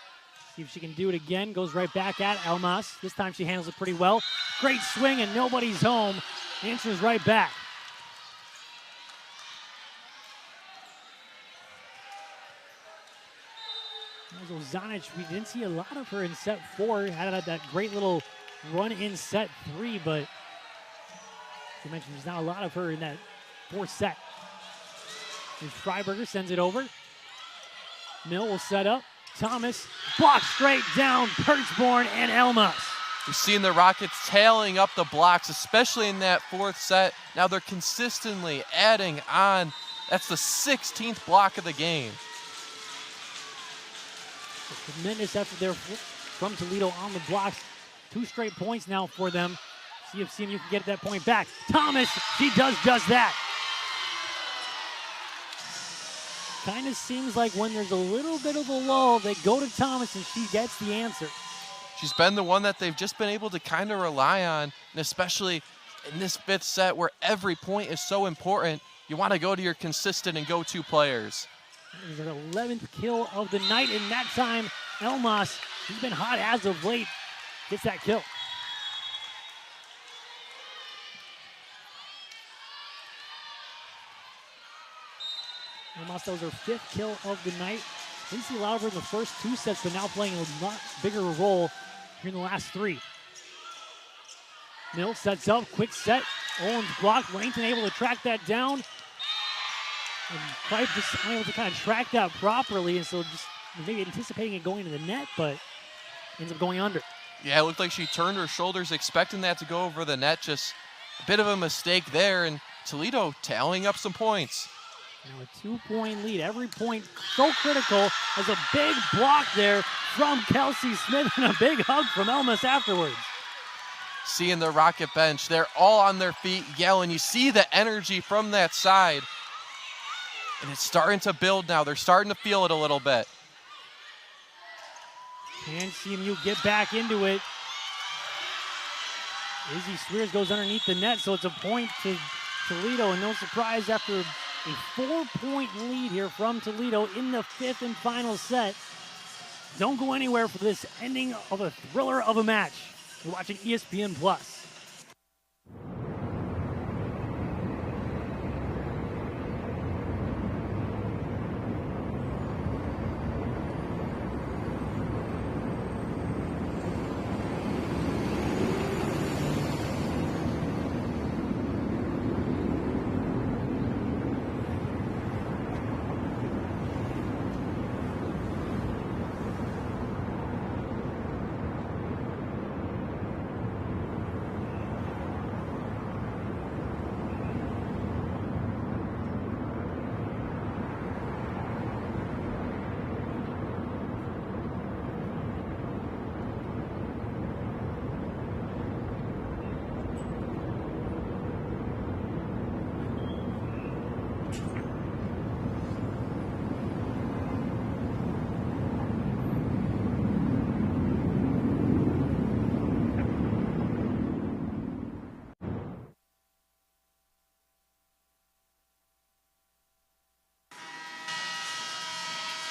See if she can do it again. Goes right back at Elmas. This time she handles it pretty well. Great swing, and nobody's home. Answers right back. Zonic, we didn't see a lot of her in set 4. Had that great little run in set 3, but you mentioned there's not a lot of her in that 4th set. Here's Freiberger, sends it over. Mill will set up. Thomas, block straight down, Perchborn and Elmas. We've seen the Rockets tailing up the blocks, especially in that 4th set. Now they're consistently adding on. That's the 16th block of the game. A tremendous effort there from Toledo on the blocks. 2 straight points now for them. See if CMU can get that point back. Thomas, she does just that. Kind of seems like when there's a little bit of a lull, they go to Thomas and she gets the answer. She's been the one that they've just been able to kind of rely on, and especially in this 5th set where every point is so important, you want to go to your consistent and go-to players. There's her 11th kill of the night, and that time, Elmas, she's been hot as of late, gets that kill. Elmas, that was her 5th kill of the night. Didn't see a lot of her in the first 2 sets, but now playing a lot bigger role here in the last 3. Mill sets up, quick set. Owens blocked, Langton able to track that down. And Price just unable to kind of track that properly, and so just maybe anticipating it going to the net, but ends up going under. Yeah, it looked like she turned her shoulders expecting that to go over the net. Just a bit of a mistake there, and Toledo tallying up some points. Now a 2-point lead. Every point so critical. As a big block there from Kelsey Smith and a big hug from Elmas afterwards. Seeing the Rocket bench, they're all on their feet yelling. You see the energy from that side. And it's starting to build now. They're starting to feel it a little bit. Can CMU get back into it? Izzy Swears goes underneath the net, so it's a point to Toledo, and no surprise after a 4-point lead here from Toledo in the 5th and final set. Don't go anywhere for this ending of a thriller of a match. You're watching ESPN Plus.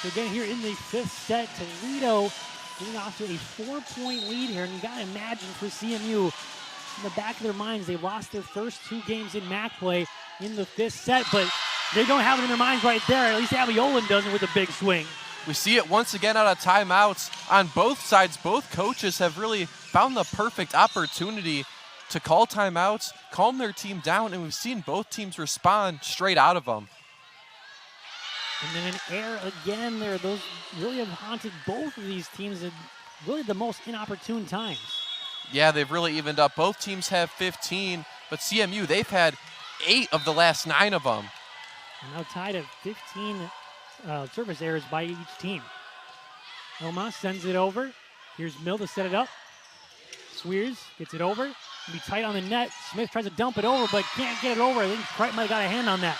So again, here in the 5th set, Toledo getting off to a 4-point lead here. And you got to imagine for CMU, in the back of their minds, they lost their first 2 games in MAC play in the 5th set, but they don't have it in their minds right there. At least Abby Olin doesn't with a big swing. We see it once again out of timeouts on both sides. Both coaches have really found the perfect opportunity to call timeouts, calm their team down, and we've seen both teams respond straight out of them. And then an error again there. Those really have haunted both of these teams at really the most inopportune times. Yeah, they've really evened up. Both teams have 15, but CMU, they've had 8 of the last 9 of them. And now tied at 15 service errors by each team. Elma sends it over. Here's Mill to set it up. Swears gets it over. It'll be tight on the net. Smith tries to dump it over, but can't get it over. I think Cripe might have got a hand on that.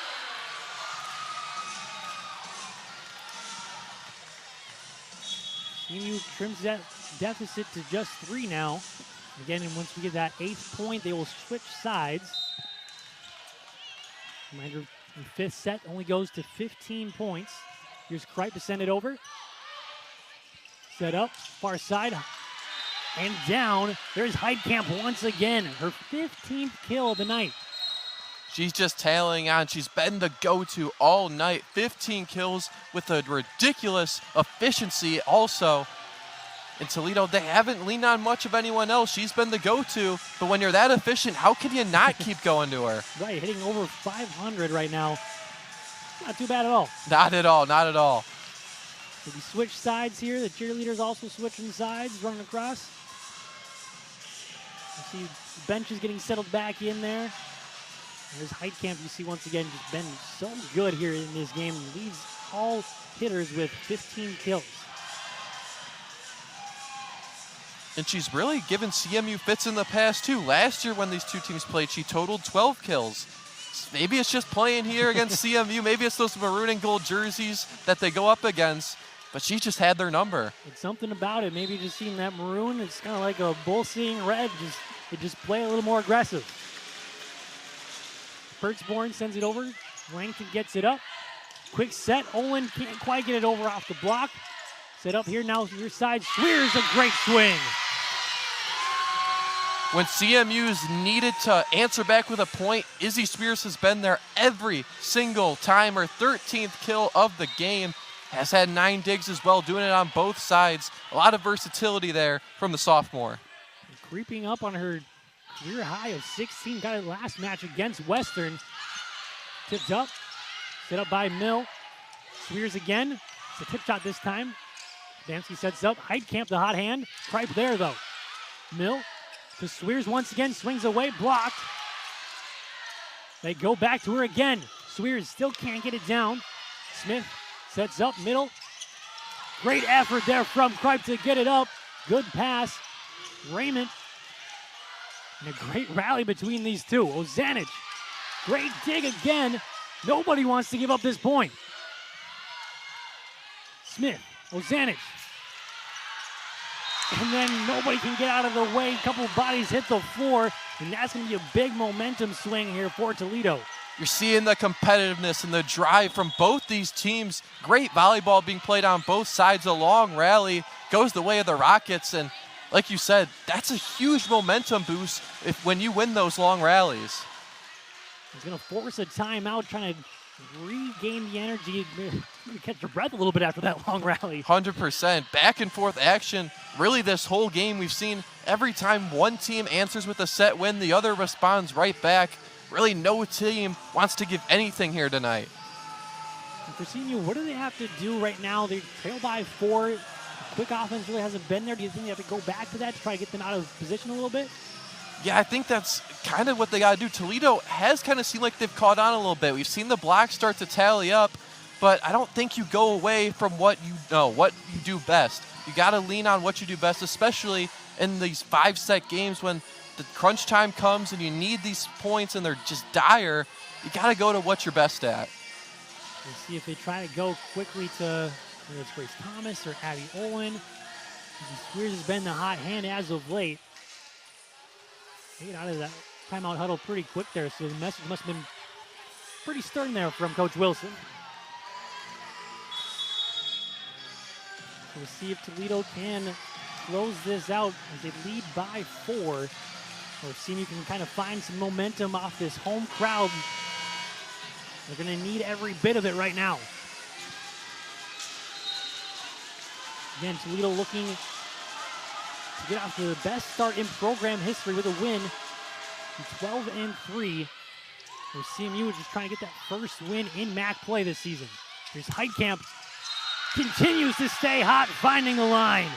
CMU trims that deficit to just 3 now. Again, and once we get that 8th point, they will switch sides. Reminder, the 5th set only goes to 15 points. Here's Cripe to send it over. Set up, far side, and down. There's Heidkamp once again, her 15th kill of the night. She's just tailing on. She's been the go-to all night. 15 kills with a ridiculous efficiency also. In Toledo, they haven't leaned on much of anyone else. She's been the go-to, but when you're that efficient, how can you not keep going to her? Right, hitting over 500 right now. Not too bad at all. Not at all, not at all. So we switch sides here. The cheerleaders also switching sides, running across. You see the bench is getting settled back in there. There's Heidkamp, you see once again, just been so good here in this game. Leads all hitters with 15 kills. And she's really given CMU fits in the past too. Last year when these two teams played, she totaled 12 kills. Maybe it's just playing here against CMU. Maybe it's those maroon and gold jerseys that they go up against. But she just had their number. It's something about it. Maybe just seeing that maroon, it's kind of like a bull seeing red. They just play a little more aggressive. Pertzborn sends it over. Langton gets it up. Quick set. Olin can't quite get it over off the block. Set up here now to your side. Swears a great swing. When CMU's needed to answer back with a point, Izzy Spears has been there every single time. Her 13th kill of the game. Has had 9 digs as well, doing it on both sides. A lot of versatility there from the sophomore. Creeping up on her career high of 16. Got it last match against Western. Tipped up. Set up by Mill. Swears again. It's a tip shot this time. Damsky sets up. Heidkamp, the hot hand. Cripe there, though. Mill to Swears once again. Swings away. Blocked. They go back to her again. Swears still can't get it down. Smith sets up middle. Great effort there from Cripe to get it up. Good pass. Raymond. And a great rally between these two. Ozanich. Great dig again. Nobody wants to give up this point. Smith. Ozanich. And then nobody can get out of the way. A couple of bodies hit the floor. And that's going to be a big momentum swing here for Toledo. You're seeing the competitiveness and the drive from both these teams. Great volleyball being played on both sides. A long rally goes the way of the Rockets. And like you said, that's a huge momentum boost when you win those long rallies. He's going to force a timeout, trying to regain the energy. Catch your breath a little bit after that long rally. 100%. Back and forth action. Really this whole game we've seen every time one team answers with a set win, the other responds right back. Really no team wants to give anything here tonight. And for CMU, what do they have to do right now? They trail by 4. Quick offense really hasn't been there. Do you think they have to go back to that to try to get them out of position a little bit? Yeah, I think that's kind of what they got to do. Toledo has kind of seemed like they've caught on a little bit. We've seen the blocks start to tally up, but I don't think you go away from what you know, what you do best. You got to lean on what you do best, especially in these 5-set games when the crunch time comes and you need these points and they're just dire. You got to go to what you're best at. We'll see if they try to go quickly to whether it's Grace Thomas or Abby Owen. Spears has been the hot hand as of late. They get out of that timeout huddle pretty quick there, so the message must have been pretty stern there from Coach Wilson. So we'll see if Toledo can close this out as they lead by 4. Or if CMU can kind of find some momentum off this home crowd. They're going to need every bit of it right now. Again, Toledo looking to get off to the best start in program history with a win. 12-3. Where CMU is just trying to get that first win in MAC play this season. Here's Heitkamp. Continues to stay hot, finding the line.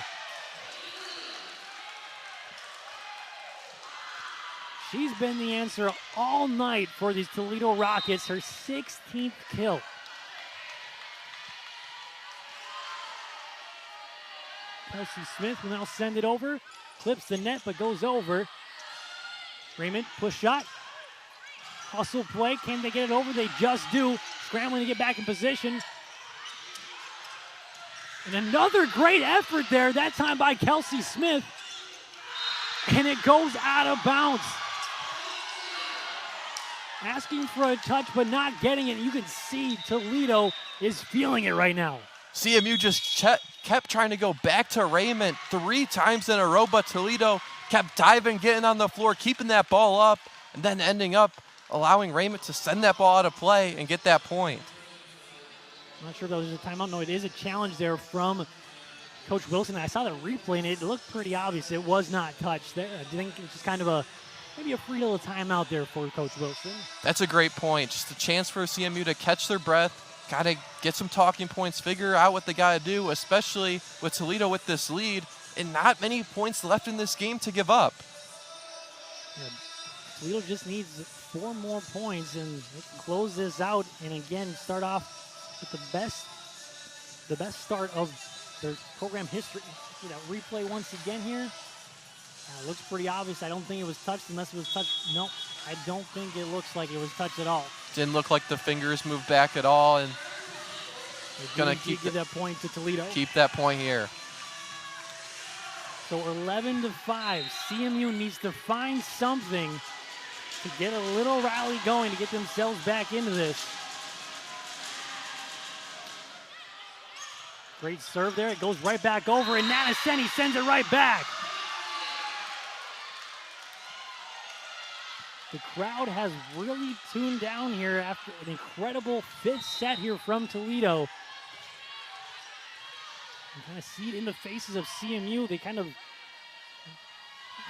She's been the answer all night for these Toledo Rockets, her 16th kill. Kelsey Smith will now send it over. Clips the net, but goes over. Raymond, push shot. Hustle play, can they get it over? They just do. Scrambling to get back in position. And another great effort there, that time by Kelsey Smith. And it goes out of bounds. Asking for a touch, but not getting it. You can see Toledo is feeling it right now. CMU just kept trying to go back to Raymond 3 times in a row, but Toledo kept diving, getting on the floor, keeping that ball up, and then ending up allowing Raymond to send that ball out of play and get that point. I'm not sure if that was a timeout. No, it is a challenge there from Coach Wilson. I saw the replay, and it looked pretty obvious. It was not touched there. I think it's just kind of maybe a free little timeout there for Coach Wilson. That's a great point. Just a chance for CMU to catch their breath, got to get some talking points, figure out what they got to do, especially with Toledo with this lead, and not many points left in this game to give up. Yeah, Toledo just needs 4 more points, and they can close this out, and again, start off with the best start of their program history. See that replay once again here. Looks pretty obvious. I don't think it was touched unless it was touched. No, I don't think it looks like it was touched at all. Didn't look like the fingers moved back at all, and gonna give that point to Toledo. Keep that point here. So 11-5. CMU needs to find something to get a little rally going to get themselves back into this. Great serve there. It goes right back over, and Nanaseni sends it right back. The crowd has really tuned down here after an incredible 5th set here from Toledo. You kind of see it in the faces of CMU. They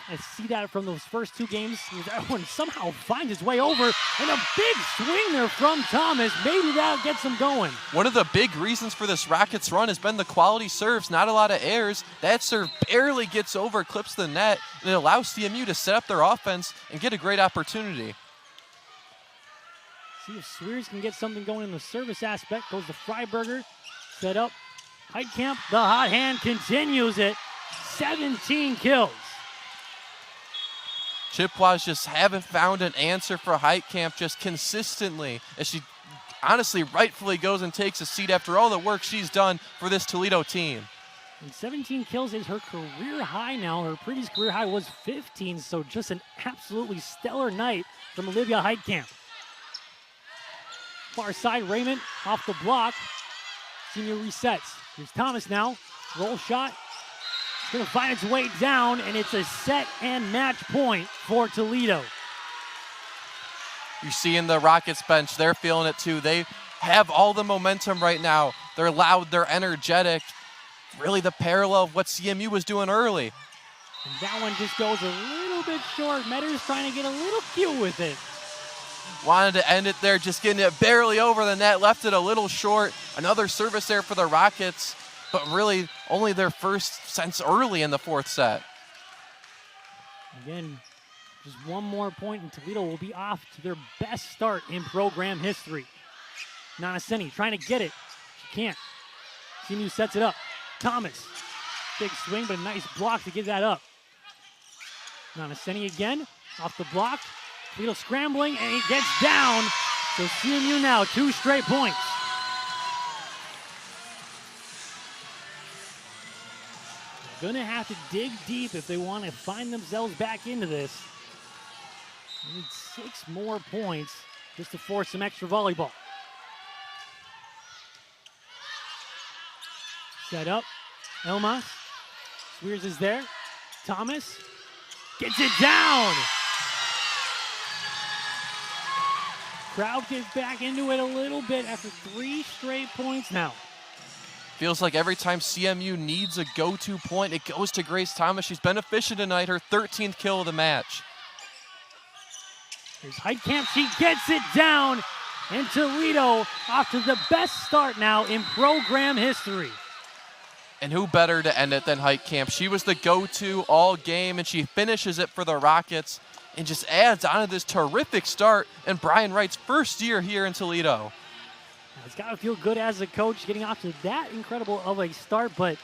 I see that from those first 2 games. Everyone somehow finds its way over, and a big swing there from Thomas. Maybe that gets them going. One of the big reasons for this Rockets run has been the quality serves, not a lot of errors. That serve barely gets over, clips the net, and it allows CMU to set up their offense and get a great opportunity. See if Swears can get something going in the service aspect. Goes to Freiberger, set up. Heitkamp, the hot hand continues it. 17 kills. Chippewas just haven't found an answer for Heitkamp just consistently, as she honestly rightfully goes and takes a seat after all the work she's done for this Toledo team. And 17 kills is her career high now. Her previous career high was 15, so just an absolutely stellar night from Olivia Heitkamp. Far side, Raymond off the block. CMU resets. Here's Thomas now. Roll shot. It's going to find its way down, and it's a set and match point for Toledo. You see in the Rockets bench, they're feeling it too. They have all the momentum right now. They're loud, they're energetic. Really the parallel of what CMU was doing early. And that one just goes a little bit short. Metter's trying to get a little cute with it. Wanted to end it there, just getting it barely over the net, left it a little short. Another service there for the Rockets, but really only their first since early in the 4th set. Again, just 1 more point and Toledo will be off to their best start in program history. Nanaseni trying to get it. She can't. CMU sets it up. Thomas, big swing, but a nice block to get that up. Nanaseni again, off the block. Toledo scrambling, and he gets down. So CMU now 2 straight points. Gonna have to dig deep if they want to find themselves back into this. They need 6 more points just to force some extra volleyball. Set up. Elmas. Spears is there. Thomas gets it down. Crowd gets back into it a little bit after 3 straight points now. Feels like every time CMU needs a go-to point, it goes to Grace Thomas. She's been efficient tonight, her 13th kill of the match. Here's Heitkamp, she gets it down, and Toledo off to the best start now in program history. And who better to end it than Heitkamp? She was the go-to all game, and she finishes it for the Rockets and just adds on to this terrific start in Brian Wright's first year here in Toledo. It's got to feel good as a coach getting off to that incredible of a start, but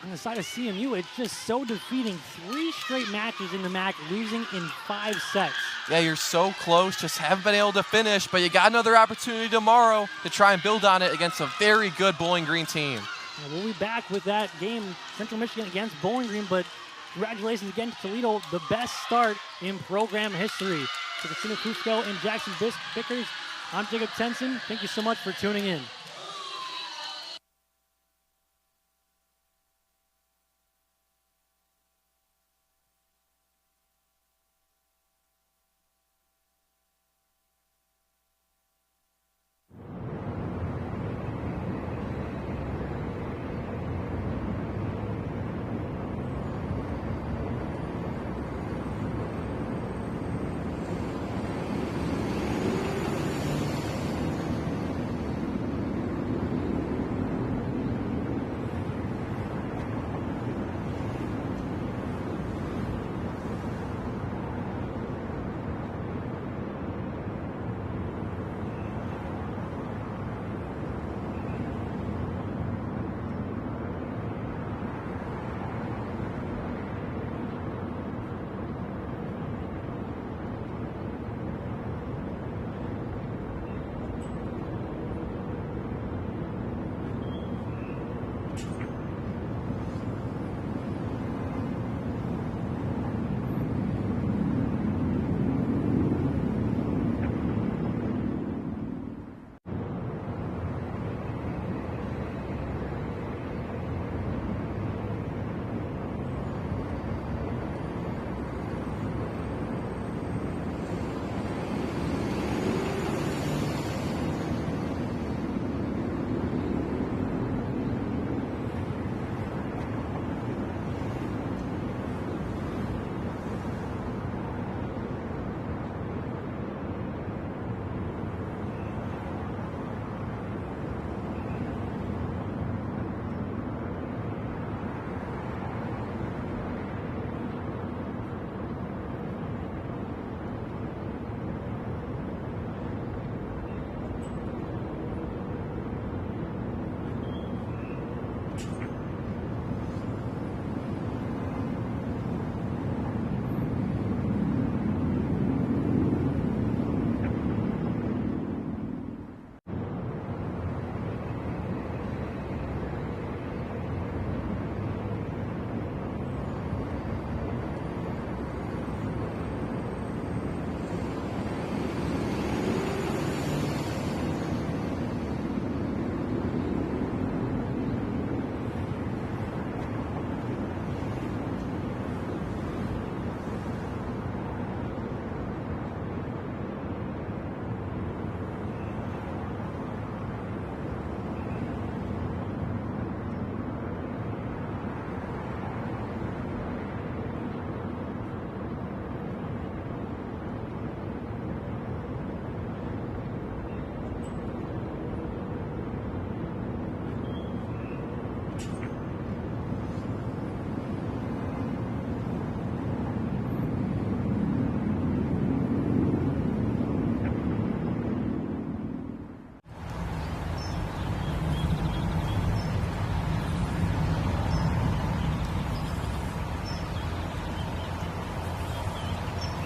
on the side of CMU, it's just so defeating. 3 straight matches in the MAC, losing in 5 sets. Yeah, you're so close, just haven't been able to finish, but you got another opportunity tomorrow to try and build on it against a very good Bowling Green team. We'll be back with that game, Central Michigan against Bowling Green, but congratulations again to Toledo, the best start in program history. For Christina Cusco and Jackson Bickers, I'm Jacob Tenson. Thank you so much for tuning in.